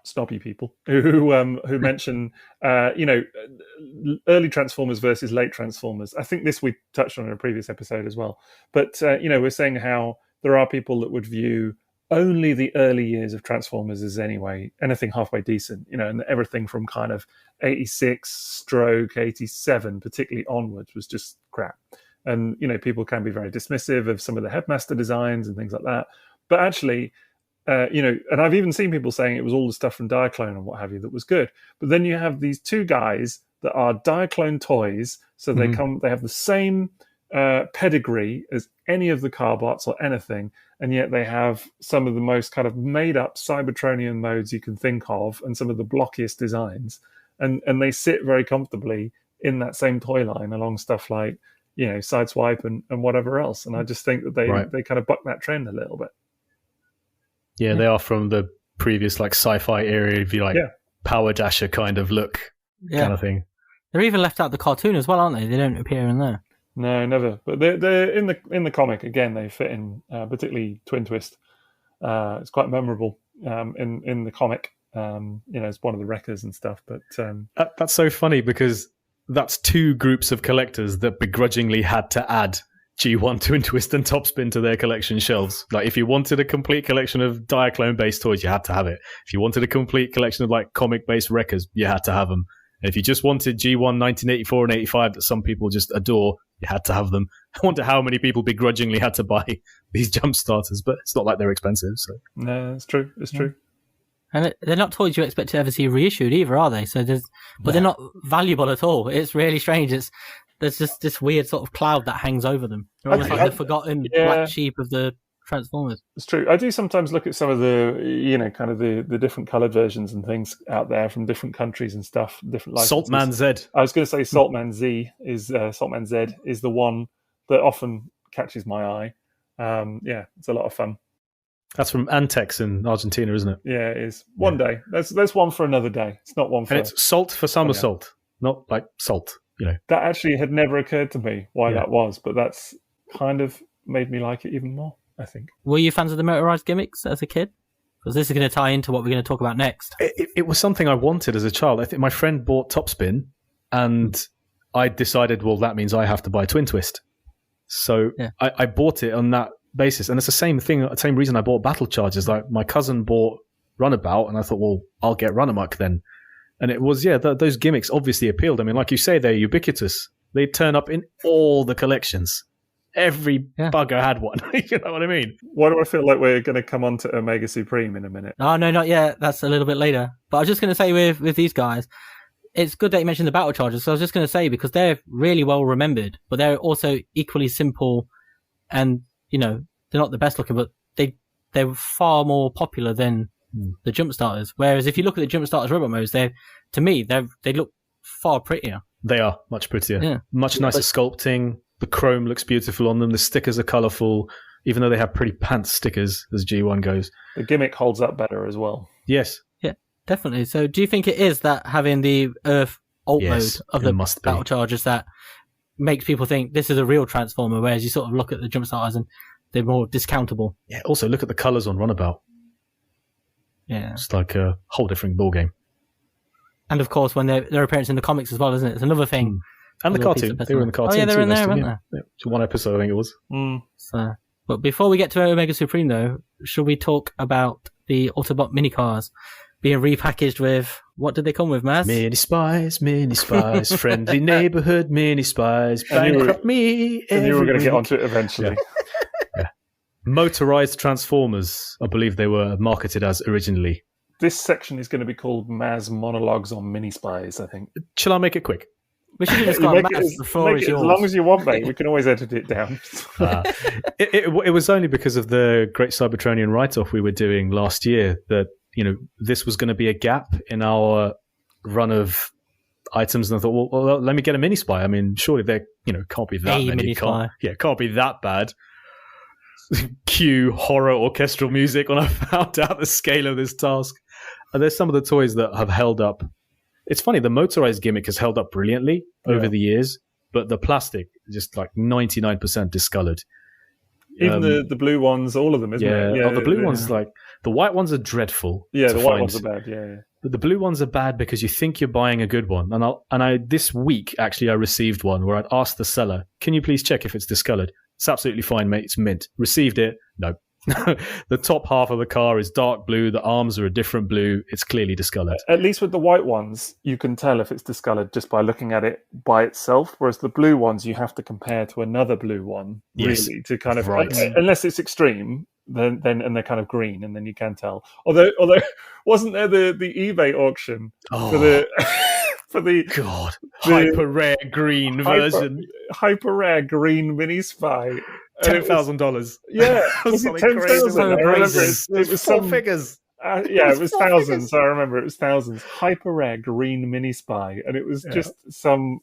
snobby people, who mention early Transformers versus late Transformers. I think this we touched on in a previous episode as well. But we're saying how there are people that would view only the early years of Transformers as anything halfway decent, and everything from kind of 86/87, particularly onwards, was just crap. And people can be very dismissive of some of the Headmaster designs and things like that. But actually, and I've even seen people saying it was all the stuff from Diaclone and what have you that was good. But then you have these two guys that are Diaclone toys, so they have the same pedigree as any of the Carbots or anything, and yet they have some of the most kind of made-up Cybertronian modes you can think of, and some of the blockiest designs, and they sit very comfortably in that same toy line along stuff like Sideswipe and whatever else. And I just think that they kind of buck that trend a little bit. Yeah, they are from the previous like sci-fi era, if you like, Power Dasher kind of look, kind of thing. They're even left out the cartoon as well, aren't they? They don't appear in there. No, never. But they're in the comic again. They fit in, particularly Twin Twist. It's quite memorable in the comic. It's one of the wreckers and stuff. But that's so funny because that's two groups of collectors that begrudgingly had to add G1 Twin Twist and Topspin to their collection shelves. Like, if you wanted a complete collection of Diaclone-based toys, you had to have it. If you wanted a complete collection of like comic-based wreckers, you had to have them. And if you just wanted G1 1984 and 85 that some people just adore, you had to have them. I wonder how many people begrudgingly had to buy these jump starters, but it's not like they're expensive. So no, it's true. It's true. And they're not toys you expect to ever see reissued either, are they? So they're not valuable at all. It's really strange. There's just this weird sort of cloud that hangs over them. They're almost like the forgotten black sheep of the Transformers. It's true. I do sometimes look at some of the, kind of the different coloured versions and things out there from different countries and stuff, different licenses. Saltman Z. I was going to say Saltman Z is the one that often catches my eye. It's a lot of fun. That's from Antex in Argentina, isn't it? Yeah, it is. One day. That's one for another day. It's not one for... And it's salt for somersault, not like salt, That actually had never occurred to me why that was, but that's kind of made me like it even more, I think. Were you fans of the motorized gimmicks as a kid? Because this is going to tie into what we're going to talk about next. It was something I wanted as a child. I think my friend bought Topspin, and I decided, well, that means I have to buy Twin Twist. So I bought it on that basis. And it's the same thing, the same reason I bought Battle Chargers. Like, my cousin bought Runabout, and I thought, well, I'll get Runamuck then. And it was, those gimmicks obviously appealed. I mean, like you say, they're ubiquitous. They turn up in all the collections. Every bugger had one. You know what I mean? Why do I feel like we're going to come on to Omega Supreme in a minute? Oh, no, not yet. That's a little bit later. But I was just going to say with these guys, it's good that you mentioned the Battle Chargers. So I was just going to say, because they're really well remembered, but they're also equally simple, and, they're not the best looking, but they're far more popular than the Jump Starters. Whereas if you look at the Jump Starters robot modes, to me, they look far prettier. They are much prettier. Yeah. Much nicer sculpting. The chrome looks beautiful on them. The stickers are colourful, even though they have pretty pants stickers, as G1 goes. The gimmick holds up better as well. Yes. Yeah, definitely. So do you think it is that having the Earth alt mode of the Battle Chargers that makes people think this is a real Transformer, whereas you sort of look at the Jump Starters and they're more discountable? Yeah, also look at the colours on Runabout. Yeah. It's like a whole different ballgame. And of course, when they're appearance in the comics as well, isn't it? It's another thing. And the cartoon. They were in the cartoon. Oh, yeah, they're in there, weren't they? Yeah. One episode, I think it was. So, but before we get to Omega Supreme, though, should we talk about the Autobot minicars being repackaged with, what did they come with, Maz? Mini spies, friendly neighborhood mini spies, bankrupt me. And you were going to get onto it eventually. Yeah. Motorized Transformers, I believe they were marketed as originally. This section is going to be called Maz Monologues on Mini Spies, I think. Shall I make it quick? We should just call it Maz. The floor is yours. As long as you want, mate. We can always edit it down. It was only because of the Great Cybertronian write-off we were doing last year that, this was going to be a gap in our run of items. And I thought, well, let me get a mini spy. I mean, surely there, can't be that many. Can't be that bad. Cue horror orchestral music when I found out the scale of this task. And there's some of the toys that have held up. It's funny, the motorized gimmick has held up brilliantly over the years, but the plastic is just like 99% discolored. Even the blue ones, all of them, isn't it? Yeah, the blue ones, like, the white ones are dreadful. Yeah, the white ones are bad, yeah. But the blue ones are bad because you think you're buying a good one. And I this week, actually, I received one where I'd asked the seller, can you please check if it's discolored? It's absolutely fine, mate. It's mint. Received it? No. The top half of the car is dark blue. The arms are a different blue. It's clearly discolored. At least with the white ones, you can tell if it's discolored just by looking at it by itself. Whereas the blue ones, you have to compare to another blue one, really, to kind of, unless it's extreme, then and they're kind of green, and then you can tell. Although wasn't there the eBay auction for the hyper rare green version, hyper rare green mini spy. $10,000. Yeah, was it 10,000? It was four figures. Yeah, it was thousands. I remember it was thousands. Hyper rare green mini spy, and it was just some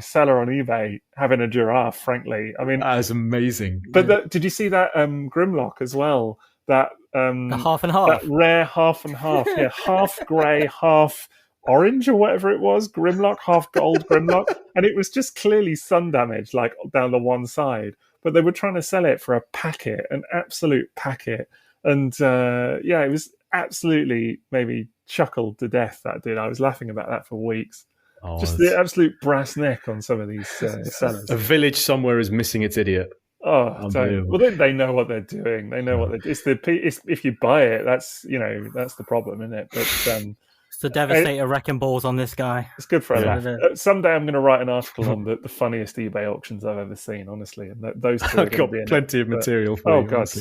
seller on eBay having a giraffe. Frankly, I mean, that is amazing. But did you see that Grimlock as well? That the half and half, that rare half and half. Yeah, half grey, half orange or whatever it was. Grimlock, half gold Grimlock, and it was just clearly sun damage, like down the one side. But they were trying to sell it for a packet, an absolute packet. And it was absolutely maybe chuckled to death, that did. I was laughing about that for weeks. Just the absolute brass neck on some of these sellers. A village somewhere is missing its idiot. Oh, well, then they know what they're doing. They know what they're doing. If you buy it, that's the problem, isn't it? But it's the Devastator wrecking balls on this guy. It's good for a laugh. Someday I'm going to write an article on the funniest eBay auctions I've ever seen, honestly. And those two I've got plenty of material for you. Oh, God, honestly.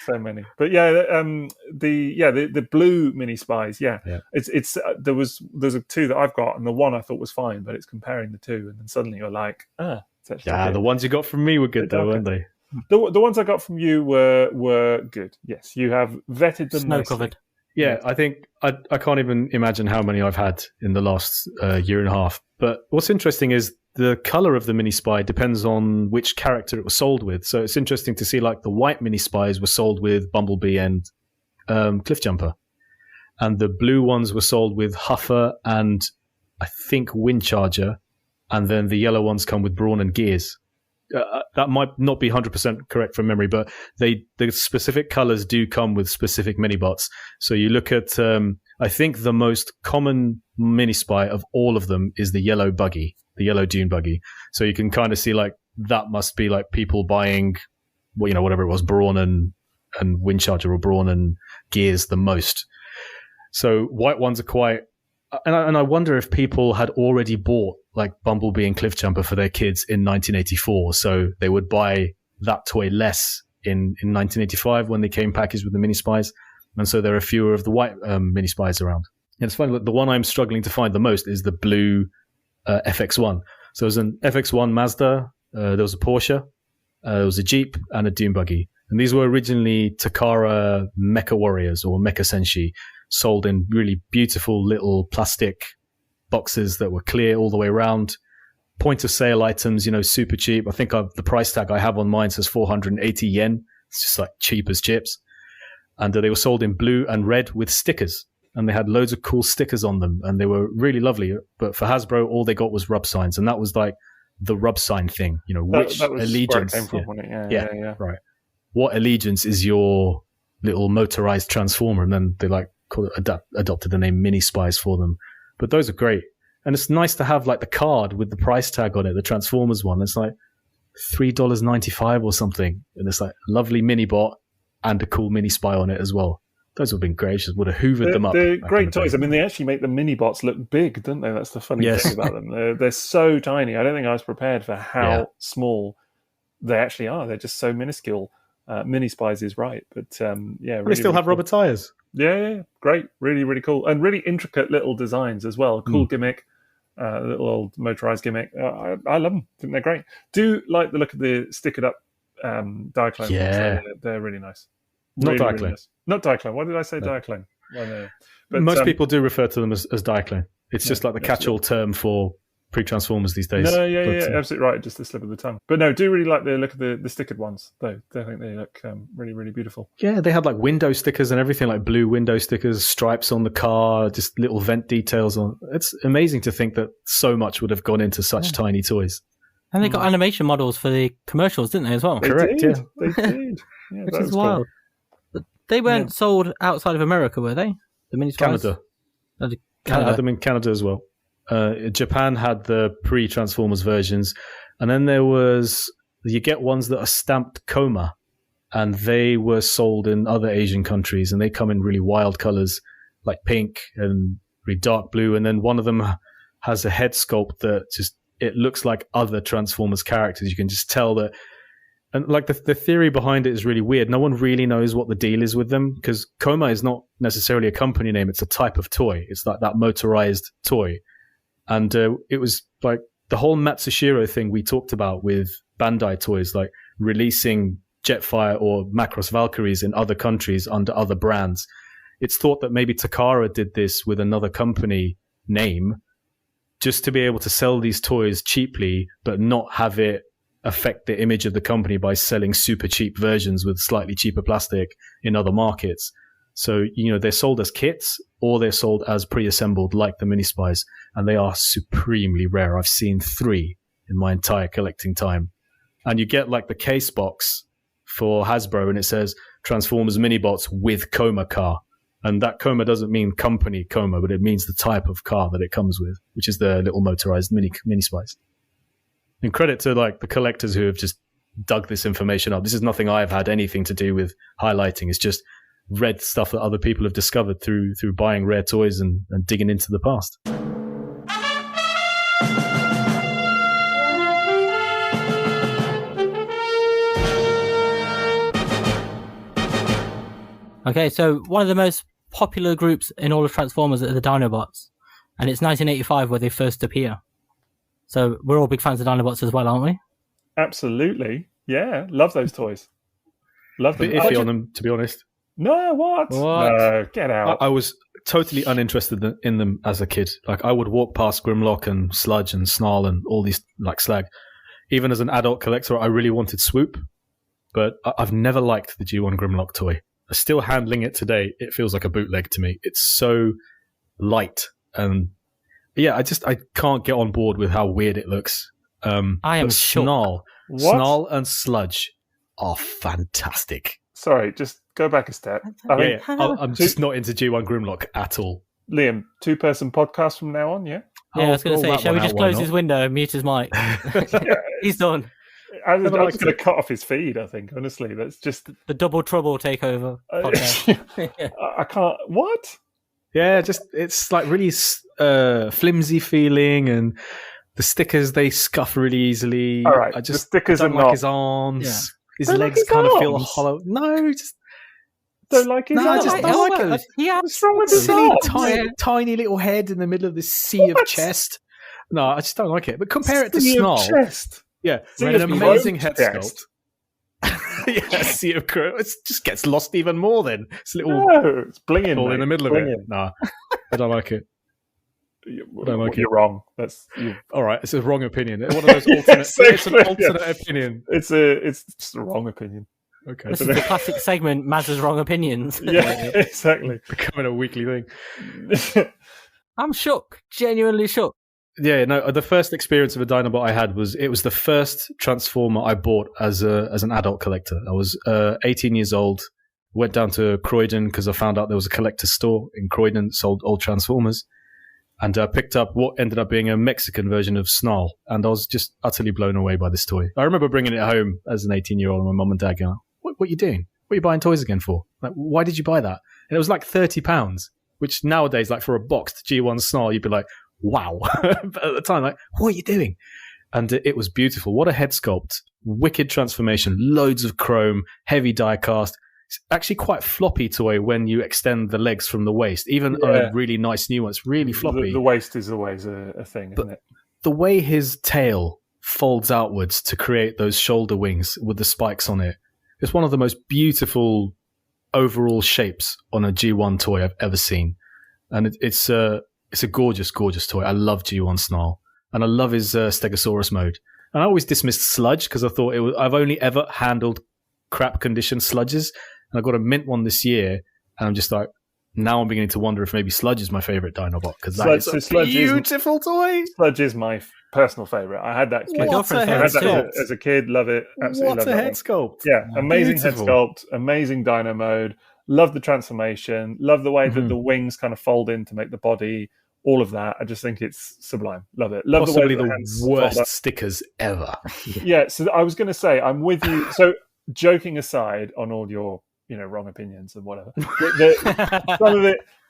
so many. But the blue mini spies, it's there's two that I've got, and the one I thought was fine, but it's comparing the two, and then suddenly you're like, it's actually good. The ones you got from me were good, though, weren't they? The ones I got from you were good. Yes, you have vetted them. Snow covered. Yeah, I think I can't even imagine how many I've had in the last year and a half. But what's interesting is the color of the mini spy depends on which character it was sold with. So it's interesting to see, like, the white mini spies were sold with Bumblebee and Cliffjumper, and the blue ones were sold with Huffer and I think Windcharger, and then the yellow ones come with Brawn and Gears. that might not be 100% correct from memory, but the specific colors do come with specific mini-bots. So you look at, I think the most common mini-spy of all of them is the yellow buggy, the yellow dune buggy. So you can kind of see like that must be like people buying, well, you know, whatever it was, Brawn and Windcharger or Brawn and Gears the most. So white ones are quite, and I wonder if people had already bought like Bumblebee and Cliffjumper for their kids in 1984, so they would buy that toy less in 1985 when they came packaged with the mini spies, and so there are fewer of the white mini spies around. And it's funny, like, the one I'm struggling to find the most is the blue FX1. So there's an FX1 Mazda, there was a Porsche, there was a Jeep, and a dune buggy. And these were originally Takara Mecha Warriors or Mecha Senshi, sold in really beautiful little plastic boxes that were clear all the way around. Point of sale items, you know, super cheap. I think the price tag I have on mine says 480 yen. It's just like cheap as chips. And they were sold in blue and red with stickers. And they had loads of cool stickers on them. And they were really lovely. But for Hasbro, all they got was rub signs. And that was like the rub sign thing. You know, which that was allegiance. where it came from, wasn't it? Yeah. Right. What allegiance is your little motorized transformer? And then they like adopted the name Mini Spies for them. But those are great. And it's nice to have like the card with the price tag on it, the Transformers one. It's like $3.95 or something. And it's like a lovely mini bot and a cool mini spy on it as well. Those would have been great. Just would have hoovered them up. They're great toys. I mean, they actually make the mini bots look big, don't they? That's the funny thing about them. They're so tiny. I don't think I was prepared for how small they actually are. They're just so minuscule. Mini Spies is right. But really, they still have rubber tires. Yeah, great. Really, really cool. And really intricate little designs as well. Cool gimmick. Little old motorized gimmick. I love them. I think they're great. Do like the look of the stickered up Diaclone. Yeah. They're really nice. Not really, Diaclone. really nice. Not Diaclone. Why did I say Diaclone? Well, no. But, most people do refer to them as Diaclone. It's just like the catch-all term for pre-Transformers these days. No, absolutely right. Just the slip of the tongue. But no, do really like the look of the stickered ones, though. I think they look really, really beautiful. Yeah, they had like window stickers and everything, like blue window stickers, stripes on the car, just little vent details on. It's amazing to think that so much would have gone into such tiny toys. And they got animation models for the commercials, didn't they, as well? They did. Yeah, which is wild. But they weren't sold outside of America, were they? The mini spies? Canada. Canada had them in Canada as well. Japan had the pre-Transformers versions, and then you get ones that are stamped Coma, and they were sold in other Asian countries, and they come in really wild colors like pink and really dark blue, and then one of them has a head sculpt that just, it looks like other Transformers characters. You can just tell that, and like the theory behind it is really weird. No one really knows what the deal is with them, because Coma is not necessarily a company name, it's a type of toy. It's like that motorized toy. And it was like the whole Matsushiro thing we talked about with Bandai toys, like releasing Jetfire or Macross Valkyries in other countries under other brands. It's thought that maybe Takara did this with another company name just to be able to sell these toys cheaply, but not have it affect the image of the company by selling super cheap versions with slightly cheaper plastic in other markets. So, you know, they're sold as kits or they're sold as pre-assembled like the Mini Spies, and they are supremely rare. I've seen 3 in my entire collecting time. And you get like the case box for Hasbro and it says Transformers Minibots with Coma car. And that Coma doesn't mean company Coma, but it means the type of car that it comes with, which is the little motorized Mini Spies. And credit to like the collectors who have just dug this information up. This is nothing I've had anything to do with highlighting. It's just read stuff that other people have discovered through buying rare toys and digging into the past. Okay, so one of the most popular groups in all of Transformers are the Dinobots, and it's 1985 where they first appear. So we're all big fans of Dinobots as well, aren't we? Absolutely. Yeah, love those toys. Love them. A bit iffy on them, to be honest. No, what? No, get out. I was totally uninterested in them as a kid. Like, I would walk past Grimlock and Sludge and Snarl and all these, like, slag. Even as an adult collector, I really wanted Swoop, but I've never liked the G1 Grimlock toy. Still handling it today, it feels like a bootleg to me. It's so light, and yeah, I can't get on board with how weird it looks. I am Snarl, What? Snarl and Sludge are fantastic. Sorry, just go back a step. I'm just not into G1 Grimlock at all. Liam, 2-person podcast from now on, yeah? Yeah, I was going to say, shall we just close his his window and mute his mic? He's done. I was going to cut off his feed, I think, honestly. That's just... The Double Trouble Takeover podcast. I can't... What? Yeah, it's like really flimsy feeling, and the stickers, they scuff really easily. All right, I just the stickers don't are like not... his arms. Yeah. His Don't legs like his kind of feel arms? hollow. No, just... Don't like his No, I arms? just don't like it. What's wrong with his Silly, arms? tiny little head in the middle of this sea of chest. No, I just don't like it. But compare it to Sea of Snarl. chest. Yeah, Sea an of amazing chest. head sculpt. Yeah, Sea of Crow. It just gets lost even more then. It's a little No, it's blinging. all mate. in the middle of Blinging. it. No, I don't like it. You're wrong. All right, it's a wrong opinion. One of those alternate. It's an alternate opinion. It's just a wrong opinion. Okay, This is the classic segment, Maz's Wrong Opinions. Yeah, exactly. becoming a weekly thing. I'm shook. Genuinely shook. Yeah, no. The first experience of a Dinobot I had was the first Transformer I bought as an adult collector. I was 18 years old. Went down to Croydon because I found out there was a collector's store in Croydon that sold old Transformers, and I picked up what ended up being a Mexican version of Snarl, and I was just utterly blown away by this toy. I remember bringing it home as an 18-year-old, and my mum and dad going, "What are you doing? What are you buying toys again for? Like, why did you buy that?" And it was like £30, which nowadays, like for a boxed G1 Snarl, you'd be like, wow. But at the time, like, what are you doing? And it was beautiful. What a head sculpt. Wicked transformation. Loads of chrome. Heavy die cast. It's actually quite floppy toy when you extend the legs from the waist. Even on a really nice new one, it's really floppy. The waist is always a thing, isn't it? The way his tail folds outwards to create those shoulder wings with the spikes on it, it's one of the most beautiful overall shapes on a G1 toy I've ever seen. And it's a gorgeous, gorgeous toy. I love G1 Snarl. And I love his Stegosaurus mode. And I always dismissed Sludge because I thought I've only ever handled crap condition Sludges. And I got a mint one this year. And I'm just like, now I'm beginning to wonder if maybe Sludge is my favourite Dinobot. Because that is a beautiful toy. Sludge is my personal favourite. I had that kid. As a kid, love it. Absolutely what a head sculpt. Yeah, amazing head sculpt, amazing Dino mode. Love the transformation. Love the way that the wings kind of fold in to make the body. All of that. I just think it's sublime. Love it. Love Possibly the way the worst stickers ever. Yeah, so I was going to say, I'm with you. So joking aside on all your wrong opinions and whatever,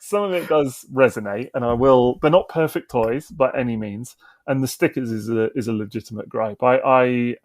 some of it does resonate, and they're not perfect toys by any means, and the stickers is a legitimate gripe. I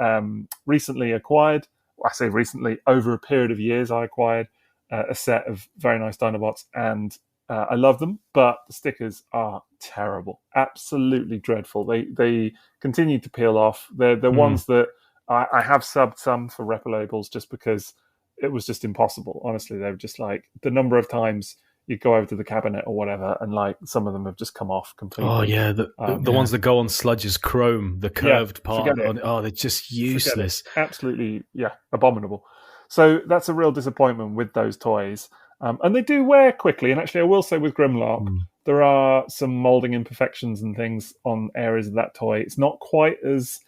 recently acquired, I say recently, over a period of years, I acquired a set of very nice Dinobots, and I love them, but the stickers are terrible, absolutely dreadful. They continue to peel off. They're ones that I have subbed some for Repro labels just because it was just impossible. Honestly, they were just like the number of times you go over to the cabinet or whatever, and like some of them have just come off completely. Oh yeah, the ones that go on Sludge's chrome, the curved part. They're just useless. Absolutely, abominable. So that's a real disappointment with those toys. And they do wear quickly. And actually, I will say with Grimlock, there are some moulding imperfections and things on areas of that toy. It's not quite as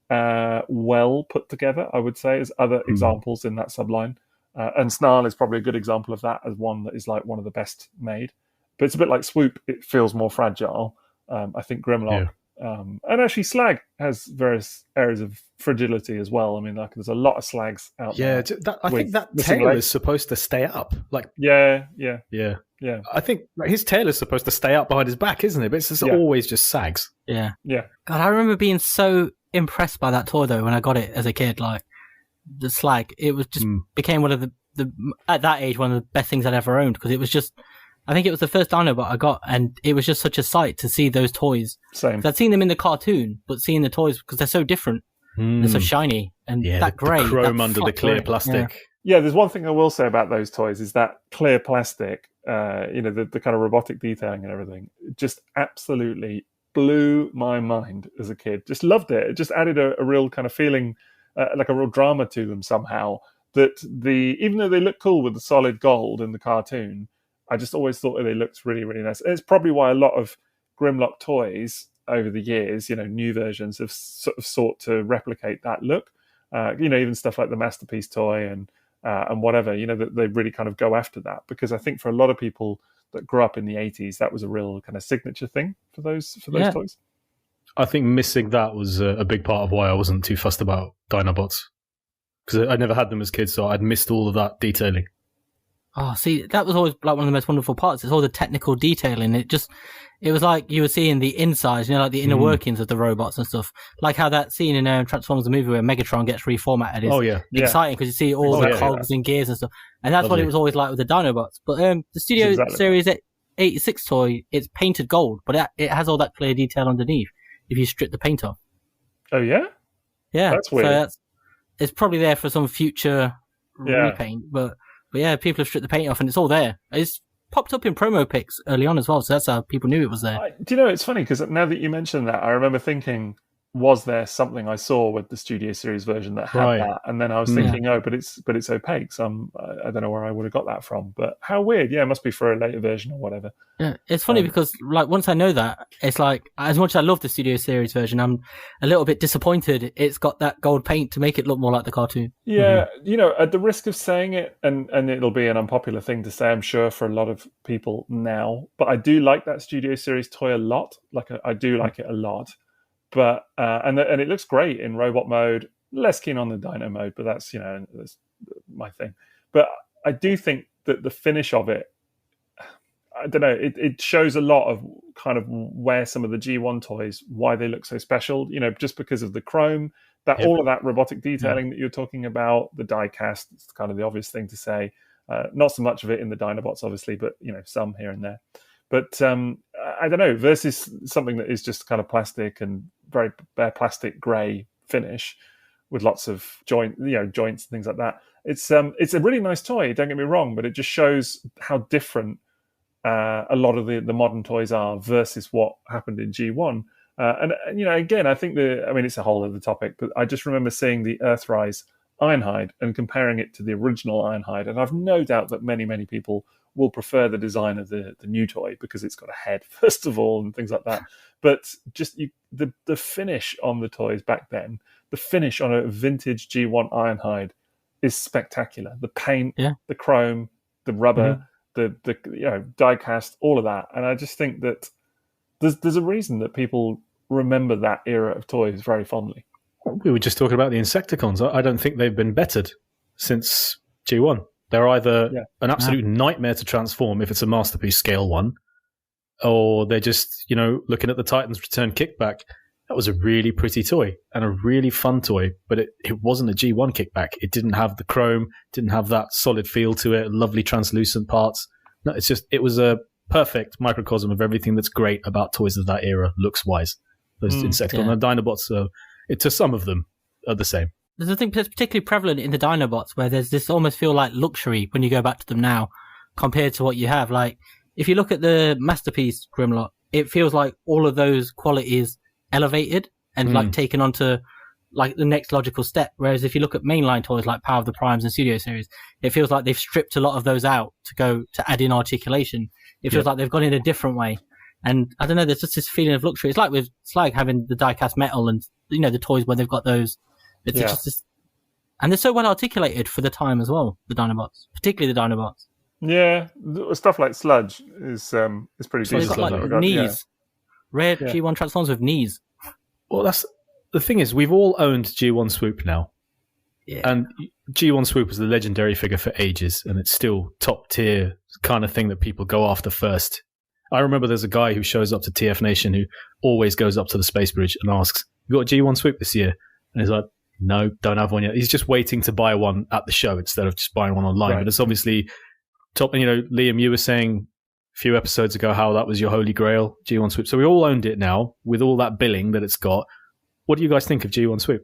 well put together, I would say, as other examples in that subline. And Snarl is probably a good example of that, as one that is like one of the best made. But it's a bit like Swoop. It feels more fragile. I think Grimlock. And actually, Slag has various areas of fragility as well. I mean, like there's a lot of Slags out there. I think that tail is supposed to stay up. Like, yeah. I think his tail is supposed to stay up behind his back, isn't it? But it's just always just sags. Yeah. God, I remember being so impressed by that toy though when I got it as a kid. Like the Slag, it was just became one of the at that age one of the best things I'd ever owned, because it was just. I think it was the first Dinobot I got, and it was just such a sight to see those toys. Same. I'd seen them in the cartoon, but seeing the toys, because they're so different, they're so shiny, and that grey. The chrome that under the clear grey. plastic. Yeah, there's one thing I will say about those toys is that clear plastic, the kind of robotic detailing and everything, just absolutely blew my mind as a kid. Just loved it. It just added a real kind of feeling, like a real drama to them somehow. That even though they look cool with the solid gold in the cartoon, I just always thought that they looked really, really nice. And it's probably why a lot of Grimlock toys over the years, new versions have sort of sought to replicate that look. Even stuff like the Masterpiece toy and whatever, that they really kind of go after that, because I think for a lot of people that grew up in the 80s, that was a real kind of signature thing for those toys. I think missing that was a big part of why I wasn't too fussed about Dinobots, because I never had them as kids, so I'd missed all of that detailing. Oh, see, that was always like one of the most wonderful parts. It's all the technical detailing. It was like you were seeing the insides, like the inner workings of the robots and stuff. Like how that scene in Transformers the movie where Megatron gets reformatted is exciting because you see all the cogs and gears and stuff. And that's what it was always like with the Dinobots. But the Studio Series 86 toy, it's painted gold, but it has all that clear detail underneath if you strip the paint off. Oh, yeah? Yeah. That's weird. So it's probably there for some future repaint, but yeah, people have stripped the paint off and it's all there. It's popped up in promo pics early on as well, so that's how people knew it was there. It's funny because now that you mention that, I remember thinking, was there something I saw with the Studio Series version that had that? And then I was thinking, but it's opaque, so I don't know where I would have got that from. But how weird. Yeah, it must be for a later version or whatever. Yeah, it's funny because like once I know that, it's like, as much as I love the Studio Series version, I'm a little bit disappointed it's got that gold paint to make it look more like the cartoon. Yeah, at the risk of saying it, and it'll be an unpopular thing to say, I'm sure, for a lot of people now, but I do like that Studio Series toy a lot. I do like it a lot. But and it looks great in robot mode. Less keen on the Dino mode, but that's that's my thing. But I do think that the finish of it, I don't know, it shows a lot of kind of where some of the G1 toys, why they look so special. Just because of the chrome, all of that robotic detailing that you're talking about, the die cast. It's kind of the obvious thing to say. Not so much of it in the Dinobots, obviously, but some here and there. But I don't know, versus something that is just kind of plastic and very bare plastic grey finish with lots of joints and things like that. It's a really nice toy, don't get me wrong, but it just shows how different a lot of the modern toys are versus what happened in G1. And again, I think it's a whole other topic, but I just remember seeing the Earthrise Ironhide and comparing it to the original Ironhide, and I've no doubt that many, many people will prefer the design of the new toy because it's got a head, first of all, and things like that. But just the finish on the toys back then, the finish on a vintage G1 Ironhide is spectacular. The paint, the chrome, the rubber, the die cast, all of that. And I just think that there's a reason that people remember that era of toys very fondly. We were just talking about the Insecticons. I don't think they've been bettered since G1. They're either an absolute nightmare to transform if it's a Masterpiece scale one, or they're just, looking at the Titans Return Kickback. That was a really pretty toy and a really fun toy, but it wasn't a G1 Kickback. It didn't have the chrome, didn't have that solid feel to it, lovely translucent parts. No, it was a perfect microcosm of everything that's great about toys of that era, looks-wise. Those Insecticons and Dinobots, to some of them, are the same. There's a thing that's particularly prevalent in the Dinobots where there's this almost feel like luxury when you go back to them now compared to what you have. Like, if you look at the Masterpiece Grimlock, it feels like all of those qualities elevated and like taken onto like the next logical step. Whereas if you look at mainline toys like Power of the Primes and Studio Series, it feels like they've stripped a lot of those out to add in articulation. It feels like they've gone in a different way. And I don't know, there's just this feeling of luxury. It's like with Slag having the die-cast metal and, the toys where they've got those. It's just this, and they're so well articulated for the time as well, the Dinobots, particularly the Dinobots. Yeah, stuff like Sludge is pretty decent. It's got like knees. Rare G1 Transformers with knees. Well, that's the thing is, we've all owned G1 Swoop now. Yeah. And G1 Swoop was the legendary figure for ages, and it's still top tier kind of thing that people go after first. I remember there's a guy who shows up to TF Nation who always goes up to the Space Bridge and asks, "You got a G1 Swoop this year?" And he's like, "No, don't have one yet." He's just waiting to buy one at the show instead of just buying one online. Right. But it's obviously top. And Liam, you were saying a few episodes ago how that was your holy grail, G1 Swoop. So we all owned it now with all that billing that it's got. What do you guys think of G1 Swoop?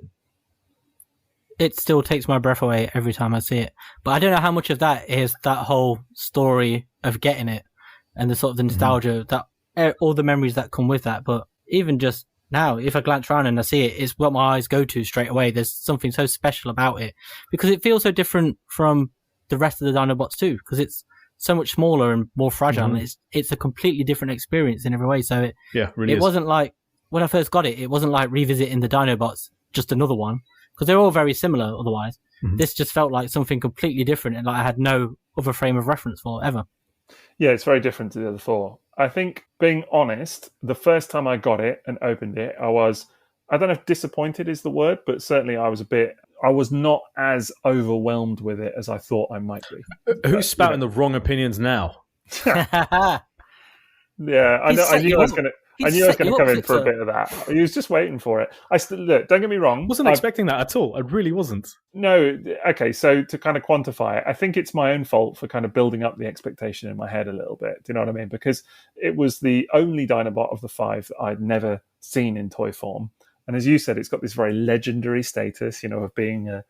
It still takes my breath away every time I see it. But I don't know how much of that is that whole story of getting it and the sort of the nostalgia, that all the memories that come with that. But even just now, if I glance around and I see it, it's what my eyes go to straight away. There's something so special about it because it feels so different from the rest of the Dinobots too, because it's so much smaller and more fragile. And it's a completely different experience in every way. So it wasn't like when I first got it, it wasn't like revisiting the Dinobots, just another one. because they're all very similar otherwise. Mhm. This just felt like something completely different, and like I had no other frame of reference for ever. Yeah, it's very different to the other four. I think, being honest, the first time I got it and opened it, I don't know if disappointed is the word, but certainly I was not as overwhelmed with it as I thought I might be. Who's spouting the wrong opinions now? Yeah, I knew I was going to come in for a Sixo. bit of that. He was just waiting for it. Look, don't get me wrong. Wasn't expecting that at all. I really wasn't. No, okay, so to kind of quantify it, I think it's my own fault for kind of building up the expectation in my head a little bit. Do you know what I mean? Because it was the only Dinobot of the 5 that I'd never seen in toy form. And as you said, it's got this very legendary status, of being an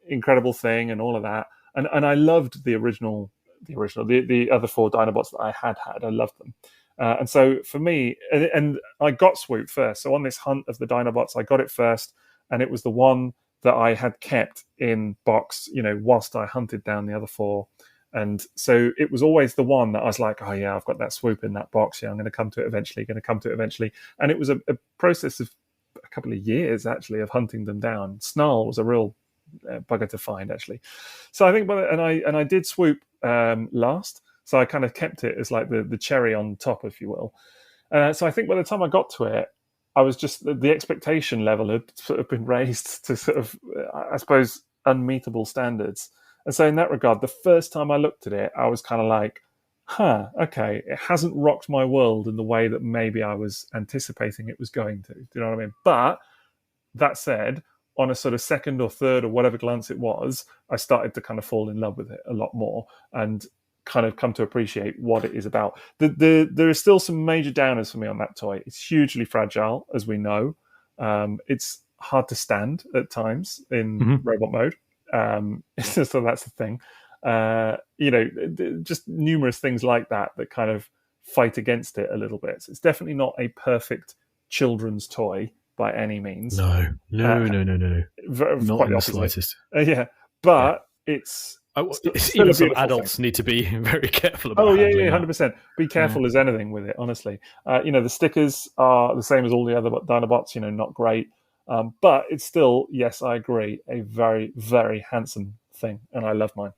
incredible thing and all of that. And I loved the other 4 Dinobots that I had. I loved them. And so for me, and I got Swoop first. So on this hunt of the Dinobots, I got it first. And it was the one that I had kept in box, whilst I hunted down the other 4. And so it was always the one that I was like, oh yeah, I've got that Swoop in that box. Yeah, I'm going to come to it eventually. And it was a process of a couple of years, actually, of hunting them down. Snarl was a real bugger to find, actually. So I think, and I did Swoop last. So I kind of kept it as like the cherry on top, if you will. So I think by the time I got to it, I was just, the expectation level had sort of been raised to sort of, I suppose, unmeetable standards. And so in that regard, the first time I looked at it, I was kind of like, okay, it hasn't rocked my world in the way that maybe I was anticipating it was going to. Do you know what I mean? But that said, on a sort of second or third or whatever glance it was, I started to kind of fall in love with it a lot more and kind of come to appreciate what it is about. There are still some major downers for me on that toy. It's hugely fragile, as we know. It's hard to stand at times in robot mode. So that's the thing. Just numerous things like that kind of fight against it a little bit. So it's definitely not a perfect children's toy by any means. No. Not in the slightest. But it's even some adults need to be very careful about. 100%. Be careful as anything with it, honestly. The stickers are the same as all the other Dinobots. Not great, but it's still, yes, I agree, a very, very handsome thing, and I love mine.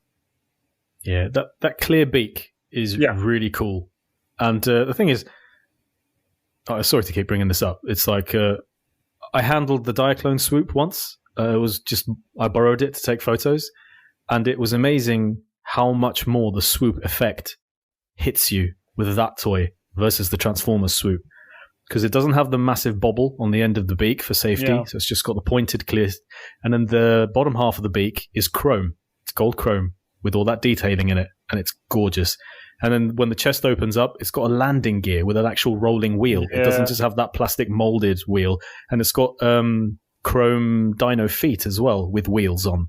Yeah, that clear beak is really cool. And the thing is, sorry to keep bringing this up. It's like I handled the Diaclone swoop once. I borrowed it to take photos, and it was amazing how much more the swoop effect hits you with that toy versus the Transformers swoop, because it doesn't have the massive bobble on the end of the beak for safety. So it's just got the pointed clear, and then the bottom half of the beak is chrome. It's gold chrome with all that detailing in it, and it's gorgeous. And then when the chest opens up, it's got a landing gear with an actual rolling wheel. It doesn't just have that plastic molded wheel, and it's got chrome dino feet as well with wheels on,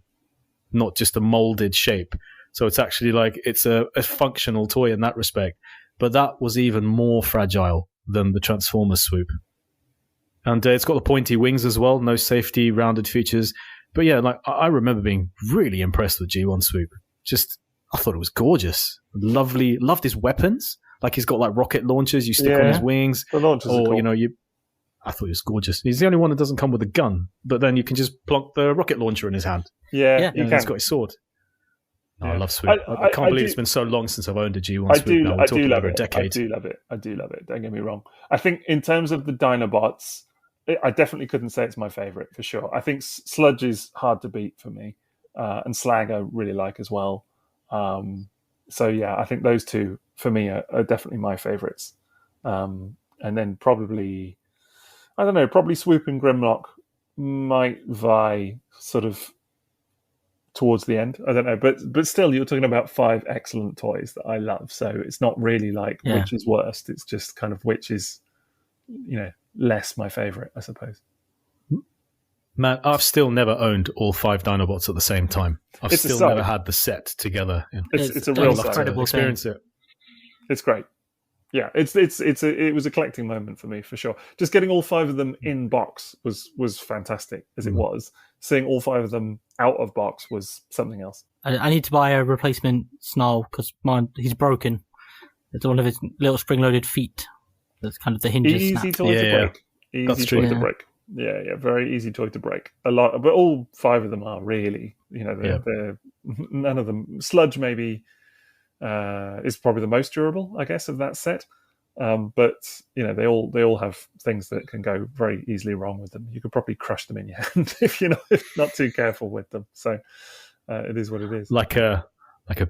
not just a molded shape. So it's actually like it's a functional toy in that respect. But that was even more fragile than the Transformers swoop. And it's got the pointy wings as well, no safety, rounded features. But yeah, like I remember being really impressed with G1 swoop. I thought it was gorgeous. Lovely. Loved his weapons. Like he's got like rocket launchers you stick on his wings. The launchers are cool. I thought he was gorgeous. He's the only one that doesn't come with a gun, but then you can just plonk the rocket launcher in his hand. Yeah. You can. He's got his sword. Oh, I love Swoop. I can't believe it's been so long since I've owned a G1 Swoop now. We're talking over a decade. I do love it. Don't get me wrong. I think in terms of the Dinobots, I definitely couldn't say it's my favourite for sure. I think Sludge is hard to beat for me, and Slag I really like as well. So yeah, I think those two for me are definitely my favourites. And then probably, I don't know, probably Swoop and Grimlock might vie sort of towards the end. I don't know, but still, you're talking about 5 excellent toys that I love. So it's not really like which is worst. It's just kind of which is, less my favourite, I suppose. Man, I've still never owned all 5 Dinobots at the same time. I've still never had the set together. It's a real incredible experience. It. It's great. Yeah, it was a collecting moment for me for sure. Just getting all 5 of them in box was fantastic as it was. Seeing all 5 of them out of box was something else. I need to buy a replacement Snarl because he's broken. It's one of his little spring-loaded feet. That's kind of the hinges. Easy snapped. toy to break. Easy toy to break. Yeah, very easy toy to break. A lot, but all 5 of them are really. They're none of them. Sludge maybe is probably the most durable, I guess, of that set. But they all have things that can go very easily wrong with them. You could probably crush them in your hand if you're not too careful with them. So it is what it is. Like a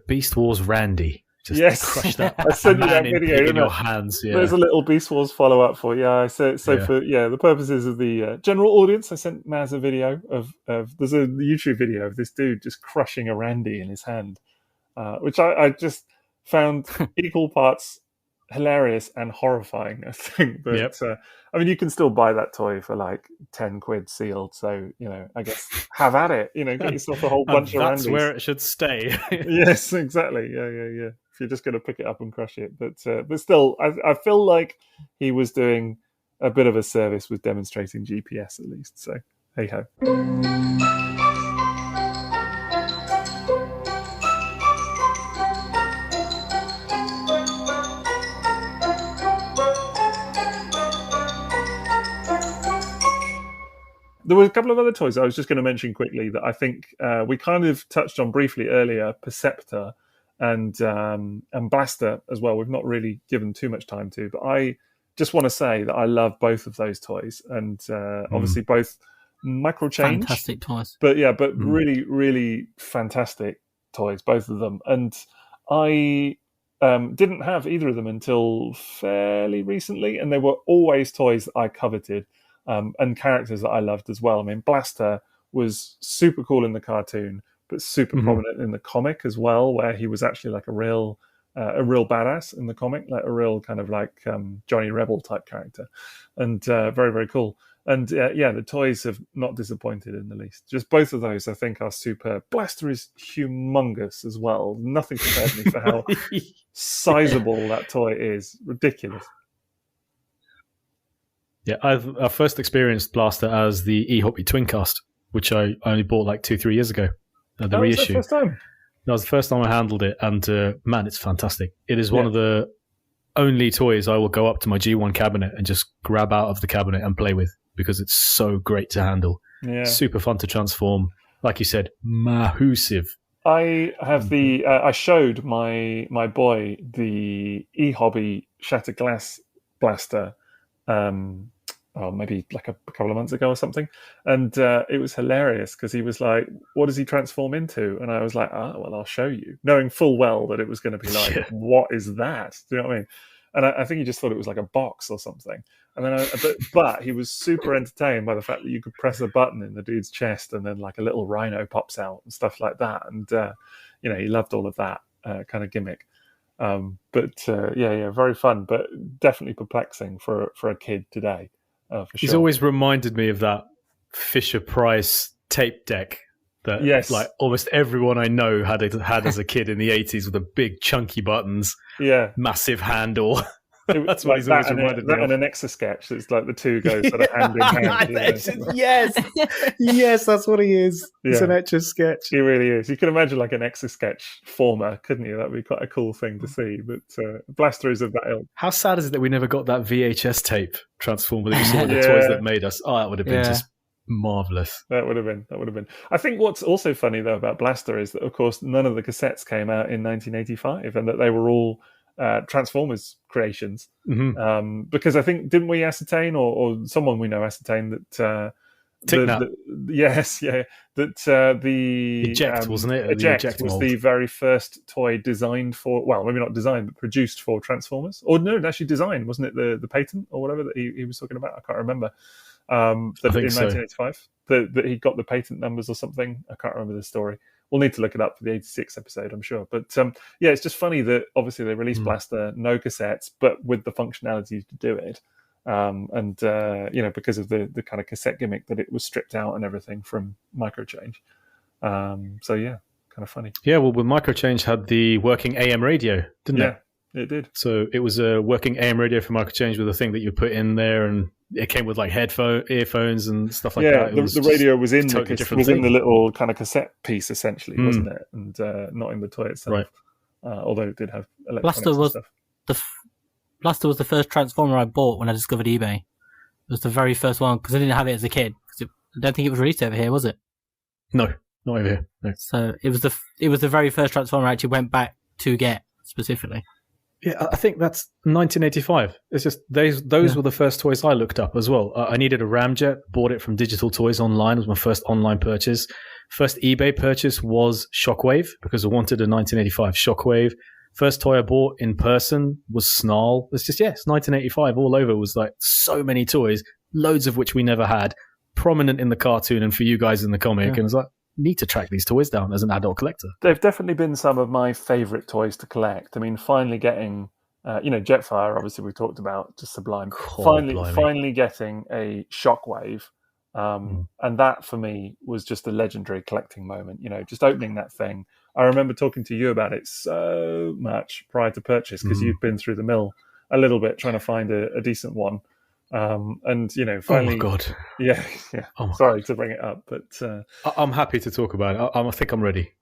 Beast Wars Randy. Just crush that. I sent you that video in your hands. Yeah. There's a little Beast Wars follow up for you. For the purposes of the general audience, I sent Maz a video of there's a YouTube video of this dude just crushing a Randy in his hand, which I just found equal parts hilarious and horrifying, I think. But you can still buy that toy for like 10 quid sealed. So, I guess have at it. Get yourself a whole bunch of Randys. That's where it should stay. Yes, exactly. Yeah. If you're just going to pick it up and crush it. But still, I feel like he was doing a bit of a service with demonstrating GPS at least. So, hey ho. There were a couple of other toys I was just going to mention quickly that I think we kind of touched on briefly earlier, Perceptor and Blaster as well. We've not really given too much time to, but I just want to say that I love both of those toys, and obviously both Micro Change. Fantastic toys. But really, really fantastic toys, both of them. And I didn't have either of them until fairly recently, and they were always toys that I coveted. And characters that I loved as well. I mean, Blaster was super cool in the cartoon, but super prominent in the comic as well, where he was actually like a real badass in the comic, like a real kind of like Johnny Rebel type character, and very, very cool. And the toys have not disappointed in the least. Just both of those, I think, are superb. Blaster is humongous as well. Nothing prepared me for how sizable that toy is. Ridiculous. Yeah, I first experienced Blaster as the E-Hobby Twincast, which I only bought like 2-3 years ago. The reissue. That was the first time? That was the first time I handled it, and man, it's fantastic. It is one of the only toys I will go up to my G1 cabinet and just grab out of the cabinet and play with, because it's so great to handle. Yeah. Super fun to transform. Like you said, mahoosive. I have I showed my boy the E-Hobby Shattered Glass Blaster maybe like a couple of months ago or something, and it was hilarious because he was like, what does he transform into? And I was like, I'll show you, knowing full well that it was going to be like, what is that? Do you know what I mean? And I think he just thought it was like a box or something. And then but he was super entertained by the fact that you could press a button in the dude's chest and then like a little rhino pops out and stuff like that. And he loved all of that kind of gimmick. Very fun, but definitely perplexing for a kid today. For sure. He's always reminded me of that Fisher-Price tape deck that like almost everyone I know had as a kid in the 80s, with the big chunky buttons, massive handle. That's what he's always reminded me of. And an Etch-a-Sketch. It's like the two go sort of hand in hand. Yes, that's what he is. He's an Etch-a-Sketch. He really is. You could imagine like an Etch-a-Sketch former, couldn't you? That would be quite a cool thing to see. But Blaster is of that ilk. How sad is it that we never got that VHS tape Transformer that you saw in the toys that made us? Oh, that would have been just marvellous. That would have been. I think what's also funny though about Blaster is that, of course, none of the cassettes came out in 1985, and that they were all Transformers creations, because I think, didn't we ascertain, or someone we know ascertained that the Eject, wasn't it? Eject was the very first toy designed for, well, maybe not designed, but produced for Transformers. Or no, actually designed, wasn't it? The patent or whatever that he was talking about? I can't remember. In 1985, that he got the patent numbers or something. I can't remember the story. We'll need to look it up for the 86 episode, I'm sure. But it's just funny that obviously they released Blaster, no cassettes, but with the functionality to do it. Because of the kind of cassette gimmick, that it was stripped out and everything from Micro Change. Kind of funny. Yeah, well, Micro Change had the working AM radio, didn't it? Yeah, it did. So it was a working AM radio for Micro Change with a thing that you put in there, and it came with like earphones and stuff like that. The radio was in the little kind of cassette piece, essentially, wasn't it? And not in the toy itself. Right. Although it did have electronics and stuff. Blaster was the first Transformer I bought when I discovered eBay. It was the very first one, because I didn't have it as a kid. I don't think it was released over here, was it? No, not over here. No. So it was the very first Transformer I actually went back to get specifically. Yeah, I think that's 1985. It's just those were the first toys I looked up as well. I needed a Ramjet, bought it from Digital Toys online. It was my first online purchase. First eBay purchase was Shockwave, because I wanted a 1985 Shockwave. First toy I bought in person was Snarl. It's 1985 all over. It was like so many toys, loads of which we never had, prominent in the cartoon and for you guys in the comic. And it's like, need to track these toys down as an adult collector. They've definitely been some of my favourite toys to collect. I mean, finally getting, Jetfire, obviously we talked about, just sublime. Finally getting a Shockwave. And that for me was just a legendary collecting moment, just opening that thing. I remember talking to you about it so much prior to purchase, because you've been through the mill a little bit trying to find a decent one. And finally, oh my God. Yeah. Sorry to bring it up, but I'm happy to talk about it. I think I'm ready.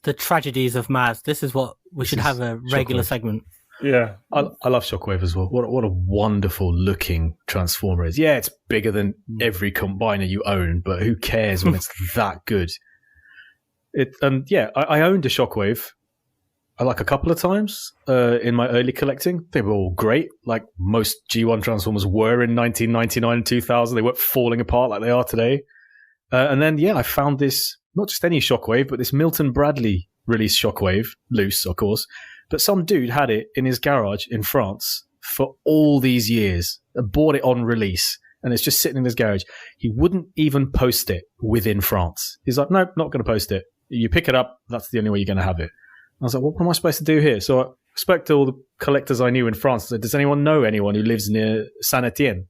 The tragedies of M.A.S.K. This is what we should have a regular segment. Yeah, I love Shockwave as well. What a wonderful looking Transformer is. Yeah, it's bigger than every combiner you own, but who cares when it's that good? I owned a Shockwave like a couple of times in my early collecting. They were all great, like most G1 Transformers were in 1999 and 2000. They weren't falling apart like they are today. And then, I found this, not just any Shockwave, but this Milton Bradley released Shockwave, loose, of course. But some dude had it in his garage in France for all these years and bought it on release. And it's just sitting in his garage. He wouldn't even post it within France. He's like, nope, not going to post it. You pick it up, that's the only way you're going to have it. I was like, what am I supposed to do here? So I spoke to all the collectors I knew in France. I said, does anyone know anyone who lives near Saint-Étienne?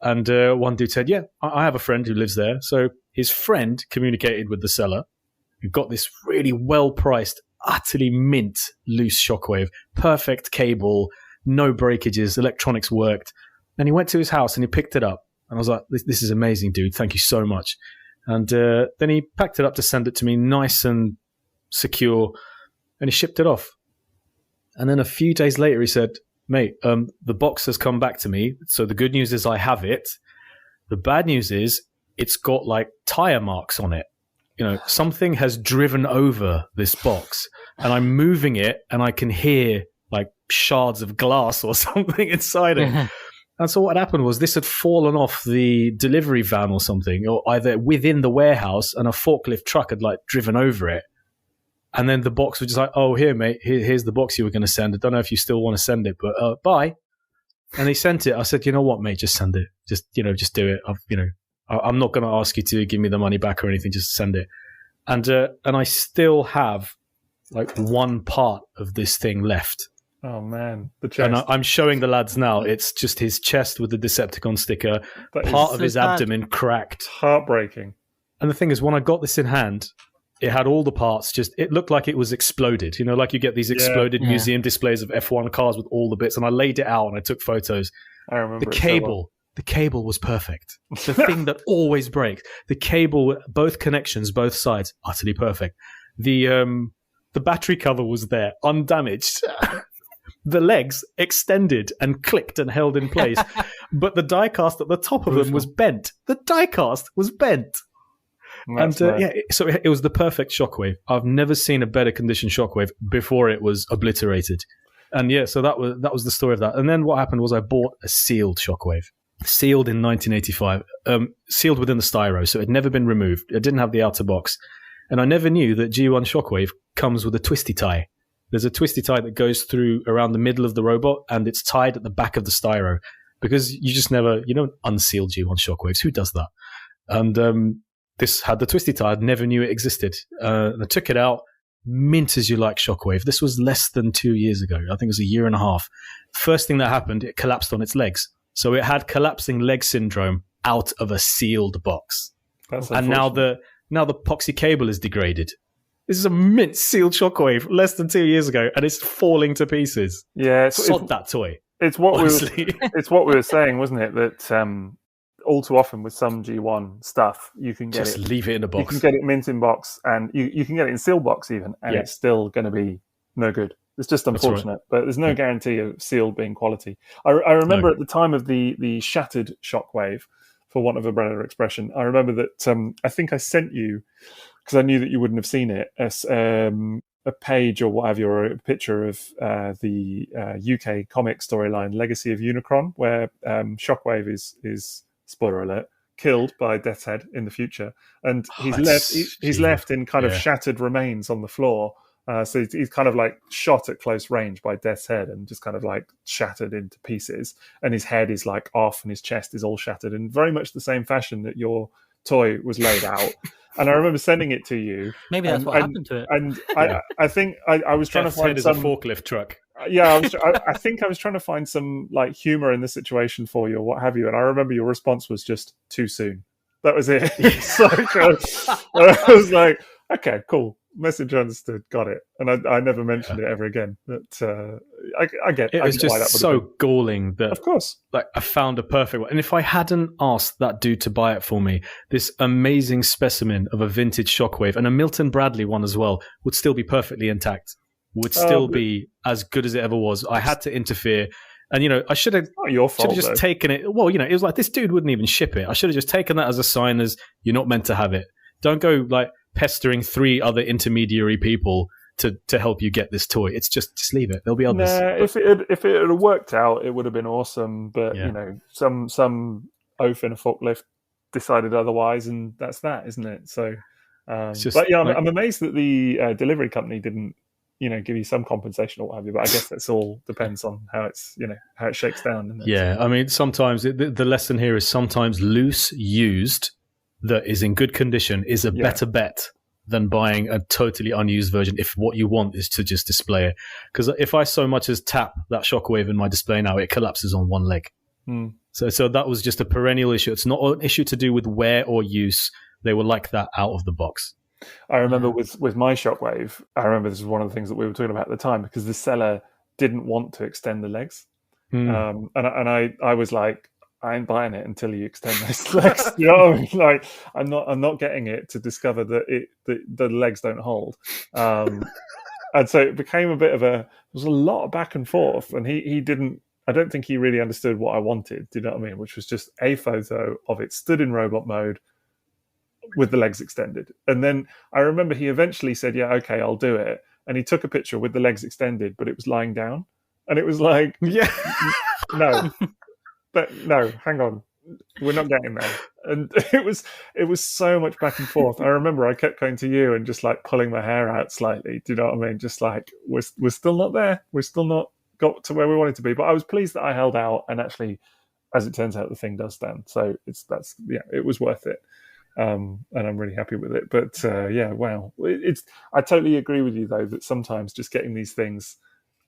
And one dude said, yeah, I have a friend who lives there. So his friend communicated with the seller, who got this really well-priced, utterly mint loose Shockwave, perfect cable, no breakages, electronics worked. And he went to his house and he picked it up. And I was like, this is amazing, dude. Thank you so much. And then he packed it up to send it to me nice and secure. And he shipped it off. And then a few days later, he said, mate, the box has come back to me. So the good news is I have it. The bad news is it's got like tire marks on it. Something has driven over this box, and I'm moving it and I can hear like shards of glass or something inside it. And so what happened was this had fallen off the delivery van or something, or either within the warehouse, and a forklift truck had like driven over it. And then the box was just like, oh, here, mate, here's the box you were going to send. I don't know if you still want to send it, but bye. And he sent it. I said, you know what, mate, just send it. Just do it. I'm not going to ask you to give me the money back or anything. Just send it. And I still have like one part of this thing left. Oh man, the chest. And I'm showing the lads now. It's just his chest with the Decepticon sticker, part of his abdomen cracked. Heartbreaking. And the thing is, when I got this in hand, it had all the parts. It looked like it was exploded. Like you get these exploded museum displays of F1 cars with all the bits. And I laid it out and I took photos. I remember the cable. The cable was perfect. The thing that always breaks. The cable, both connections, both sides, utterly perfect. The battery cover was there, undamaged. The legs extended and clicked and held in place. But the die cast at the top of them was bent. The die cast was bent. So it was the perfect Shockwave. I've never seen a better condition Shockwave before it was obliterated. And so that was the story of that. And then what happened was I bought a sealed Shockwave. Sealed in 1985, sealed within the styro, so it had never been removed. It didn't have the outer box. And I never knew that G1 Shockwave comes with a twisty tie. There's a twisty tie that goes through around the middle of the robot, and it's tied at the back of the styro. Because you don't unseal G1 Shockwaves. Who does that? And this had the twisty tie. I never knew it existed. And I took it out, mint as you like Shockwave. This was less than 2 years ago. I think it was a year and a half. First thing that happened, it collapsed on its legs. So it had collapsing leg syndrome out of a sealed box. And now the epoxy cable is degraded. This is a mint sealed Shockwave less than 2 years ago, and it's falling to pieces. Yeah, sod that toy. It's what we were saying, wasn't it? That all too often with some G1 stuff, you can get just leave it in a box. You can get it mint in box, and you can get it in seal box even, and it's still going to be no good. It's just unfortunate, but there's no guarantee of sealed being quality. I remember at the time of the shattered Shockwave, for want of a better expression, I remember that I think I sent you, because I knew that you wouldn't have seen it, as a page or what have you, or a picture of the UK comic storyline Legacy of Unicron, where Shockwave is, spoiler alert, killed by Death's Head in the future, and he's left in kind of shattered remains on the floor. So he's kind of like shot at close range by Death's Head and just kind of like shattered into pieces, and his head is like off and his chest is all shattered in very much the same fashion that your toy was laid out. And I remember sending it to you. Maybe that's what happened to it. And I think I was trying Death's to find Head some is a forklift truck. Yeah, I think I was trying to find some like humor in the situation for you or what have you. And I remember your response was just too soon. That was it. So I was like, okay, cool. Message understood. Got it. And I never mentioned it ever again. But I get it. It was just so galling that, of course, like I found a perfect one. And if I hadn't asked that dude to buy it for me, this amazing specimen of a vintage Shockwave and a Milton Bradley one as well would still be perfectly intact. Would still be as good as it ever was. I had to interfere. And, I should have just taken it. Well, it was like this dude wouldn't even ship it. I should have just taken that as a sign as you're not meant to have it. Don't go like pestering 3 other intermediary people to help you get this toy. It's just leave it. There'll be others. Nah, if it had worked out, it would have been awesome. But some oaf in a forklift decided otherwise, and that's that, isn't it? So, I'm amazed that the delivery company didn't, give you some compensation or what have you. But I guess that's all depends on how it's, how it shakes down. Isn't it? Yeah, I mean, sometimes the lesson here is sometimes loose used that is in good condition is a better bet than buying a totally unused version if what you want is to just display it. Because if I so much as tap that Shockwave in my display now, it collapses on one leg. So that was just a perennial issue. It's not an issue to do with wear or use. They were like that out of the box. I remember with my Shockwave, I remember this was one of the things that we were talking about at the time, because the seller didn't want to extend the legs. And I was like, I ain't buying it until you extend those legs. You know what I mean? Like, I'm not getting it to discover that the legs don't hold. And so it became there was a lot of back and forth, and he didn't. I don't think he really understood what I wanted. Do you know what I mean? Which was just a photo of it stood in robot mode with the legs extended. And then I remember he eventually said, "Yeah, okay, I'll do it." And he took a picture with the legs extended, but it was lying down, and it was like, no. But no, hang on, we're not getting there. And it was so much back and forth. I remember I kept going to you and just like pulling my hair out slightly. Do you know what I mean? Just like we're still not there. We're still not got to where we wanted to be. But I was pleased that I held out, and actually, as it turns out, the thing does stand. So it was worth it. And I'm really happy with it. But wow, I totally agree with you though that sometimes just getting these things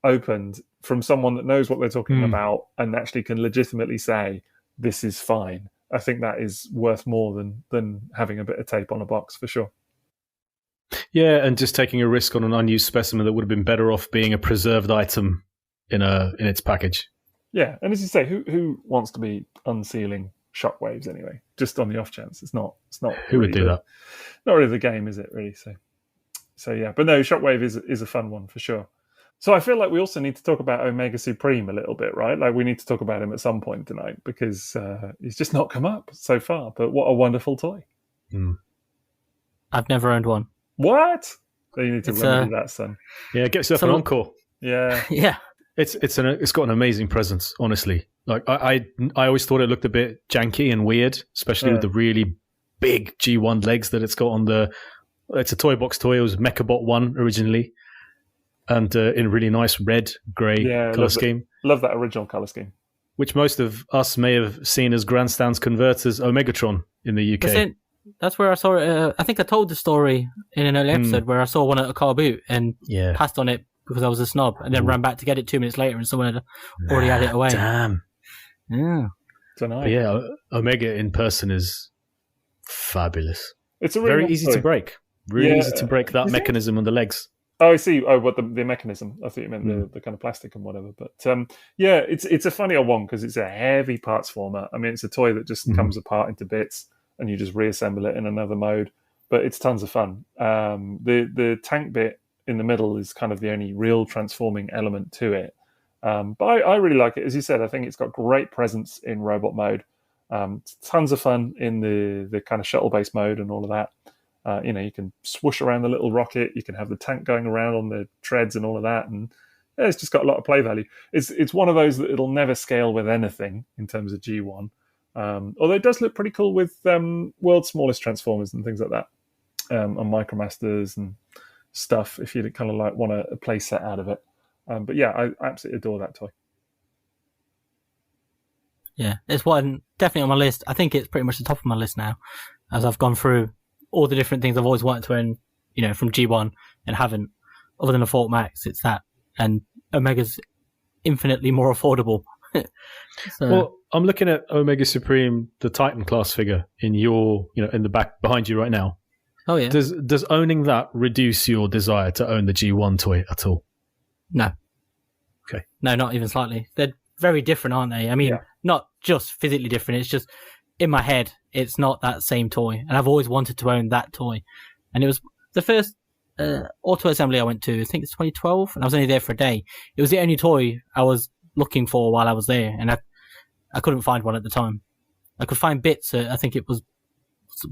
opened from someone that knows what they're talking about and actually can legitimately say this is fine, I think that is worth more than having a bit of tape on a box, for sure. Yeah, and just taking a risk on an unused specimen that would have been better off being a preserved item in its package. Yeah, and as you say, who wants to be unsealing Shockwaves anyway? Just on the off chance, it's not. Who would do that? Not really the game, is it? Really? So yeah, but no, Shockwave is a fun one for sure. So I feel like we also need to talk about Omega Supreme a little bit, right? Like we need to talk about him at some point tonight, because he's just not come up so far. But what a wonderful toy! I've never owned one. What? So you need to remember that, son. Yeah, get yourself an encore. Yeah, yeah. It's got an amazing presence, honestly. Like I always thought it looked a bit janky and weird, especially with the really big G1 legs that it's got on the. It's a Toybox toy. It was Mechabot 1 originally. And in a really nice red, grey colour scheme. Love that original colour scheme. Which most of us may have seen as Grandstand's converters Omegatron in the UK. That's where I saw it. I think I told the story in an early episode where I saw one at a car boot and passed on it because I was a snob, and then ran back to get it 2 minutes later and someone had already had it away. Damn. Yeah. But Omega in person is fabulous. It's a really very easy to break. Really easy to break that mechanism on the legs. Oh, I see. Oh, what the mechanism? I thought you meant the kind of plastic and whatever. But it's a funny old one because it's a heavy parts format. I mean, it's a toy that just comes apart into bits and you just reassemble it in another mode. But it's tons of fun. The tank bit in the middle is kind of the only real transforming element to it. But I really like it. As you said, I think it's got great presence in robot mode. Tons of fun in the kind of shuttle-based mode and all of that. You can swoosh around the little rocket. You can have the tank going around on the treads and all of that. And it's just got a lot of play value. It's one of those that it'll never scale with anything in terms of G1. Although it does look pretty cool with world's smallest transformers and things like that. On Micromasters and stuff, if you kind of like want a play set out of it. But yeah, I absolutely adore that toy. Yeah, it's one definitely on my list. I think it's pretty much the top of my list now, as I've gone through all the different things I've always wanted to own, from G1 and haven't. Other than a Fort Max, it's that, and Omega's infinitely more affordable. So, well, I'm looking at Omega Supreme, the Titan class figure in your, in the back behind you right now. Oh yeah. Does owning that reduce your desire to own the G1 toy at all? No. Okay. No, not even slightly. They're very different, aren't they? I mean, not just physically different. It's just in my head, it's not that same toy, and I've always wanted to own that toy. And it was the first auto assembly I went to. I think it's 2012, and I was only there for a day. It was the only toy I was looking for while I was there, and I couldn't find one at the time. I could find bits at, I think it was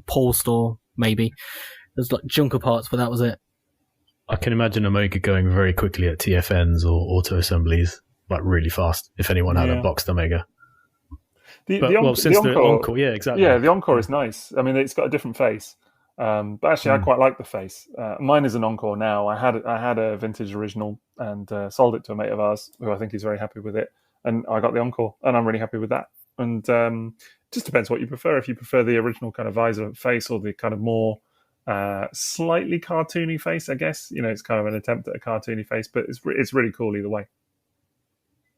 Paul store, maybe. There's like junker parts, but that was it. I can imagine Omega going very quickly at TFNs or auto assemblies, like really fast, if anyone had a boxed Omega. The Encore, yeah, exactly. Yeah, the Encore is nice. I mean, it's got a different face. But actually, I quite like the face. Mine is an Encore now. I had a vintage original and sold it to a mate of ours who I think is very happy with it. And I got the Encore, and I'm really happy with that. And just depends what you prefer. If you prefer the original kind of visor face or the kind of more slightly cartoony face, I guess. It's kind of an attempt at a cartoony face, but it's really cool either way.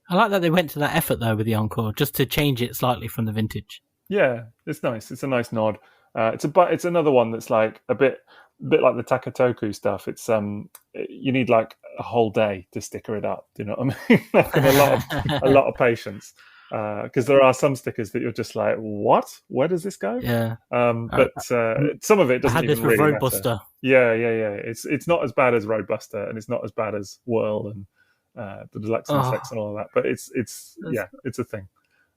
I like that they went to that effort though with the Encore, just to change it slightly from the vintage. Yeah, it's nice. It's a nice nod. It's another one that's like a bit like the Takatoku stuff. It's you need like a whole day to sticker it up. Do you know what I mean? Like a lot of patience. Because there are some stickers that you're just like, what? Where does this go? Yeah. But some of it doesn't even really matter. I had this with Roadbuster. Yeah. It's not as bad as Roadbuster, and it's not as bad as Whirl and the Deluxe Insects and all of that. But it's a thing.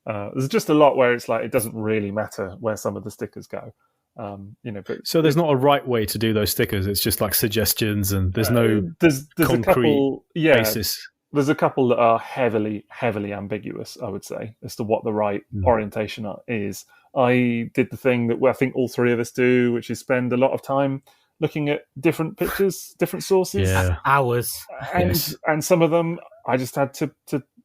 There's just a lot where it's like it doesn't really matter where some of the stickers go. But so there's not a right way to do those stickers. It's just like suggestions, and there's no there's concrete a couple, basis. There's a couple that are heavily ambiguous, I would say, as to what the right orientation is. I did the thing that I think all three of us do, which is spend a lot of time looking at different pictures, different sources. Yeah. Hours. And some of them, I just had to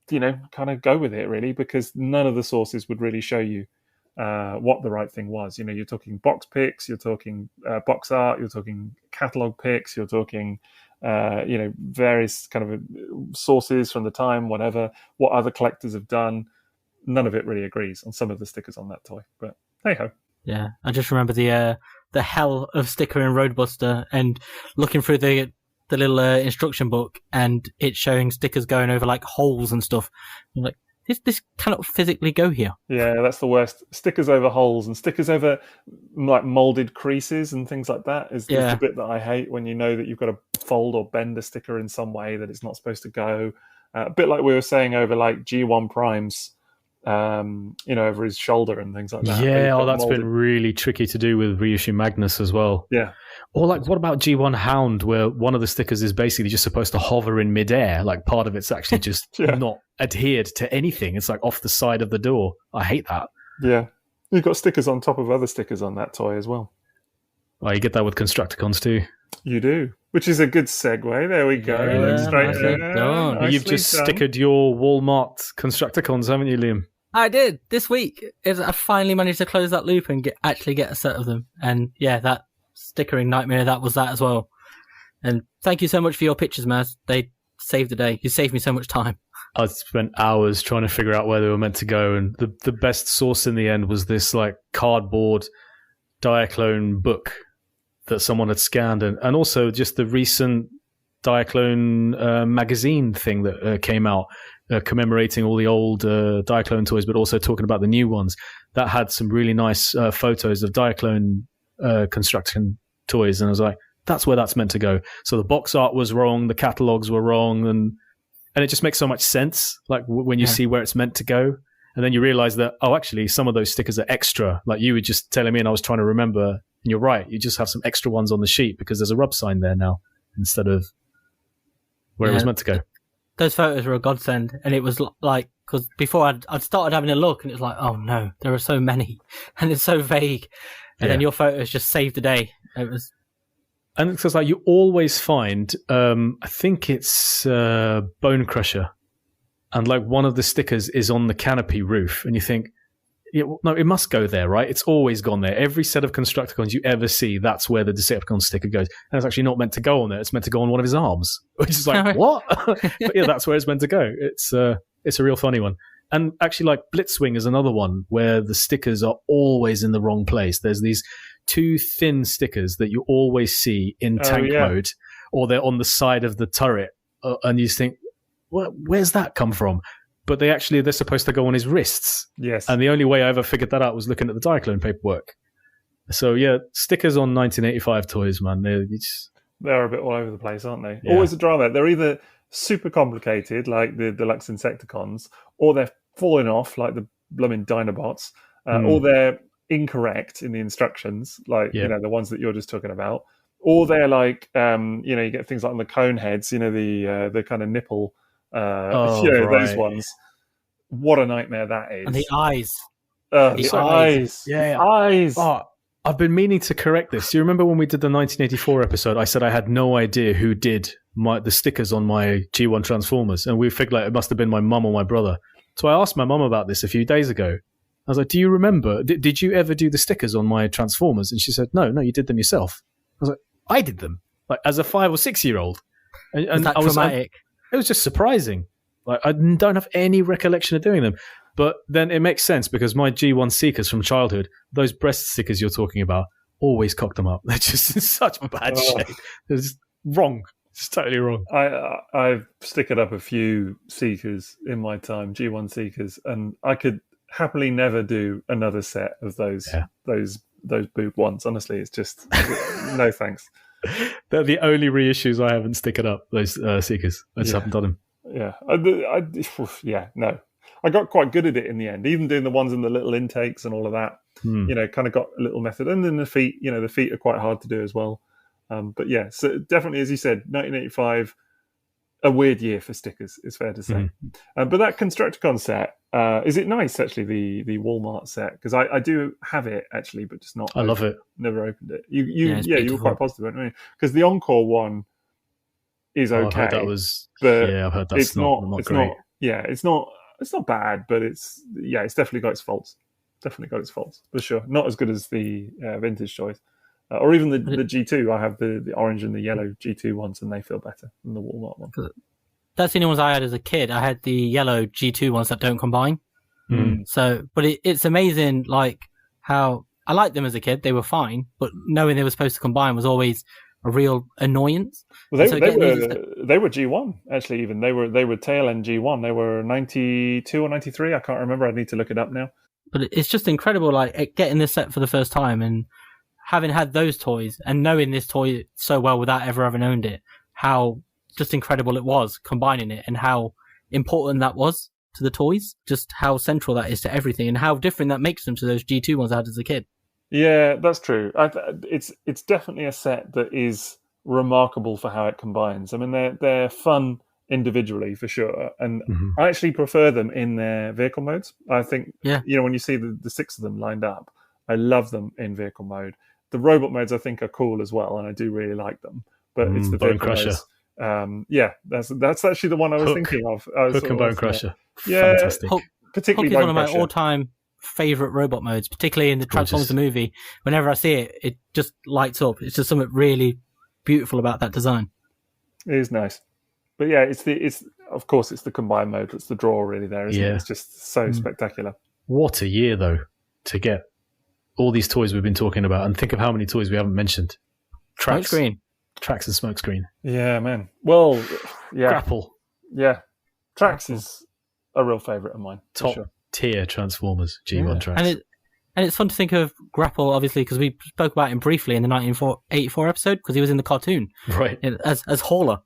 kind of go with it, really, because none of the sources would really show you what the right thing was. You're talking box pics, you're talking box art, you're talking catalog pics, you're talking... various kind of sources from the time, whatever, what other collectors have done. None of it really agrees on some of the stickers on that toy, but hey ho. Yeah, I just remember the hell of sticker in Roadbuster and looking through the little instruction book and it showing stickers going over like holes and stuff. I'm like, this cannot physically go here. Yeah, that's the worst. Stickers over holes and stickers over like molded creases and things like that is the bit that I hate, when you know that you've got to fold or bend a sticker in some way that it's not supposed to go. A bit like we were saying over like G1 Primes, over his shoulder and things like that. Yeah, that's been really tricky to do with reissue Magnus as well. Yeah. Or like, what about G1 Hound, where one of the stickers is basically just supposed to hover in midair? Like part of it's actually just not adhered to anything. It's like off the side of the door. I hate that. Yeah. You've got stickers on top of other stickers on that toy as well. Oh, you get that with Constructicons too. You do, which is a good segue. There we go. You've just stickered your Walmart Constructicons, haven't you, Liam? I did this week. I finally managed to close that loop and actually get a set of them. And yeah, that stickering nightmare, that was that as well. And thank you so much for your pictures, Maz. They saved the day. You saved me so much time. I spent hours trying to figure out where they were meant to go, and the best source in the end was this like cardboard Diaclone book that someone had scanned, and also just the recent Diaclone magazine thing that came out commemorating all the old Diaclone toys, but also talking about the new ones. That had some really nice photos of Diaclone construction toys, and I was like, that's where that's meant to go. So the box art was wrong, the catalogs were wrong, and it just makes so much sense, like when you see where it's meant to go. And then you realize that, oh, actually, some of those stickers are extra. Like you were just telling me, and I was trying to remember, and you're right. You just have some extra ones on the sheet because there's a rub sign there now instead of where it was meant to go. Those photos were a godsend, and it was like, because before I'd started having a look, and it's like, oh no, there are so many, and it's so vague. And then your photos just saved the day. It was... And it's like you always find, I think it's Bone Crusher. And like one of the stickers is on the canopy roof, and you think, no, it must go there, right? It's always gone there. Every set of Constructicons you ever see, that's where the Decepticon sticker goes. And it's actually not meant to go on there. It's meant to go on one of his arms, which is like, what? But yeah, that's where it's meant to go. It's a real funny one. And actually, like Blitzwing is another one where the stickers are always in the wrong place. There's these two thin stickers that you always see in tank mode, or they're on the side of the turret, and you just think, where's that come from? But they're supposed to go on his wrists. Yes. And the only way I ever figured that out was looking at the Diaclone paperwork. So yeah, stickers on 1985 toys, man. They're a bit all over the place, aren't they? Yeah. Always a drama. They're either super complicated, like the Deluxe Insecticons, or they're falling off, like the blooming Dinobots, or they're incorrect in the instructions, like the ones that you're just talking about, or they're like you get things like on the Coneheads, the kind of nipple, those ones. What a nightmare that is! And the eyes, the eyes, eyes. Oh, I've been meaning to correct this. Do you remember when we did the 1984 episode? I said I had no idea who did the stickers on my G1 Transformers, and we figured it must have been my mum or my brother. So I asked my mum about this a few days ago. I was like, do you remember? Did you ever do the stickers on my Transformers? And she said, no, you did them yourself. I was like, I did them, like as a 5 or 6 year old. And that traumatic? It was just surprising. Like I don't have any recollection of doing them. But then it makes sense because my G1 Seekers from childhood, those breast stickers you're talking about, always cocked them up. They're just in such bad shape. It's wrong. It's totally wrong. I've stickered up a few Seekers in my time, G1 Seekers, and I could happily never do another set of those boob ones. Honestly, it's just no thanks. They're the only reissues I haven't stickered up, those Seekers. I just haven't done them. Yeah. No. I got quite good at it in the end, even doing the ones in the little intakes and all of that. Kind of got a little method. And then the feet, the feet are quite hard to do as well. But yeah, so definitely, as you said, 1985, a weird year for stickers, it's fair to say. But that Constructicon set, is it nice, actually, the Walmart set? Because I do have it, actually, but just not. I love it. Never opened it. You were quite positive, weren't you? Because the Encore one is okay. I've heard that was... But I've heard that's not great. It's not bad, but it's definitely got its faults. Definitely got its faults, for sure. Not as good as the vintage toys. Or even the G2. I have the orange and the yellow G2 ones, and they feel better than the Walmart one. That's the only ones I had as a kid. I had the yellow G2 ones that don't combine. So, but it's amazing, like, how I liked them as a kid. They were fine, but knowing they were supposed to combine was always a real annoyance. Well, they were G1, actually. Even they were tail end G1. They were 92 or 93. I can't remember. I need to look it up now. But it's just incredible, like, getting this set for the first time and having had those toys and knowing this toy so well without ever having owned it, how just incredible it was combining it and how important that was to the toys, just how central that is to everything and how different that makes them to those G2 ones I had as a kid. Yeah, that's true. It's definitely a set that is remarkable for how it combines. I mean, they're fun individually for sure, and I actually prefer them in their vehicle modes. I think, when you see the 6 of them lined up, I love them in vehicle mode. The robot modes I think are cool as well, and I do really like them. But it's the Bone vehicle Crusher. modes. That's actually the one I was thinking of. Hook and Bone Crusher. Yeah, fantastic. Particularly Hook is one of Bone Crusher. my all-time favorite robot modes, particularly in the Transformers the movie. Whenever I see it, it just lights up. It's just something really beautiful about that design. It is nice, but yeah, it's the combined mode. It's the draw really there, isn't it? It's just so spectacular. What a year though to get all these toys we've been talking about, and think of how many toys we haven't mentioned. Tracks and Smokescreen. Yeah, man. Well, yeah. Grapple. Yeah, Tracks is a real favourite of mine. Top tier Transformers G1 Tracks. And And it's fun to think of Grapple, obviously, because we spoke about him briefly in the 1984 episode, because he was in the cartoon. Right. As Hauler.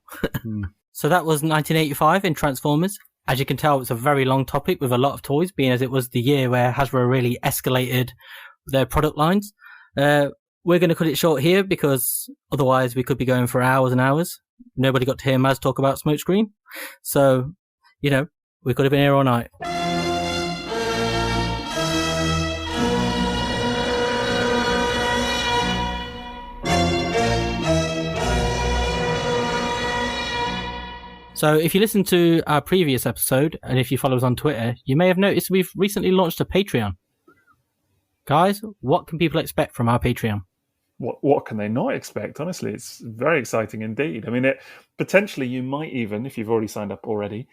So that was 1985 in Transformers. As you can tell, it's a very long topic with a lot of toys, being as it was the year where Hasbro really escalated their product lines. We're going to cut it short here because otherwise we could be going for hours and hours. Nobody got to hear Maz talk about Smokescreen. So, we could have been here all night. So if you listen to our previous episode, and if you follow us on Twitter, you may have noticed we've recently launched a Patreon. Guys, what can people expect from our Patreon? What can they not expect? Honestly, it's very exciting indeed. I mean, potentially you might even, if you've already signed up already,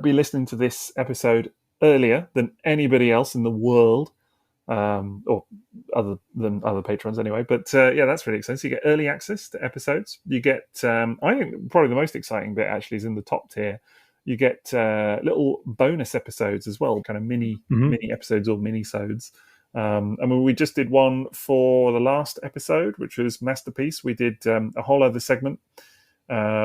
be listening to this episode earlier than anybody else in the world, or other than other patrons anyway. But that's really exciting. So you get early access to episodes. You get, I think probably the most exciting bit actually is in the top tier. You get little bonus episodes as well, kind of mini episodes or mini-sodes. I mean, we just did one for the last episode, which was Masterpiece. We did a whole other segment,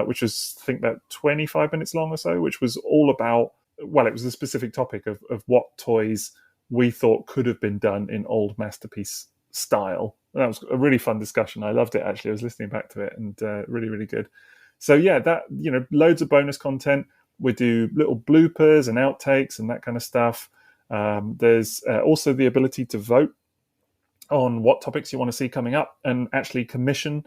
which was, I think, about 25 minutes long or so, which was all about, well, it was a specific topic of what toys we thought could have been done in old Masterpiece style. And that was a really fun discussion. I loved it, actually. I was listening back to it, and really, really good. So, yeah, that, loads of bonus content. We do little bloopers and outtakes and that kind of stuff. There's also the ability to vote on what topics you want to see coming up and actually commission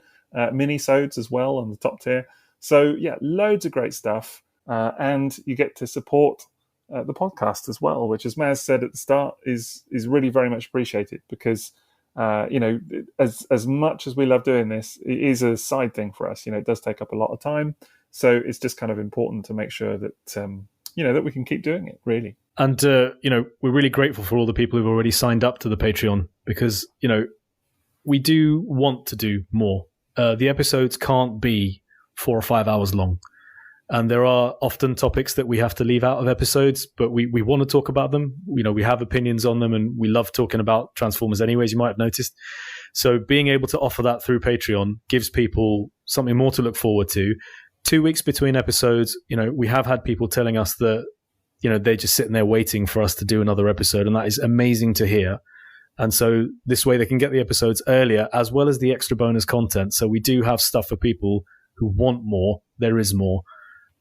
mini-sodes as well on the top tier. So, yeah, loads of great stuff. And you get to support the podcast as well, which, as Maz said at the start, is really very much appreciated because, as much as we love doing this, it is a side thing for us. It does take up a lot of time. So it's just kind of important to make sure that, that we can keep doing it, really. And, we're really grateful for all the people who've already signed up to the Patreon because, we do want to do more. The episodes can't be 4 or 5 hours long. And there are often topics that we have to leave out of episodes, but we want to talk about them. We have opinions on them, and we love talking about Transformers anyways, you might have noticed. So being able to offer that through Patreon gives people something more to look forward to. 2 weeks between episodes, we have had people telling us that, they're just sitting there waiting for us to do another episode, and that is amazing to hear. And so this way they can get the episodes earlier as well as the extra bonus content. So we do have stuff for people who want more. There is more.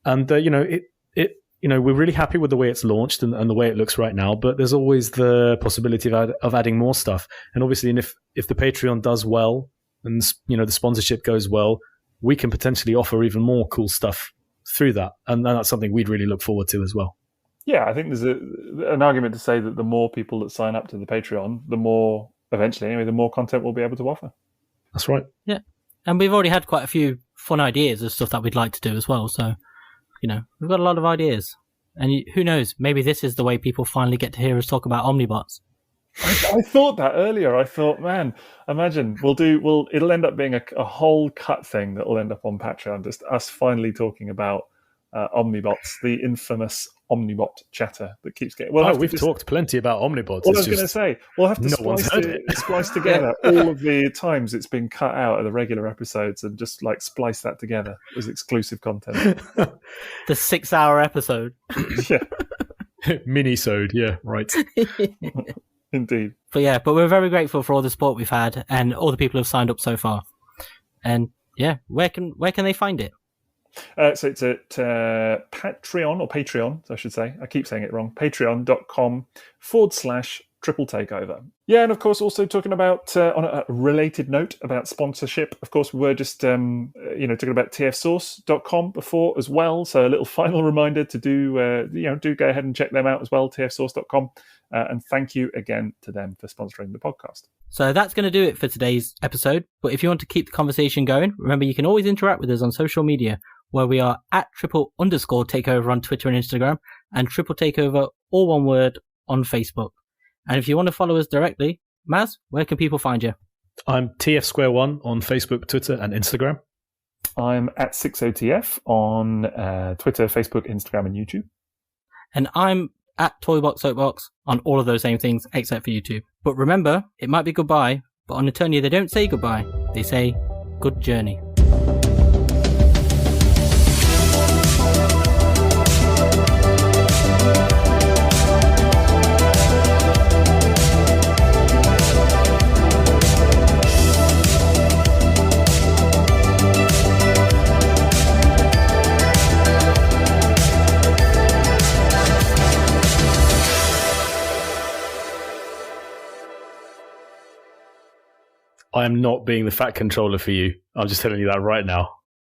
And, we're really happy with the way it's launched and the way it looks right now, but there's always the possibility of adding more stuff. And obviously, if the Patreon does well and, the sponsorship goes well, we can potentially offer even more cool stuff through that. And that's something we'd really look forward to as well. Yeah, I think there's an argument to say that the more people that sign up to the Patreon, the more, eventually anyway, the more content we'll be able to offer. That's right. Yeah. And we've already had quite a few fun ideas of stuff that we'd like to do as well. So, we've got a lot of ideas. And who knows, maybe this is the way people finally get to hear us talk about Omnibots. I thought that earlier. I thought, man, imagine it'll end up being a whole cut thing that will end up on Patreon, just us finally talking about Omnibots, the infamous Omnibot chatter that keeps getting. We've talked plenty about Omnibots. Well, I was going to say, we'll have to splice together all of the times it's been cut out of the regular episodes and just splice that together as exclusive content. The 6-hour episode. Yeah. Mini-sode, yeah, right. Indeed. But we're very grateful for all the support we've had and all the people who've signed up so far. And yeah, where can they find it? So it's at Patreon, I should say. I keep saying it wrong. Patreon.com/Triple Takeover. Yeah, and of course, also talking about, on a related note about sponsorship, of course, we were just, talking about TFSource.com before as well. So a little final reminder to do go ahead and check them out as well, TFSource.com. And thank you again to them for sponsoring the podcast. So that's going to do it for today's episode. But if you want to keep the conversation going, remember you can always interact with us on social media, where we are at @triple_takeover on Twitter and Instagram, and Triple Takeover, all one word, on Facebook. And if you want to follow us directly, Maz, where can people find you? I'm TFsquareone on Facebook, Twitter, and Instagram. I'm at Sixo TF on Twitter, Facebook, Instagram, and YouTube. And I'm at Toybox Soapbox on all of those same things except for YouTube. But remember, it might be goodbye, but on Eternia they don't say goodbye. They say good journey. I am not being the fat controller for you. I'm just telling you that right now.